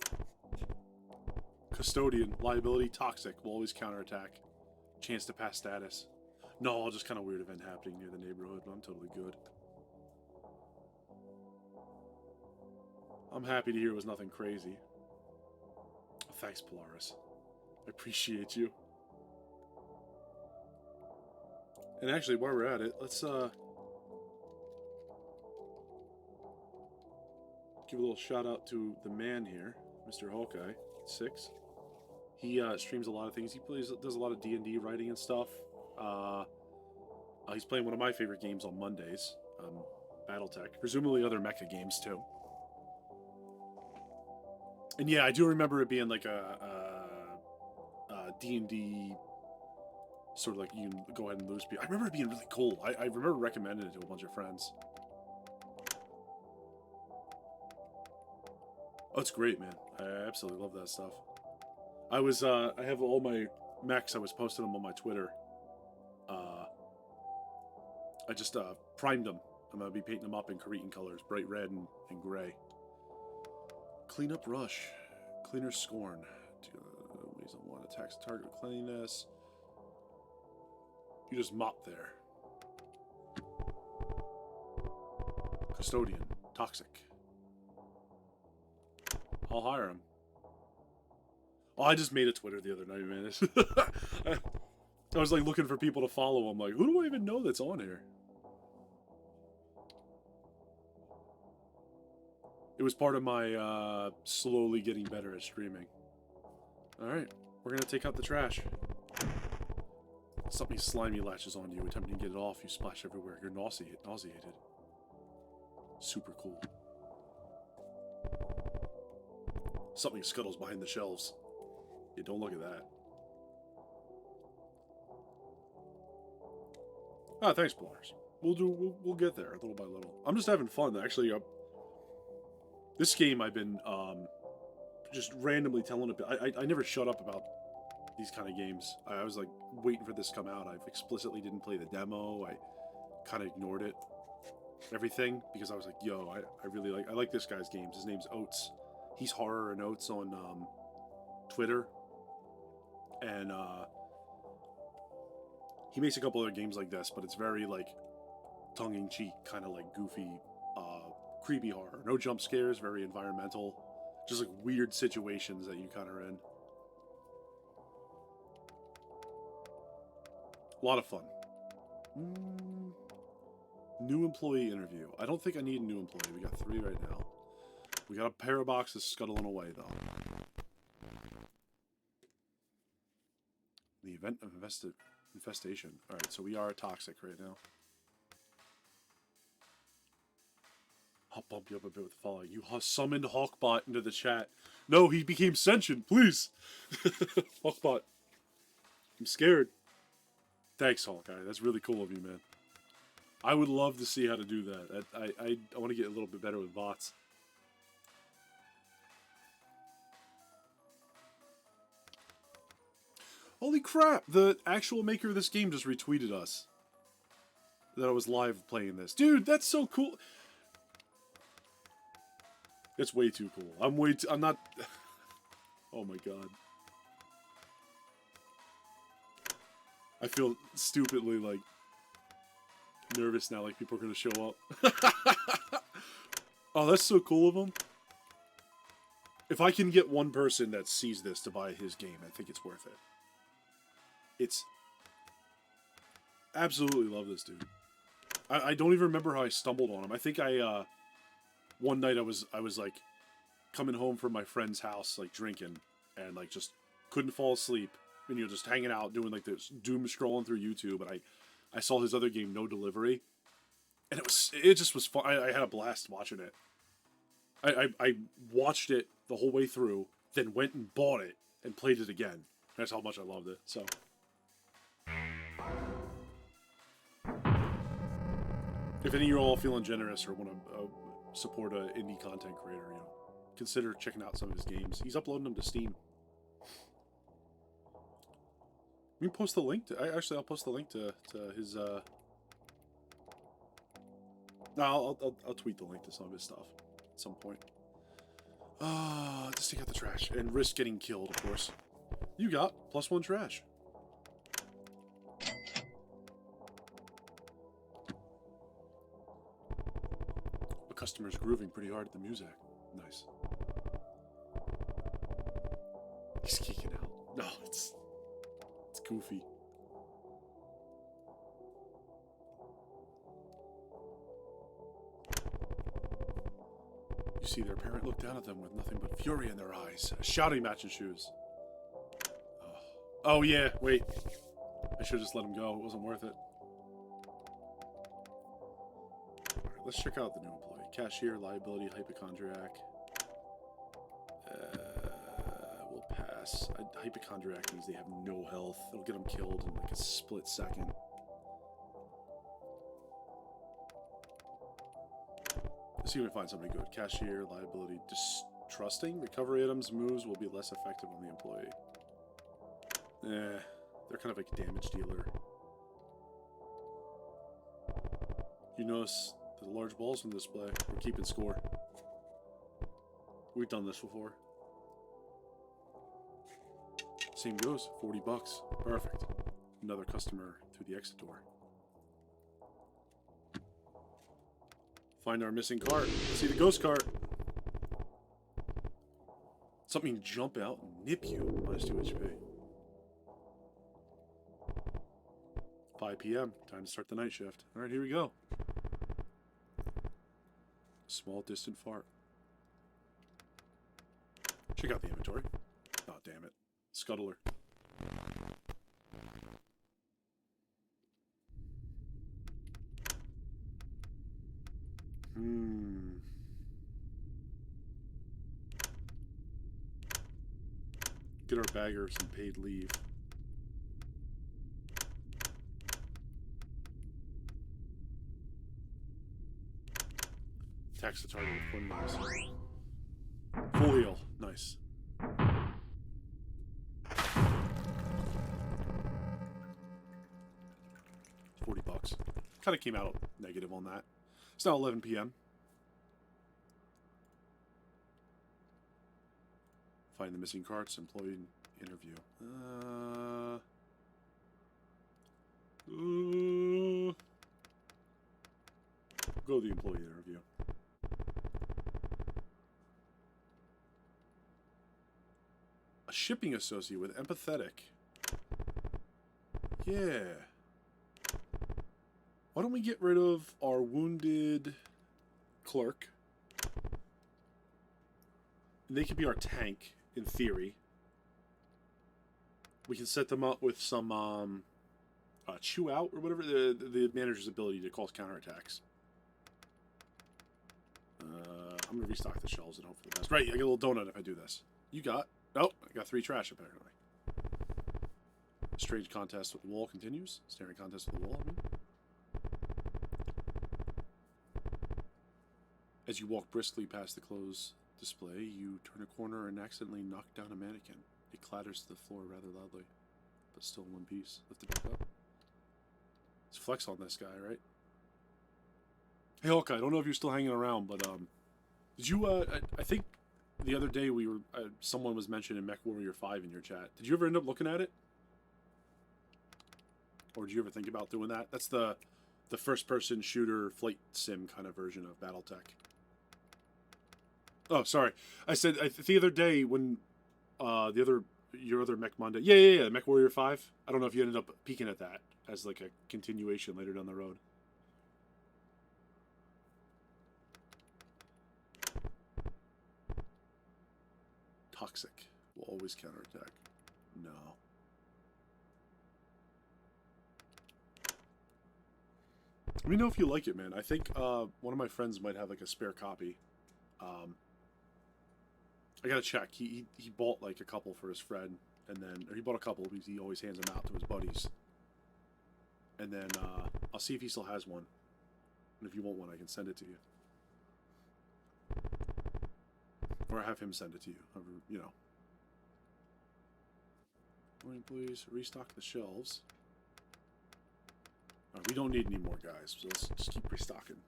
Custodian, liability, toxic, will always counterattack. Chance to pass status. No, just kind of weird event happening near the neighborhood, but I'm totally good. I'm happy to hear it was nothing crazy. Thanks, Polaris. I appreciate you. And actually, while we're at it, let's give a little shout out to the man here, Mr. Hawkeye 6. He streams a lot of things. He does a lot of D&D writing and stuff. He's playing one of my favorite games on Mondays, BattleTech. Presumably other mecha games too. And yeah, I do remember it being like a D&D sort of like you can go ahead and lose people. I remember it being really cool. I remember recommending it to a bunch of friends. Oh, it's great, man. I absolutely love that stuff. I have all my mechs. I was posting them on my Twitter. I just primed them. I'm going to be painting them up in Cretan colors, bright red and gray. Cleanup Rush. Cleaner Scorn. Ways on Attacks the target with cleanliness. You just mop there. Custodian. Toxic. I'll hire him. Oh, I just made a Twitter the other night, man. I was like looking for people to follow. I'm like, who do I even know that's on here? It was part of my slowly getting better at streaming. Alright, we're gonna take out the trash. Something slimy latches on you, attempting to get it off, you splash everywhere. You're nauseated. Super cool. Something scuttles behind the shelves. Yeah, don't look at that. Ah, thanks, Blars. We'll get there little by little. I'm just having fun. Actually, this game I've been just randomly telling it. I never shut up about these kind of games. I was like waiting for this to come out. I explicitly didn't play the demo. I kind of ignored it. Everything because I was like, yo, I really like this guy's games. His name's Oats. He's Horror and Oats on Twitter. And he makes a couple other games like this, but it's very like tongue-in-cheek, kind of like goofy, creepy horror. No jump scares, very environmental, just like weird situations that you kind of are in. A lot of fun. New employee interview. I don't think I need a new employee. We got 3 right now. We got a pair of boxes scuttling away, though. The event of infestation. Alright, so we are toxic right now. I'll bump you up a bit with the following. You summoned Hawkbot into the chat. No, he became sentient, please! Hawkbot. I'm scared. Thanks, Hawkeye. That's really cool of you, man. I would love to see how to do that. I want to get a little bit better with bots. Holy crap! The actual maker of this game just retweeted us. That I was live playing this. Dude, that's so cool! It's way too cool. I'm not... Oh my god. I feel stupidly, like, nervous now, like people are gonna show up. Oh, that's so cool of him. If I can get one person that sees this to buy his game, I think it's worth it. It's... Absolutely love this dude. I don't even remember how I stumbled on him. I think one night I was like coming home from my friend's house, like drinking, and like just couldn't fall asleep. And you're just hanging out doing like this doom scrolling through YouTube, and I saw his other game, No Delivery, and it just was fun. I had a blast watching it. I watched it the whole way through, then went and bought it and played it again. That's how much I loved it. So. If any of you are all feeling generous or want to support an indie content creator, you know, consider checking out some of his games. He's uploading them to Steam. We can post the link to... I'll post the link to his... No, I'll tweet the link to some of his stuff at some point. Just take out the trash. And risk getting killed, of course. You got +1 trash. A customer's grooving pretty hard at the music. Nice. He's kicking out. No, it's goofy. You see their parent look down at them with nothing but fury in their eyes. A shouting match in shoes. Oh yeah, wait. I should have just let him go. It wasn't worth it. Alright, let's check out the new employee. Cashier, liability, hypochondriac. We'll pass. Hypochondriac means they have no health. It'll get them killed in like a split second. Let's see if we can find somebody good. Cashier, liability, distrusting. Recovery items, moves will be less effective on the employee. They're kind of like a damage dealer. You notice the large balls on display. We're keeping score. We've done this before. Same goes. $40. Perfect. Another customer through the exit door. Find our missing cart. See the ghost cart. Something jump out and nip you. Minus 2 HP. 5 p.m. Time to start the night shift. Alright, here we go. Small distant fart. Check out the inventory. Oh, damn it. Scuttler. Get our bagger some paid leave. Tax the target with 1 minus. Full heal. Nice. $40. Kind of came out negative on that. It's now 11 p.m. Find the missing carts. Employee interview. Go to the employee interview. A shipping associate with empathetic. Yeah. Why don't we get rid of our wounded clerk? They could be our tank, in theory. We can set them up with some chew out or whatever, the manager's ability to cause counterattacks. I'm gonna restock the shelves and hope for the best. Right, I get a little donut if I do this. You got? Oh, I got 3 trash apparently. Strange contest with the wall continues. Staring contest with the wall, I mean. As you walk briskly past the clothes display, you turn a corner and accidentally knock down a mannequin. It clatters to the floor rather loudly, but still in one piece. Lift it back up. Let's flex on this guy, right? Hey, Hawkeye, I don't know if you're still hanging around, but, did you, I think the other day we were, someone was mentioning MechWarrior 5 in your chat. Did you ever end up looking at it? Or did you ever think about doing that? That's the first-person shooter flight sim kind of version of BattleTech. Oh, sorry. I said the other day when your other Mech Monday. Yeah. MechWarrior 5. I don't know if you ended up peeking at that as like a continuation later down the road. Toxic will always counterattack. No. Let me know if you like it, man. I think one of my friends might have like a spare copy. I gotta check. He bought like a couple for his friend, and then or he bought a couple because he always hands them out to his buddies. And then I'll see if he still has one. And if you want one, I can send it to you, or have him send it to you. You know. Please restock the shelves. We don't need any more guys, so let's just keep restocking.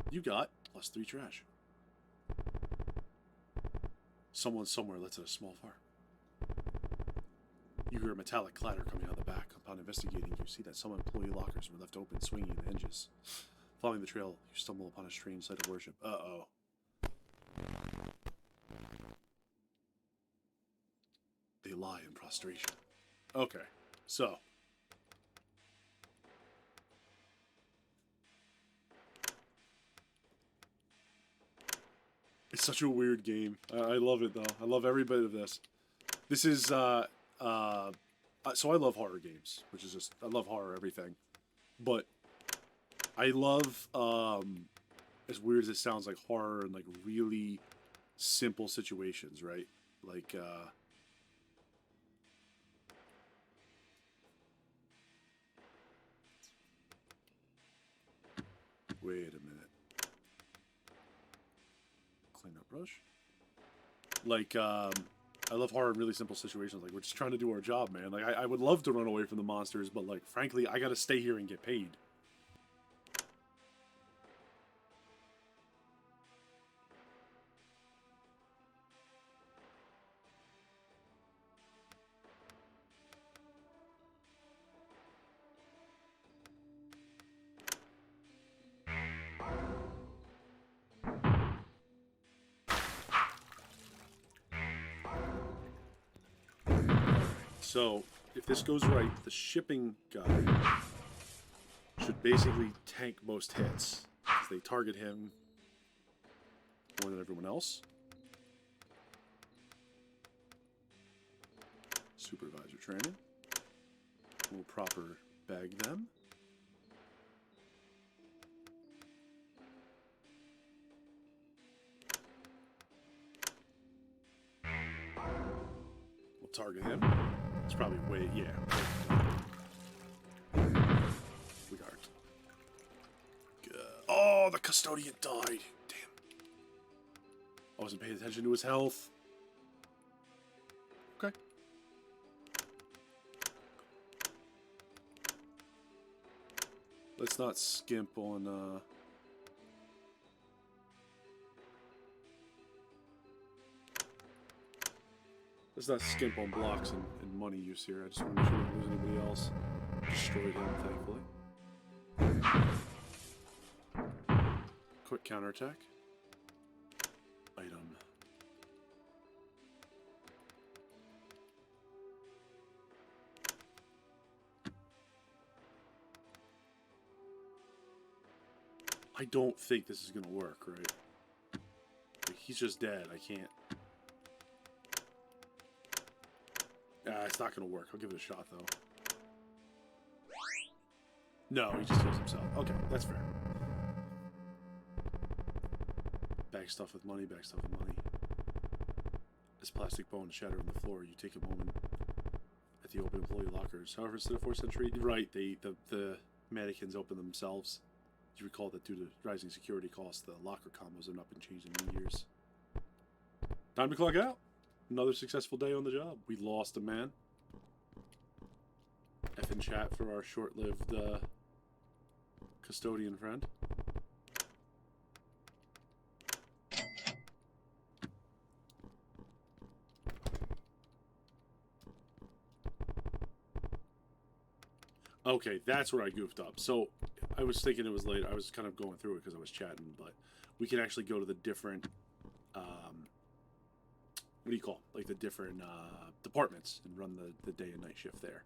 You got +3 trash. Someone somewhere lets out a small fart. You hear a metallic clatter coming out of the back. Upon investigating, you see that some employee lockers were left open, swinging the hinges. Following the trail, you stumble upon a strange site of worship. Uh-oh. They lie in prostration. Okay, so... It's such a weird game. I love it, though. I love every bit of this. This is, so I love horror games, which is just, I love horror everything. But I love, as weird as it sounds, like horror and like really simple situations, right? Like, wait a minute. Cleanup brush. Like, I love horror in really simple situations. Like, we're just trying to do our job, man. Like, I would love to run away from the monsters, but, like, frankly, I gotta stay here and get paid. So, if this goes right, the shipping guy should basically tank most hits. Because they target him more than everyone else. Supervisor training. We'll proper bag them. We'll target him. It's probably way, yeah. We got it. Oh, the custodian died. Damn. I wasn't paying attention to his health. Okay. Let's not skimp on, let's not skimp on blocks and money use here. I just want to make sure we don't lose anybody else. Destroyed him, thankfully. Quick counterattack. Item. I don't think this is going to work, right? Like, he's just dead. I can't. It's not going to work. I'll give it a shot, though. No, he just heals himself. Okay, that's fair. Bag stuff with money, bag stuff with money. This plastic bone shattered on the floor. You take a moment at the open employee lockers. However, instead of 4th century... Right, the mannequins open themselves. You recall that due to rising security costs, the locker combos have not been changed in many years. Time to clock out. Another successful day on the job. We lost a man. F in chat for our short-lived custodian friend. Okay, that's where I goofed up. So, I was thinking it was late. I was kind of going through it because I was chatting, but we can actually go to the different, what do you call it? Like the different departments and run the day and night shift there.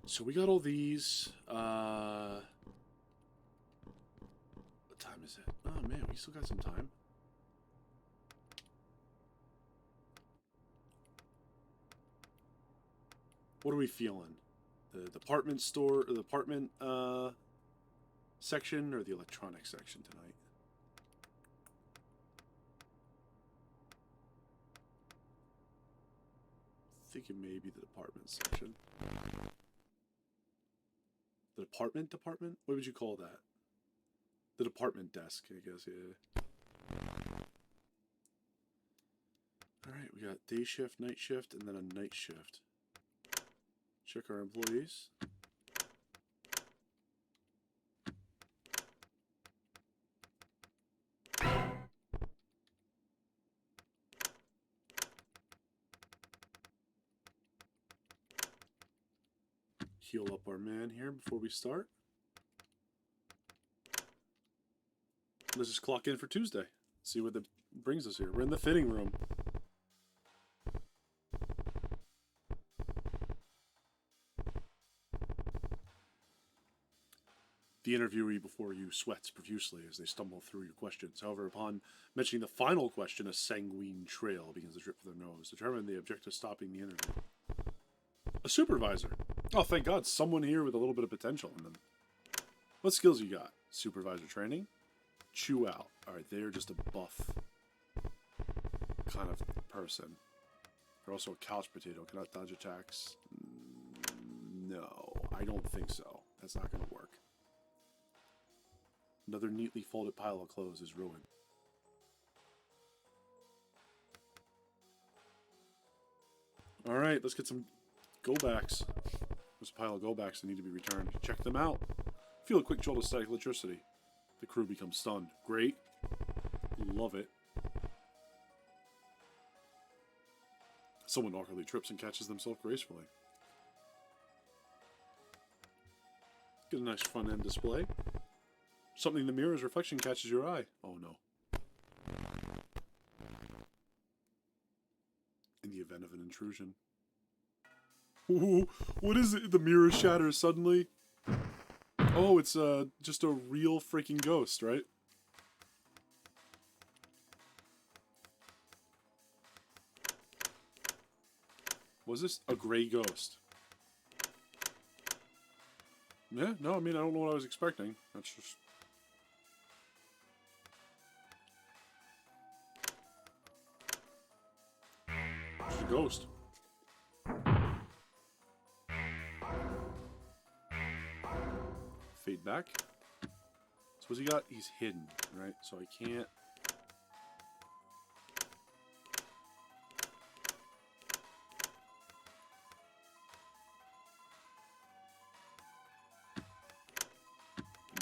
So we got all these. What time is it? Oh man, we still got some time. What are we feeling? The department store, or the department section, or the electronics section tonight? Thinking maybe the department section. The department? What would you call that? The department desk, I guess, yeah. Alright, we got day shift, night shift, and then a night shift. Check our employees. Heal up our man here before we start. Let's just clock in for Tuesday. See what that brings us here. We're in the fitting room. The interviewee before you sweats profusely as they stumble through your questions. However, upon mentioning the final question, a sanguine trail begins to drip from their nose. Determine the object of stopping the interview. A supervisor. Oh, thank God, someone here with a little bit of potential in them. What skills you got? Supervisor training? Chew out. Alright, they're just a buff kind of person. They're also a couch potato. Cannot dodge attacks. No, I don't think so. That's not going to work. Another neatly folded pile of clothes is ruined. Alright, let's get some go-backs. There's a pile of go-backs that need to be returned. Check them out. Feel a quick jolt of static electricity. The crew becomes stunned. Great. Love it. Someone awkwardly trips and catches themselves gracefully. Get a nice front-end display. Something in the mirror's reflection catches your eye. Oh no. In the event of an intrusion. Ooh, what is it? The mirror shatters suddenly. Oh, it's just a real freaking ghost, right? Was this a gray ghost? Yeah, no, I mean, I don't know what I was expecting. That's just... Just a ghost. Fade back. So what's he got? He's hidden, right? So I can't...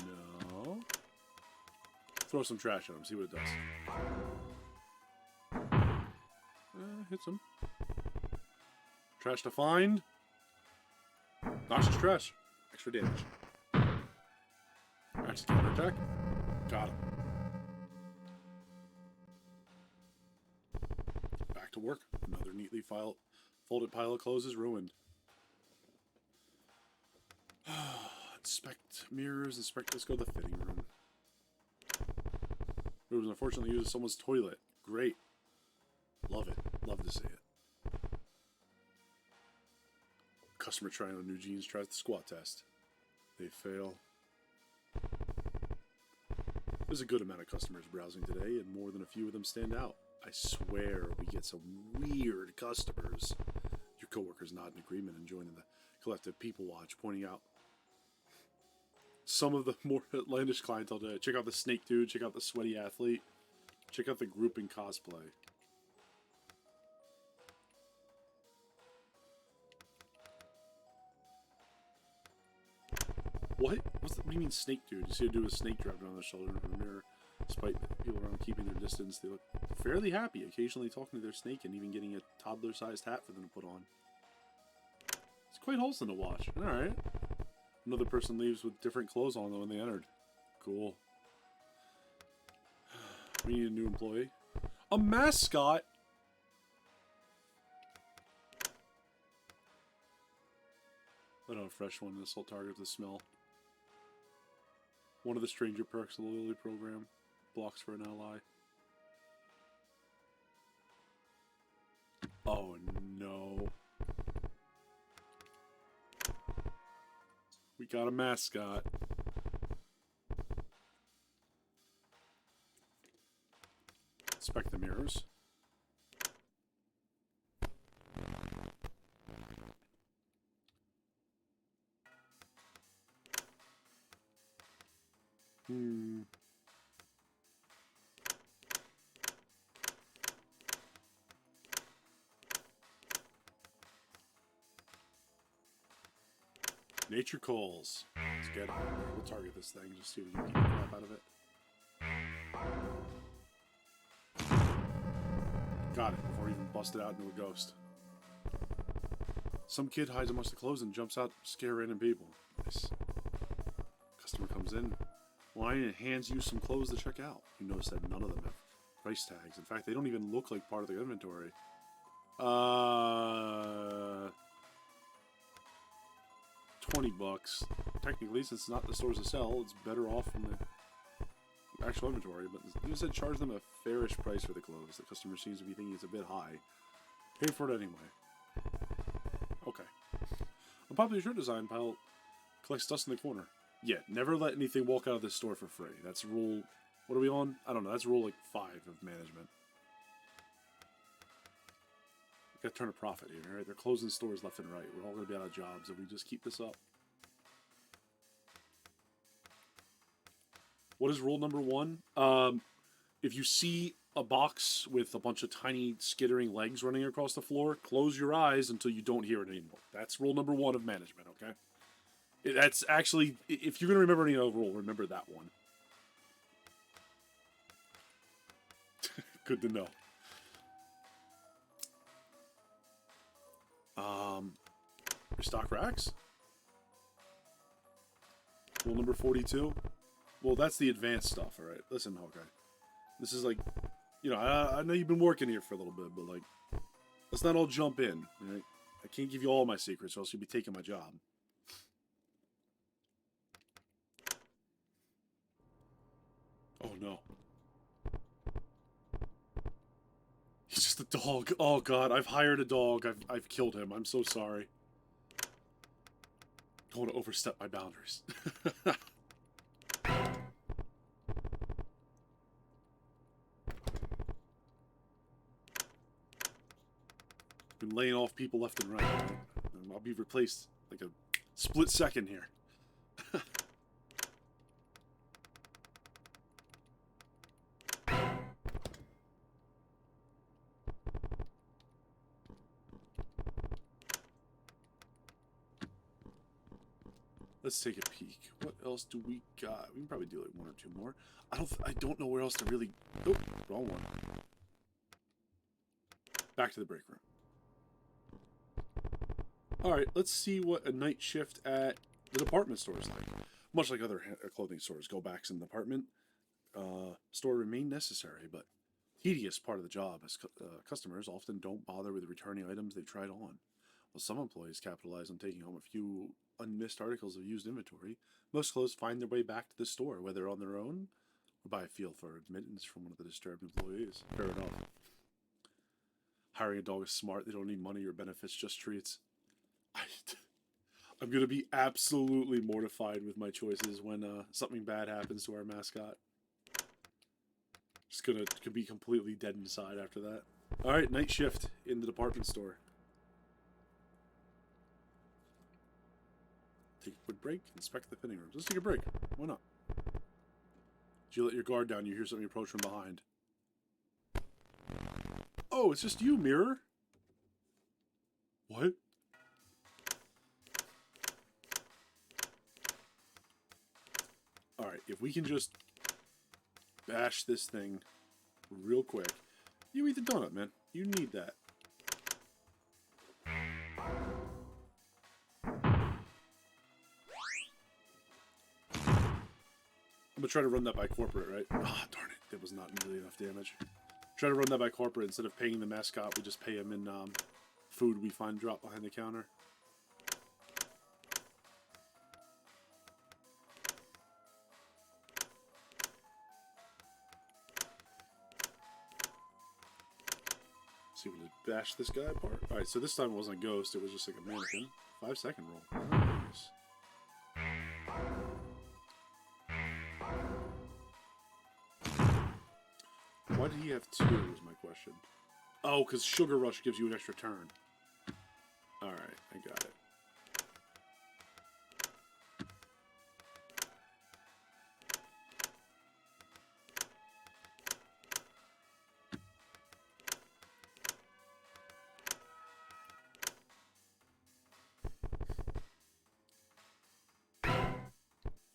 No. Throw some trash at him, see what it does. Hits him. Trash to find. Noxious trash. Extra damage. Max counterattack. Got him. Back to work. Another neatly folded pile of clothes is ruined. Inspect mirrors. Inspect. Let's go to the fitting room. It was unfortunately used as someone's toilet. Great. Love it. Love to see it. Customer trying on new jeans tries the squat test. They fail. There's a good amount of customers browsing today, and more than a few of them stand out. I swear we get some weird customers. Your coworkers nod in agreement and join in the collective people watch, pointing out some of the more outlandish clientele today. Check out the snake dude, check out the sweaty athlete, check out the group in cosplay. What? What do you mean snake dude? You see a dude with a snake driving on their shoulder in the mirror. Despite people around keeping their distance, they look fairly happy, occasionally talking to their snake and even getting a toddler-sized hat for them to put on. It's quite wholesome to watch. Alright. Another person leaves with different clothes on than when they entered. Cool. We need a new employee. A mascot? Let out a fresh one. This will target the smell. One of the stranger perks of the loyalty program. Blocks for an ally. Oh no. We got a mascot. Inspect the mirrors. Nature calls. Let's get it. We'll target this thing, just see if we can get the crap out of it. Got it, before he even busted out into a ghost. Some kid hides amongst the clothes and jumps out to scare random people. Nice. Customer comes in, line and hands you some clothes to check out. You notice that none of them have price tags. In fact, they don't even look like part of the inventory. 20 bucks. Technically, since it's not the stores to sell, it's better off from the actual inventory. But you said charge them a fairish price for the clothes. The customer seems to be thinking it's a bit high. Pay for it anyway. Okay. A popular shirt design pile collects dust in the corner. Yeah, never let anything walk out of this store for free. That's rule... What are we on? I don't know. That's rule like 5 of management. Got to turn a profit here, right? They're closing stores left and right. We're all going to be out of jobs if we just keep this up. What is rule number 1? If you see a box with a bunch of tiny skittering legs running across the floor, close your eyes until you don't hear it anymore. That's rule number 1 of management, okay? That's actually, if you're going to remember any other rule, remember that one. Good to know. Restock racks? Rule number 42? Well, that's the advanced stuff, alright? Listen, Hawkeye. This is like, you know, I know you've been working here for a little bit, but like, let's not all jump in, right? I can't give you all my secrets, or else you'll be taking my job. Oh no. He's just a dog. Oh god, I've hired a dog. I've killed him. I'm so sorry. Don't want to overstep my boundaries. Been laying off people left and right. And I'll be replaced like a split second here. Let's take a peek. What else do we got? We can probably do like one or two more. I don't know where else to really. Oh, wrong one. Back to the break room. All right, let's see what a night shift at the department store is like. Much like other clothing stores, go backs in the department store remain necessary, but tedious part of the job, as customers often don't bother with returning items they've tried on. While some employees capitalize on taking home a few unmissed articles of used inventory, most clothes find their way back to the store, whether on their own or by a feel for admittance from one of the disturbed employees. Fair enough. Hiring a dog is smart. They don't need money or benefits, just treats. I'm going to be absolutely mortified with my choices when something bad happens to our mascot. Just going to be completely dead inside after that. All right, night shift in the department store. Take a quick break, inspect the fitting rooms. Let's take a break. Why not? Did you let your guard down? You hear something approach from behind. Oh, it's just you, Mirror. What? Alright, if we can just bash this thing real quick. You eat the donut, man. You need that. I'm gonna try to run that by corporate, right? Ah, oh, darn it. That was not nearly enough damage. Try to run that by corporate. Instead of paying the mascot, we just pay him in food we find dropped behind the counter. See if we can bash this guy apart. Alright, so this time it wasn't a ghost, it was just like a mannequin. 5-second roll. Nice. Why did he have 2 is my question. Oh, because Sugar Rush gives you an extra turn. Alright, I got it.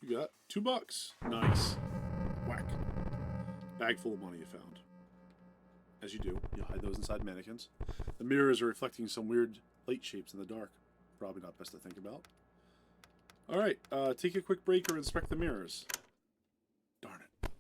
You got $2. Nice. Whack. Bag full of money you found. As you do, you hide those inside mannequins. The mirrors are reflecting some weird light shapes in the dark. Probably not best to think about. Alright, take a quick break or inspect the mirrors. Darn it.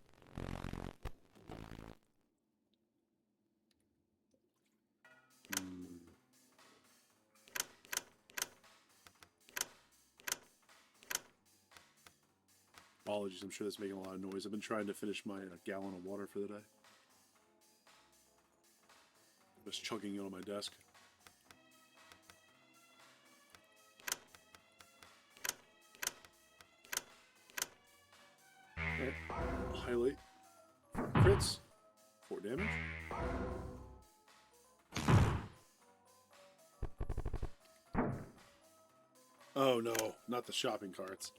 Apologies, I'm sure that's making a lot of noise. I've been trying to finish my gallon of water for the day. Just chugging it on my desk. Right. Highlight. Crits. 4 damage. Oh no, not the shopping carts.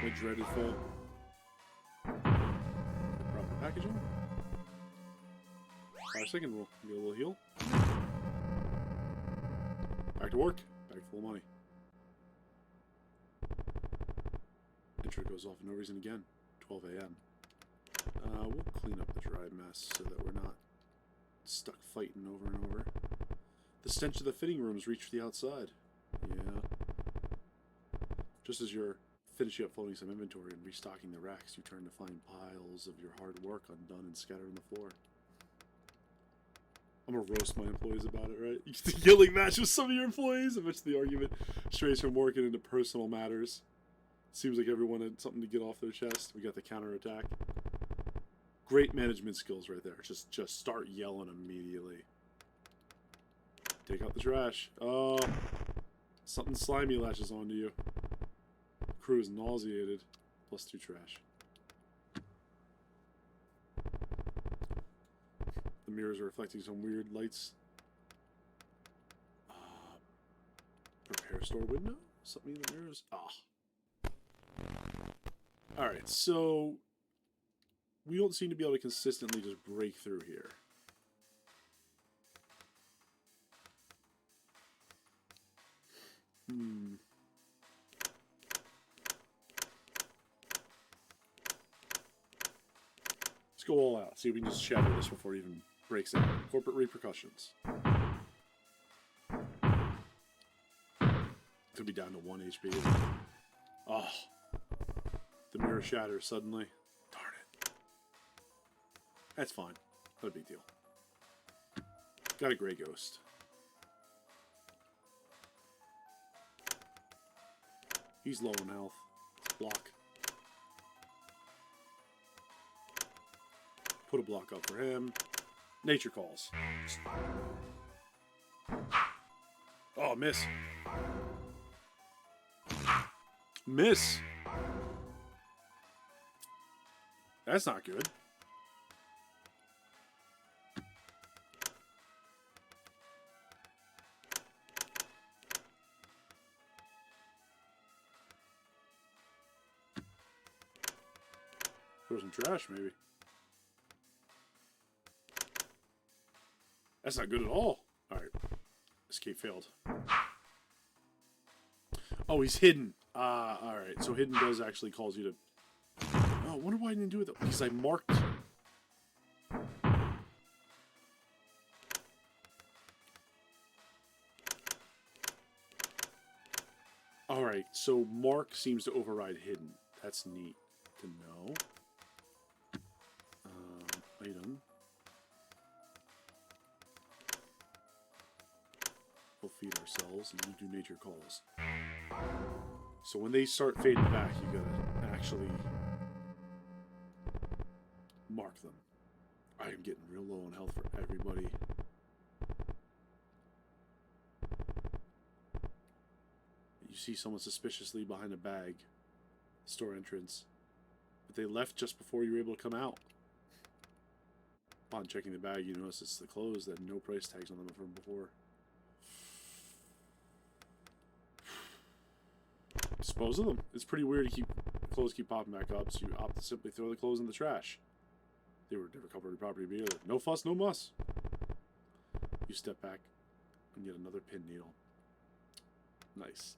My dreaded fall. Proper packaging. 5-second roll. Get a little heal. Back to work. Bag full of money. Intro goes off for no reason again. 12 a.m. We'll clean up the dry mess so that we're not stuck fighting over and over. The stench of the fitting rooms reached the outside. Yeah. Just as your Finishing up folding some inventory and restocking the racks, you turn to find piles of your hard work undone and scattered on the floor. I'm gonna roast my employees about it, right? Yelling match with some of your employees. Eventually the argument strays from working into personal matters. Seems like everyone had something to get off their chest. We got the counterattack. Great management skills right there. Just start yelling immediately. Take out the trash. Oh, something slimy latches onto you. Crew is nauseated. +2 trash. The mirrors are reflecting some weird lights. Repair store window? Something in the mirrors? Alright, so we don't seem to be able to consistently just break through here. Let's go all out. See if we can just shatter this before it even breaks out. Corporate repercussions. Could be down to 1 HP. Oh. The mirror shatters suddenly. Darn it. That's fine. Not a big deal. Got a gray ghost. He's low in health. Block. Put a block up for him. Nature calls. Oh, miss. Miss. That's not good. Throw some trash, maybe. That's not good at all. Alright. Escape failed. Oh, he's hidden. Alright. So hidden does actually cause you to... Oh, I wonder why I didn't do it though. Because I marked... Alright, so mark seems to override hidden. That's neat to know. Item. We'll feed ourselves and you do nature calls. So when they start fading back, you gotta actually mark them. I am getting real low on health for everybody. You see someone suspiciously behind a bag, store entrance, but they left just before you were able to come out. Upon checking the bag, you notice it's the clothes that had no price tags on them from before. Dispose of them. It's pretty weird to keep clothes keep popping back up, so you opt to simply throw the clothes in the trash. They were never covered property to be either. No fuss, no muss. You step back and get another pin needle. Nice.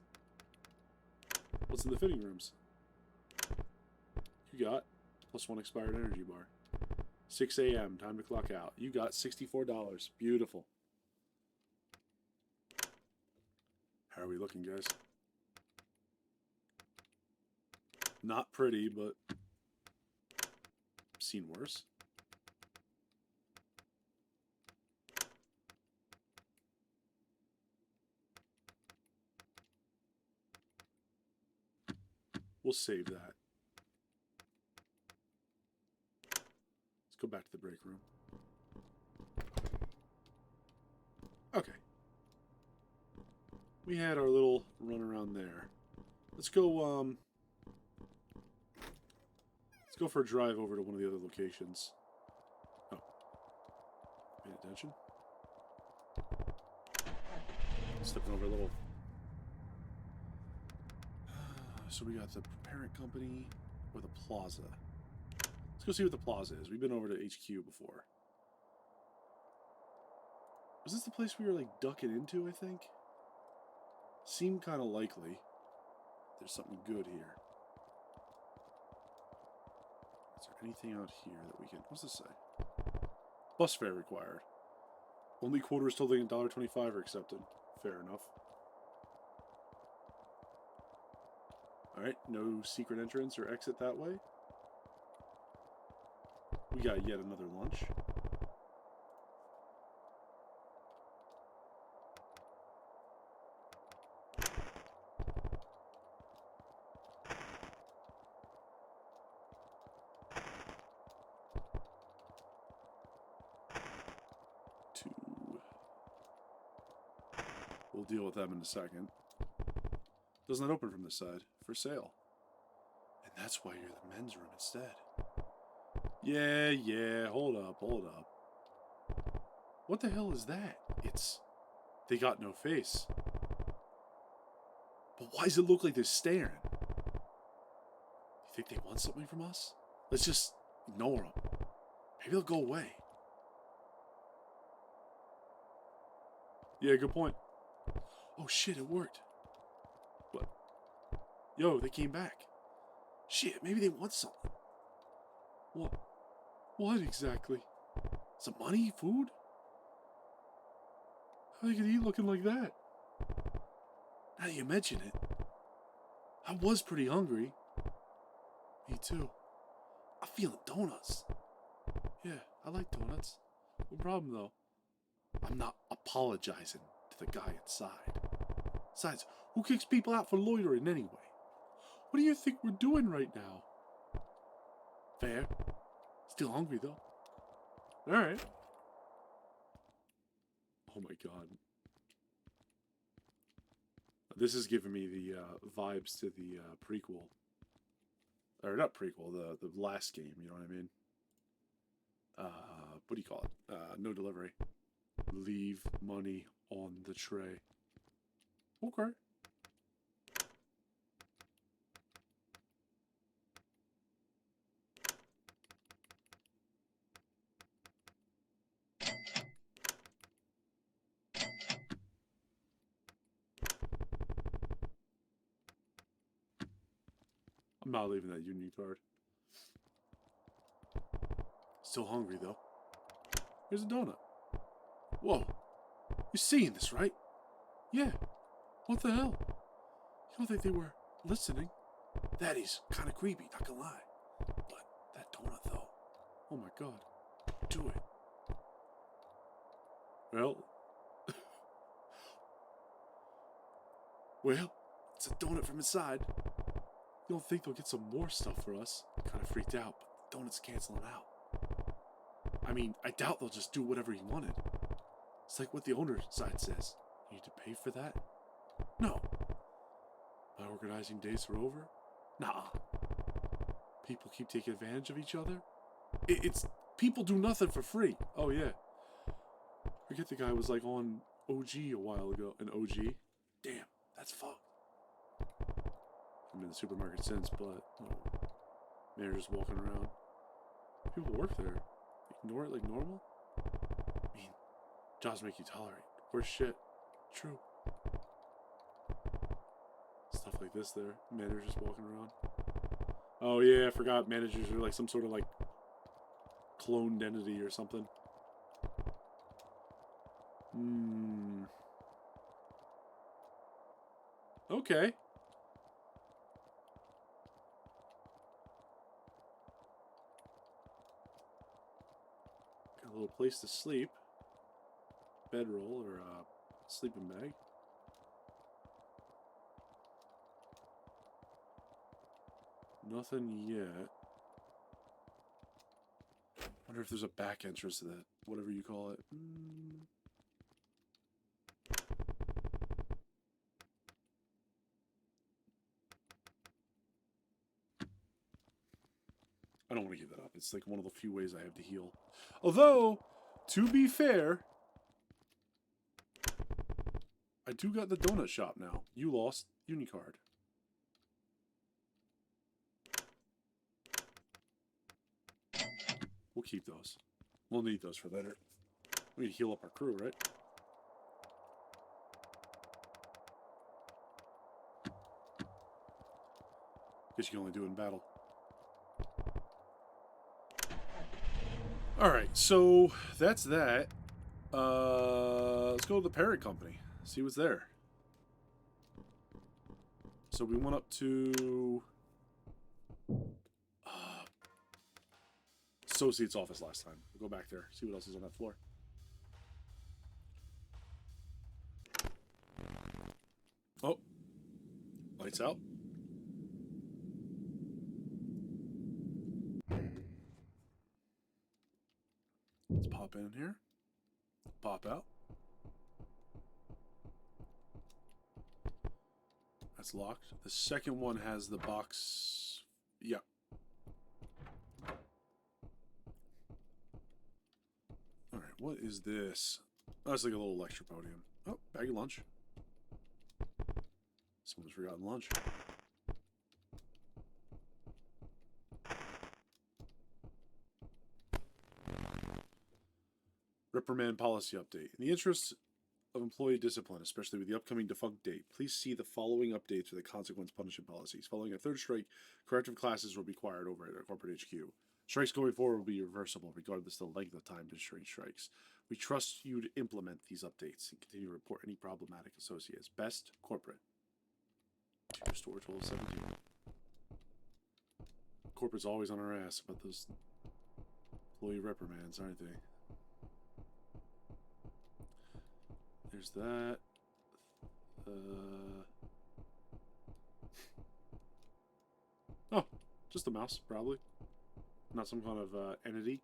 What's in the fitting rooms? You got +1 expired energy bar. 6 a.m. Time to clock out. You got $64. Beautiful. How are we looking, guys? Not pretty, but seen worse. We'll save that. Let's go back to the break room. Okay. We had our little run around there. Let's go, let's go for a drive over to one of the other locations. Oh. Pay attention. Stepping over a little. So we got the parent company or the plaza. Let's go see what the plaza is. We've been over to HQ before. Was this the place we were like ducking into, I think? Seemed kind of likely. There's something good here. Is there anything out here that we can... What's this say? Bus fare required. Only quarters totaling $1.25 are accepted. Fair enough. Alright, no secret entrance or exit that way. We got yet another lunch. We'll deal with them in a second. Doesn't that open from this side? For sale. And that's why you're the men's room instead. Yeah, hold up. What the hell is that? It's... They got no face. But why does it look like they're staring? You think they want something from us? Let's just ignore them. Maybe they'll go away. Yeah, good point. Oh shit, it worked. What? Yo, they came back. Shit, maybe they want something. What? What exactly? Some money? Food? How they could eat looking like that? Now that you mention it, I was pretty hungry. Me too. I'm feeling donuts. Yeah, I like donuts. No problem though. I'm not apologizing to the guy inside. Besides, who kicks people out for loitering anyway? What do you think we're doing right now? Fair. Still hungry though. Alright. Oh my god. This is giving me the vibes to the prequel. Or not prequel, the last game, you know what I mean? What do you call it? No delivery. Leave money on the tray. Okay. I'm not leaving that Union card. Still hungry though. Here's a donut. Whoa. You're seeing this, right? Yeah. What the hell? You don't think they were listening? That is kind of creepy, not gonna lie. But that donut though. Oh my god. Do it. Well. Well, it's a donut from inside. You don't think they'll get some more stuff for us? Kind of freaked out, but the donut's canceling out. I mean, I doubt they'll just do whatever he wanted. It's like what the owner side says. You need to pay for that? No. My organizing days are over? Nah. People keep taking advantage of each other? It's... People do nothing for free. Oh, yeah. Forget the guy was like on OG a while ago. An OG? Damn, that's fucked. I'm in the supermarket since, but... Oh, manager's walking around. People work there. Ignore it like normal? I mean, jobs make you tolerate. Worse shit. True. Stuff like this there. Managers just walking around. Oh yeah, I forgot managers are like some sort of like cloned entity or something. Okay. Got a little place to sleep. Bedroll or a sleeping bag. Nothing yet. Wonder if there's a back entrance to that, whatever you call it. I don't want to give that up. It's like one of the few ways I have to heal. Although, to be fair, I do got the donut shop now. You lost Unicard. We'll keep those. We'll need those for later. We need to heal up our crew, right? Guess you can only do it in battle. Alright, so that's that. Let's go to the parent company. See what's there. So we went up to Associate's office last time. We'll go back there, see what else is on that floor. Oh, lights out. Let's pop in here. Pop out. That's locked. The second one has the box. Yeah. Alright, what is this? Oh, it's like a little lecture podium. Oh, bag of lunch. Someone's forgotten lunch. Reprimand policy update. In the interest of employee discipline, especially with the upcoming defunct date, please see the following updates for the consequence punishment policies. Following a third strike, corrective classes will be required over at our corporate HQ. Strikes going forward will be reversible regardless of the length of time during strikes. We trust you to implement these updates and continue to report any problematic associates. Best, corporate. To restore 1217. Corporate's always on our ass about those employee reprimands, aren't they? There's that. Oh, just a mouse, probably. Not some kind of entity.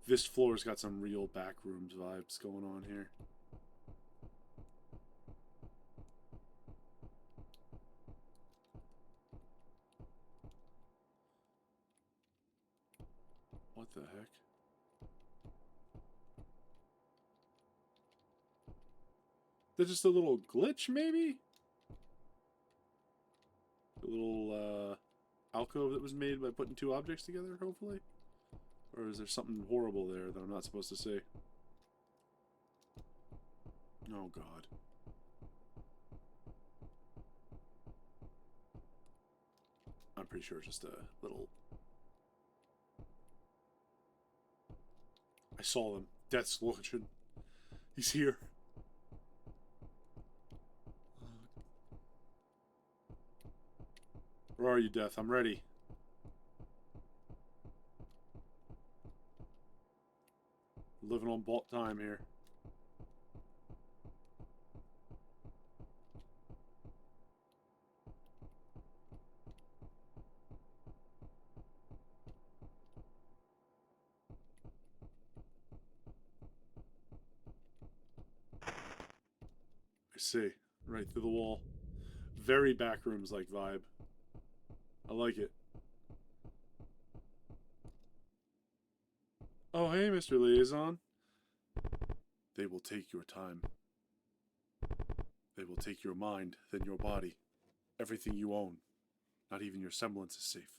This floor's got some real backrooms vibes going on here. What the heck? There's just a little glitch, maybe? A little alcove that was made by putting two objects together, hopefully? Or is there something horrible there that I'm not supposed to see? Oh, God. I'm pretty sure it's just a little... I saw him. Death's looking. He's here. Where are you, Death? I'm ready. Living on bought time here. I see. Right through the wall. Very backrooms-like vibe. I like it. Oh, hey, Mr. Liaison. They will take your time. They will take your mind, then your body. Everything you own. Not even your semblance is safe.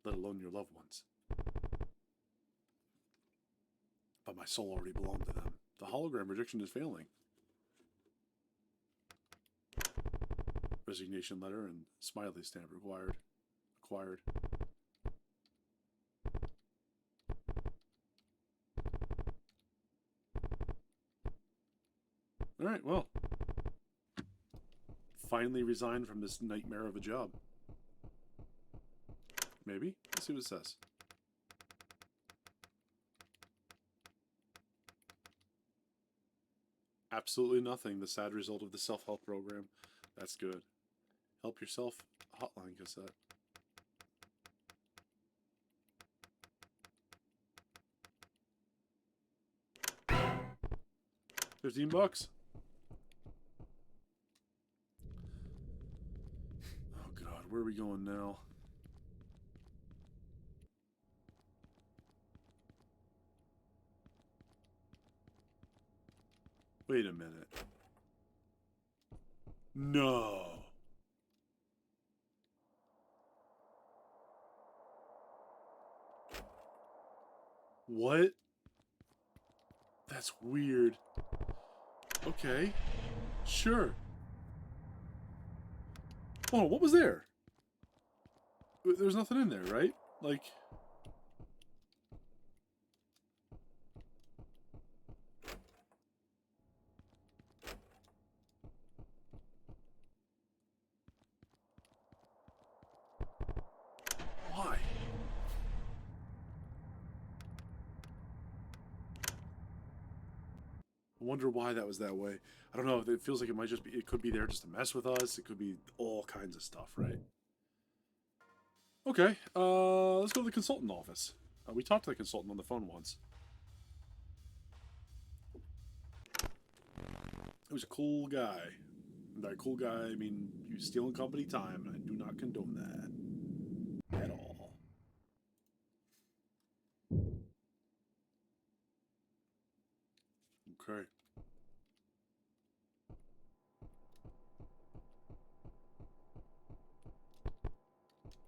Let alone your loved ones. But my soul already belonged to them. The hologram projection is failing. Resignation letter and smiley stamp required. Acquired. Alright, well. Finally resigned from this nightmare of a job. Maybe? Let's see what it says. Absolutely nothing. The sad result of the self-help program. That's good. Help yourself. Hotline cassette. $15. Oh God, where are we going now? Wait a minute. No. What? That's weird. Okay. Sure. Oh, what was there? There was nothing in there, right? Like... wonder why that was that way. I don't know. It feels like it might just be. It could be there just to mess with us. It could be all kinds of stuff, right? Okay. Let's go to the consultant office. We talked to the consultant on the phone once. He was a cool guy. And by cool guy, I mean he was stealing company time, and I do not condone that at all. Okay.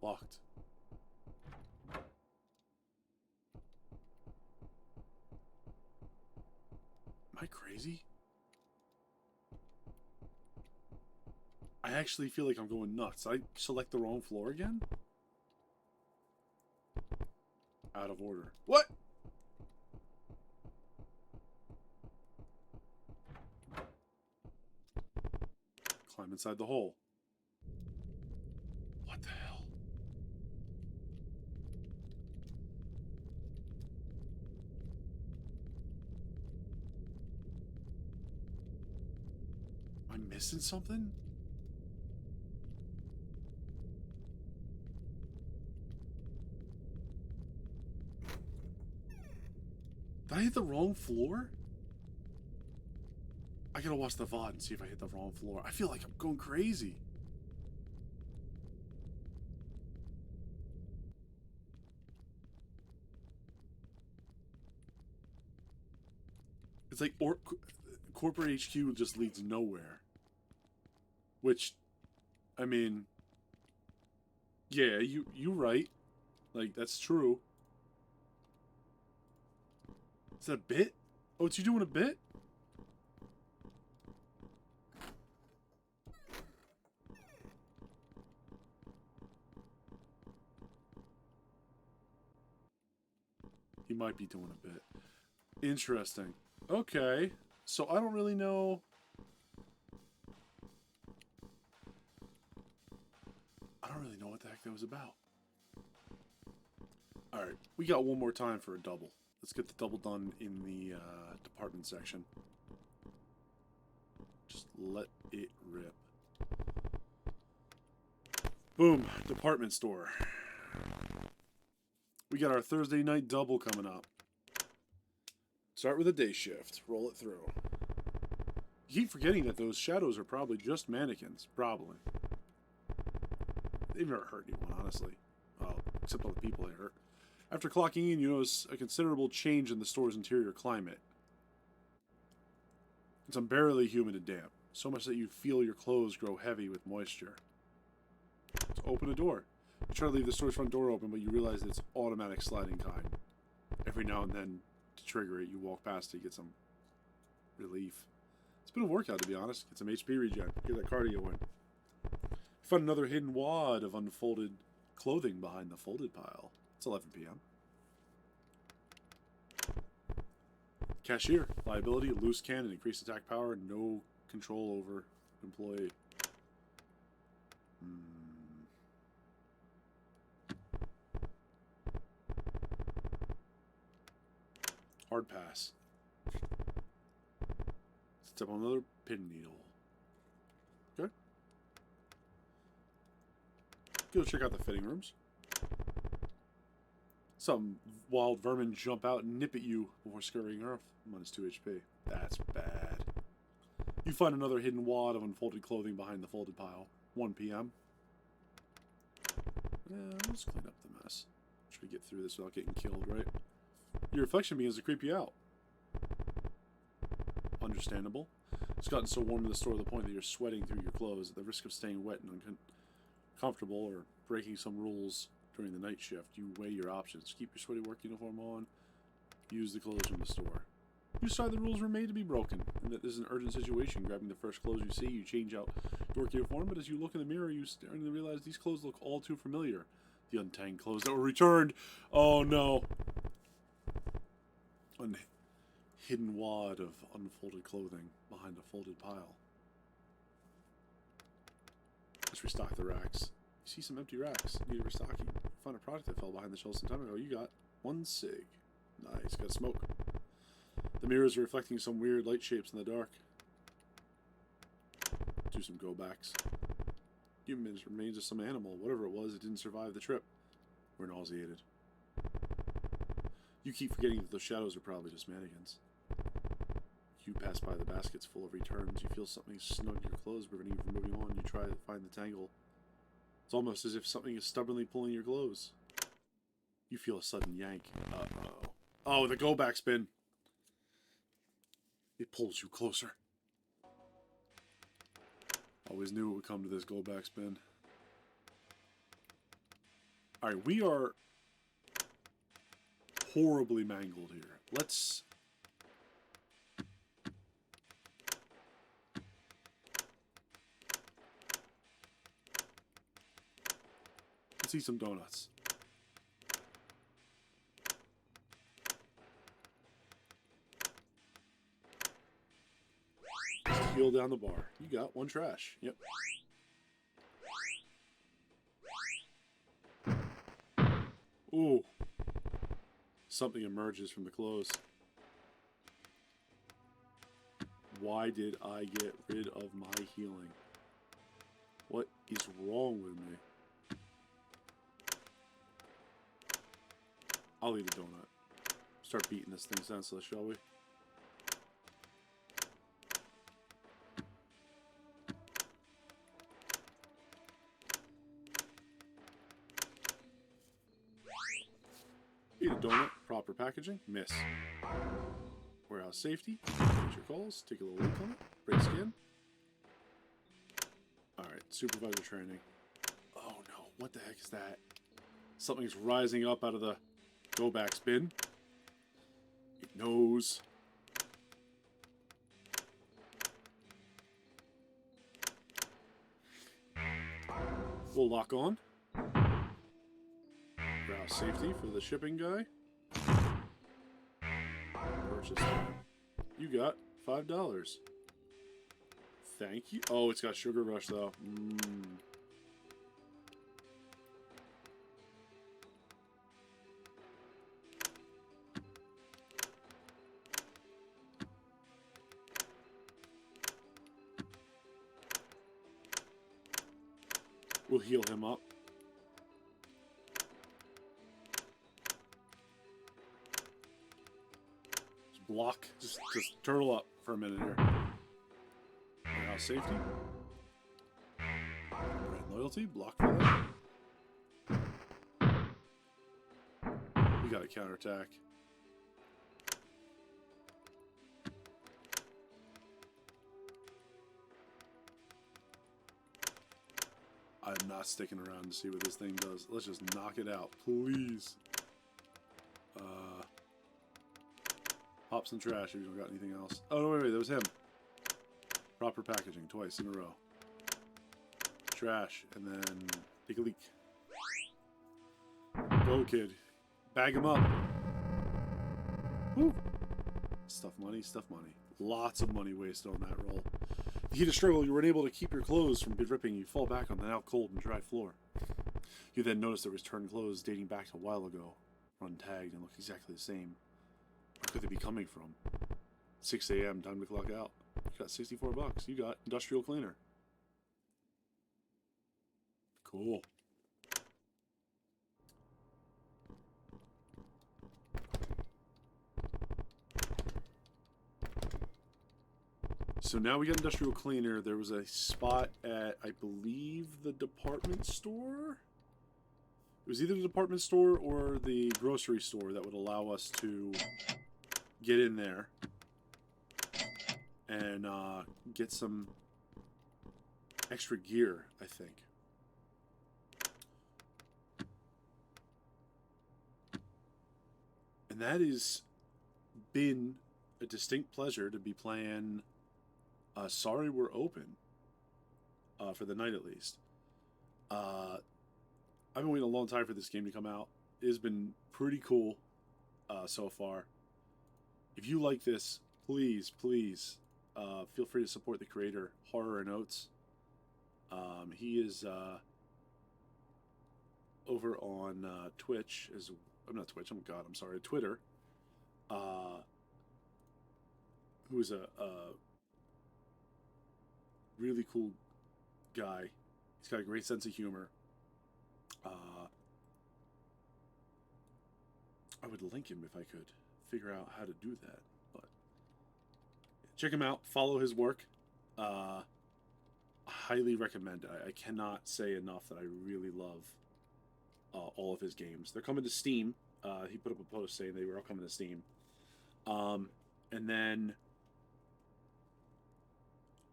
Locked. Am I crazy? I actually feel like I'm going nuts. I select the wrong floor again? Out of order. What? Climb inside the hole. What the hell? Am I missing something? Did I hit the wrong floor? I gotta watch the VOD and see if I hit the wrong floor. I feel like I'm going crazy. It's like corporate HQ just leads nowhere. Which, I mean, yeah, you right. Like, that's true. Is that a bit? Oh, it's you doing a bit? He might be doing a bit. Interesting. Okay. So I don't really know. I don't really know what the heck that was about. Alright, we got one more time for a double. Let's get the double done in the department section. Just let it rip. Boom, department store. We got our Thursday night double coming up. Start with a day shift. Roll it through. You keep forgetting that those shadows are probably just mannequins. Probably. They've never hurt anyone, honestly. Well, except all the people they hurt. After clocking in, you notice a considerable change in the store's interior climate. It's unbearably humid and damp. So much that you feel your clothes grow heavy with moisture. So open a door. You try to leave the store's front door open, but you realize it's automatic sliding kind. Every now and then, to trigger it, you walk past it, get some relief. It's been a workout, to be honest. Get some HP regen. Get that cardio in. You find another hidden wad of unfolded clothing behind the folded pile. It's 11 p.m. Cashier. Liability, loose cannon, increased attack power, no control over employee. Hard pass. Step on another pin needle. Okay. Go check out the fitting rooms. Some wild vermin jump out and nip at you before scurrying off. Minus 2 HP. That's bad. You find another hidden wad of unfolded clothing behind the folded pile. 1 p.m. Let's clean up the mess. Try to get through this without getting killed, right? Your reflection begins to creep you out. Understandable. It's gotten so warm in the store to the point that you're sweating through your clothes at the risk of staying wet and uncomfortable or breaking some rules during the night shift. You weigh your options. Keep your sweaty work uniform on. Use the clothes from the store. You decide the rules were made to be broken, and that this is an urgent situation. Grabbing the first clothes you see, you change out your work uniform, but as you look in the mirror, you starting to realize these clothes look all too familiar. The untagged clothes that were returned. Oh no. A hidden wad of unfolded clothing behind a folded pile. Let's restock the racks. You see some empty racks. Need a restocking. Find a product that fell behind the shelves some time ago. You got 1 cig. Nice. Got smoke. The mirrors are reflecting some weird light shapes in the dark. Do some go-backs. Humans remains of some animal. Whatever it was, it didn't survive the trip. We're nauseated. You keep forgetting that those shadows are probably just mannequins. You pass by the baskets full of returns. You feel something snug in your clothes, preventing you from moving on. You try to find the tangle. It's almost as if something is stubbornly pulling your clothes. You feel a sudden yank. Uh-oh. Oh, the go-back spin. It pulls you closer. Always knew it would come to this go-back spin. Alright, we are horribly mangled here. Let's eat some donuts. Peel down the bar. You got one trash. Yep. Ooh. Something emerges from the clothes. Why did I get rid of my healing? What is wrong with me? I'll eat a donut. Start beating this thing senseless, shall we? Eat a donut. Proper packaging. Miss. Warehouse safety. Major calls. Take a little look on it. Break skin. Alright. Supervisor training. Oh no. What the heck is that? Something's rising up out of the go-back spin. It knows. We'll lock on. Browse safety for the shipping guy. Purchase time. You got $5. Thank you. Oh, it's got Sugar Rush though. We'll heal him up. Just block. Just turtle up for a minute here. Warehouse safety. Brand loyalty. Block for that. We got a counterattack. I'm not sticking around to see what this thing does. Let's just knock it out, please. Pop some trash if you don't got anything else. Oh, no, wait, that was him. Proper packaging, twice in a row. Trash, and then take a leak. Go, kid. Bag him up. Woo. Stuff money, stuff money. Lots of money wasted on that roll. If you hit a struggle, you were unable to keep your clothes from dripping. You fall back on the now cold and dry floor. You then notice there was turned clothes dating back to a while ago, untagged and look exactly the same. Where could they be coming from? 6 a.m. Time to clock out. You got $64. You got industrial cleaner. Cool. So now we got industrial cleaner. There was a spot at, I believe, the department store? It was either the department store or the grocery store that would allow us to get in there and get some extra gear, I think. And that has been a distinct pleasure to be playing Sorry We're Open, for the night at least. I've been waiting a long time for this game to come out. It has been pretty cool so far. If you like this, please feel free to support the creator, Horror and Oats. He is over on Twitch. I'm not Twitch. I'm sorry, Twitter. who's a really cool guy. He's got a great sense of humor. I would link him if I could figure out how to do that. But check him out. Follow his work. Highly recommend. I cannot say enough that I really love all of his games. They're coming to Steam. He put up a post saying they were all coming to Steam. And then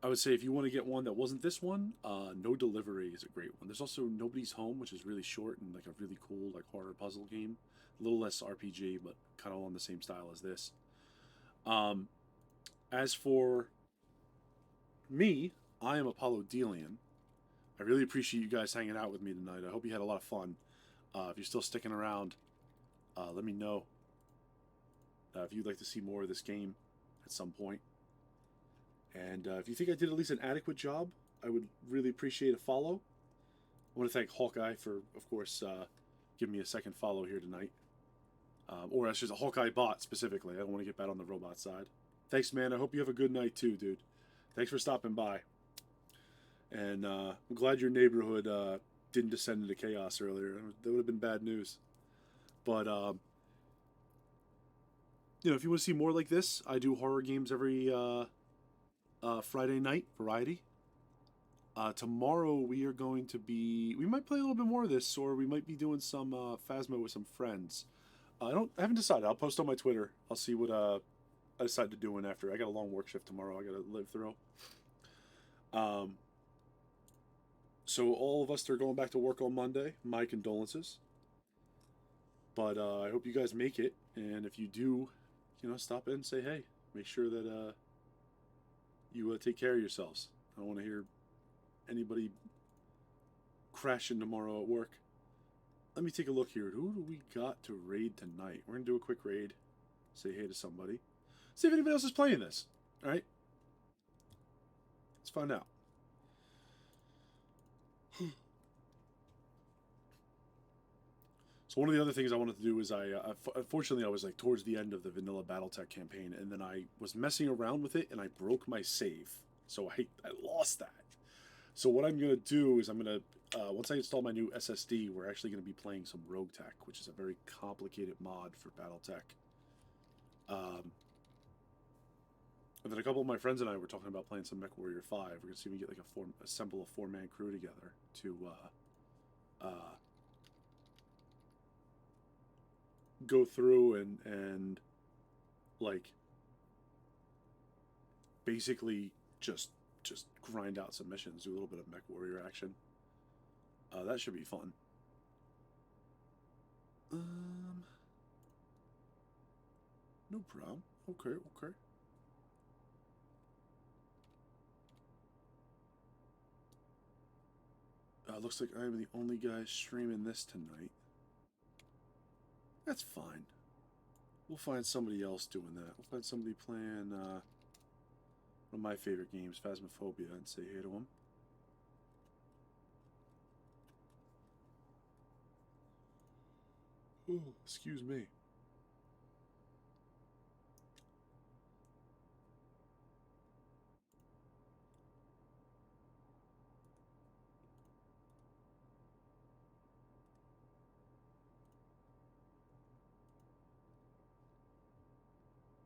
I would say if you want to get one that wasn't this one, No Delivery is a great one. There's also Nobody's Home, which is really short and like a really cool like horror puzzle game. A little less RPG, but kind of on the same style as this. As for me, I am Apollo Delian. I really appreciate you guys hanging out with me tonight. I hope you had a lot of fun. If you're still sticking around, let me know if you'd like to see more of this game at some point. And if you think I did at least an adequate job, I would really appreciate a follow. I want to thank Hawkeye for, of course, giving me a second follow here tonight. Or that's just a Hawkeye bot specifically. I don't want to get bad on the robot side. Thanks, man. I hope you have a good night too, dude. Thanks for stopping by. And I'm glad your neighborhood didn't descend into chaos earlier. That would have been bad news. But you know, if you want to see more like this, I do horror games every Friday night, variety. Tomorrow we are going to be. We might play a little bit more of this, or we might be doing some Phasma with some friends. I haven't decided. I'll post on my Twitter. I'll see what I decide to do after. I got a long work shift tomorrow. I got to live through. So all of us that are going back to work on Monday, my condolences. But I hope you guys make it, and if you do, you know, stop in and say hey. Make sure that you take care of yourselves. I don't want to hear anybody crashing tomorrow at work. Let me take a look here. Who do we got to raid tonight? We're going to do a quick raid. Say hey to somebody. See if anybody else is playing this. Alright? Let's find out. So one of the other things I wanted to do is unfortunately I was like towards the end of the vanilla BattleTech campaign, and then I was messing around with it and I broke my save. So I lost that. So what I'm going to do is I'm going to, once I install my new SSD, we're actually going to be playing some Rogue Tech, which is a very complicated mod for BattleTech. And then a couple of my friends and I were talking about playing some MechWarrior 5. We're going to see if we can get like assemble a 4-man crew together to go through and like basically just grind out some missions, do a little bit of MechWarrior action. That should be fun. No problem. Okay. Looks like I'm the only guy streaming this tonight. That's fine. We'll find somebody else doing that. We'll find somebody playing one of my favorite games, Phasmophobia, and say hey to them. Oh, excuse me.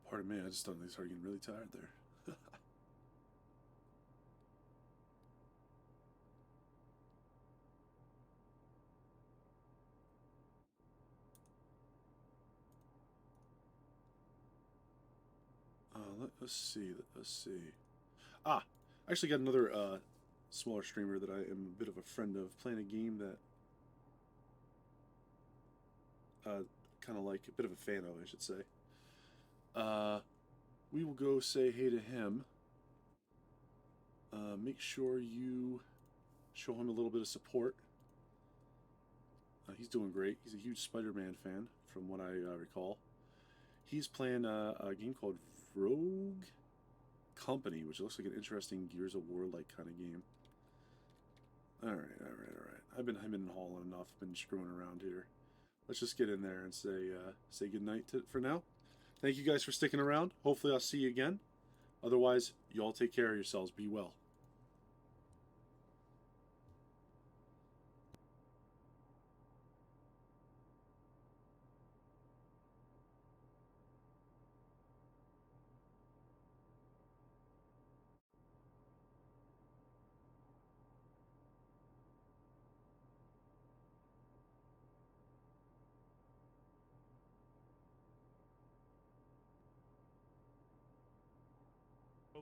Pardon me, I just suddenly started getting really tired there. Let's see. Ah, I actually got another smaller streamer that I am a bit of a friend of, playing a game that kind of like a bit of a fan of, I should say. We will go say hey to him. Make sure you show him a little bit of support. He's doing great. He's a huge Spider-Man fan, from what I recall. He's playing a game called Rogue Company, which looks like an interesting Gears of War-like kind of game. All right. I've been hemming and hawing enough. Been screwing around here. Let's just get in there and say good night for now. Thank you guys for sticking around. Hopefully I'll see you again. Otherwise, you all take care of yourselves. Be well.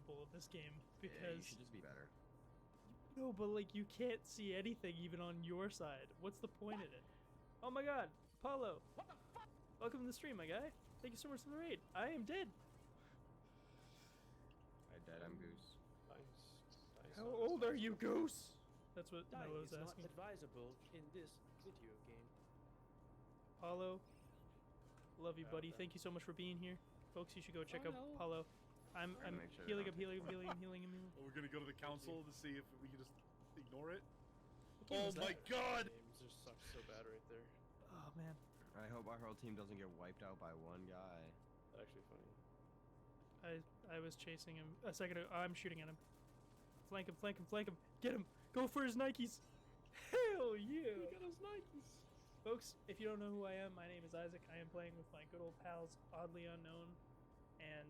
Of this game Yeah, you because should just be better. no, but like you can't see anything even on your side. What's the point in it? Oh my god, Apollo! What the fuck? Welcome to the stream, my guy. Thank you so much for the raid. I am dead. I dead, I'm Goose. How old are you, Goose? That's what Dying Noah was is not asking. advisable in this video game. Apollo, love you, buddy. Okay. Thank you so much for being here, folks. You should go check Oh, out no. Apollo. I'm make sure healing they're him, not healing him, taking healing him, healing him, healing him. Well, we're gonna go to the council to see if we can just ignore it. What game Oh is that? my god! Games just suck so bad right there. Oh man. I hope our whole team doesn't get wiped out by one guy. That's actually funny. I was chasing him a second ago. I'm shooting at him. Flank him, flank him, flank him. Get him. Go for his Nikes. Hell yeah. He got his Nikes. Folks, if you don't know who I am, my name is Isaac. I am playing with my good old pals, Oddly Unknown, and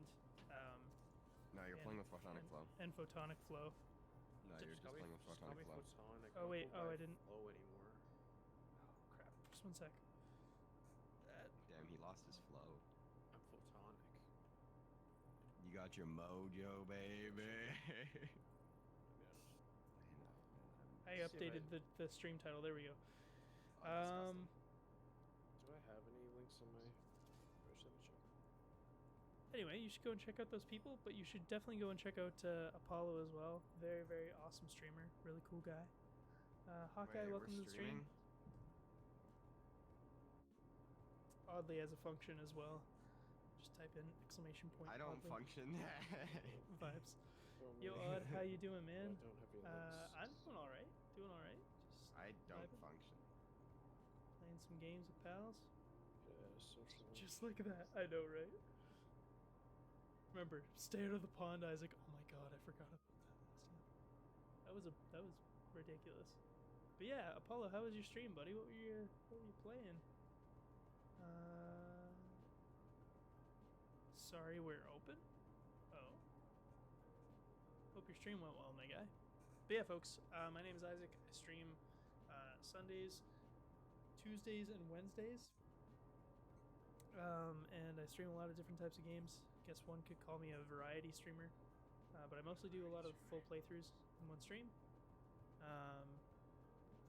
No, you're and- playing with Photonic Flow. and Photonic Flow. No, you're just playing with Photonic Flow. Photonic. Oh, don't wait, go oh, by I didn't- Flow anymore. Oh crap! Just one sec. Damn, he lost his flow. I'm Photonic. You got your mojo, baby. I See if updated the stream title. There we go. Oh, Do I have any links on my? Or should I check? Anyway, you should go and check out those people, but you should definitely go and check out Apollo as well. Very, very awesome streamer. Really cool guy. Hawkeye, Wait, welcome to we're the stream. Oddly has a function as well. Just type in exclamation point. I don't Oddly. function. Vibes. Throw Yo, me- Odd, how you doing, man? I don't have any links. I'm doing all right. Doing all right. Just I don't vibing, function. playing some games with pals. Yeah, social. Just like that. I know, right? Remember, stay out of the pond, Isaac. Oh my god, I forgot about that last time. That was ridiculous. But yeah, Apollo, how was your stream, buddy? What were you playing? Sorry, we're open. Oh. Hope your stream went well, my guy. But yeah, folks, my name is Isaac. I stream Sundays, Tuesdays, and Wednesdays. And I stream a lot of different types of games. Guess one could call me a variety streamer. But I mostly do a lot of full playthroughs in one stream.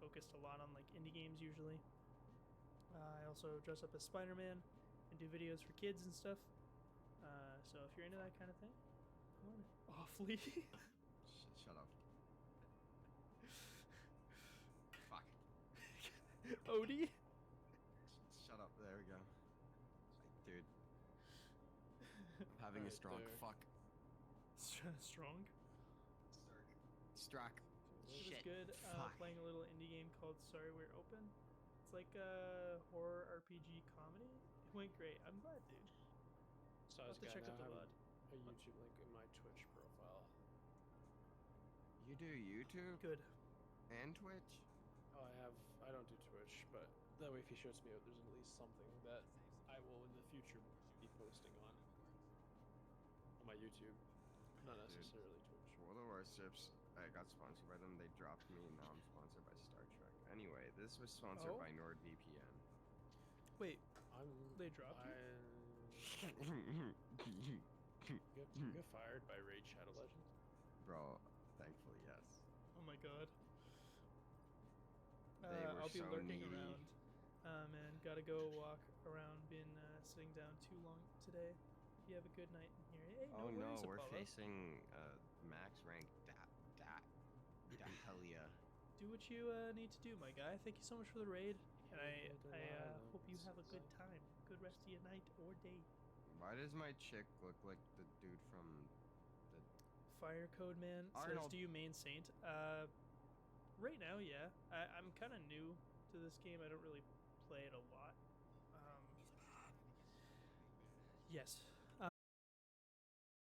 Focused a lot on like indie games usually. I also dress up as Spider-Man and do videos for kids and stuff. So if you're into that kind of thing, come on. Awfully. Shut up. Fuck. Odie. Shut up. There we go. Dude, I'm having a Right stroke. there. Fuck. Strong. Struck. It was Shit. good. Fuck. Playing a little indie game called Sorry We're Open. It's like a horror RPG comedy. It went great. I'm glad, dude. So I'll have to check out the VOD. a YouTube link in my Twitch profile. You do YouTube Good. and Twitch? Oh, I don't do Twitch, but that way if he shoots me out, there's at least something that I will in the future be posting on my YouTube. Not Dude. necessarily Twitch. World of Warships, I got sponsored by them. They dropped me, and now I'm sponsored by Star Trek. Anyway, this was sponsored Oh. by NordVPN. Wait, I'm. they dropped you? You get fired by Raid Shadow Legends? Bro, thankfully, yes. Oh my god. They were I'll be so lurking needy. around. Man, gotta go walk around. Been sitting down too long today. You have a good night in here. Hey, Oh no, worries, we're Apollo. facing max rank Datelia. Do what you need to do, my guy. Thank you so much for the raid, and I hope you have a good time, good rest of your night or day. Why does my chick look like the dude from the... Fire Code Man says, Arnold. "Do you main Saint?" Right now, yeah. I'm kind of new to this game. I don't really play it a lot. Yes.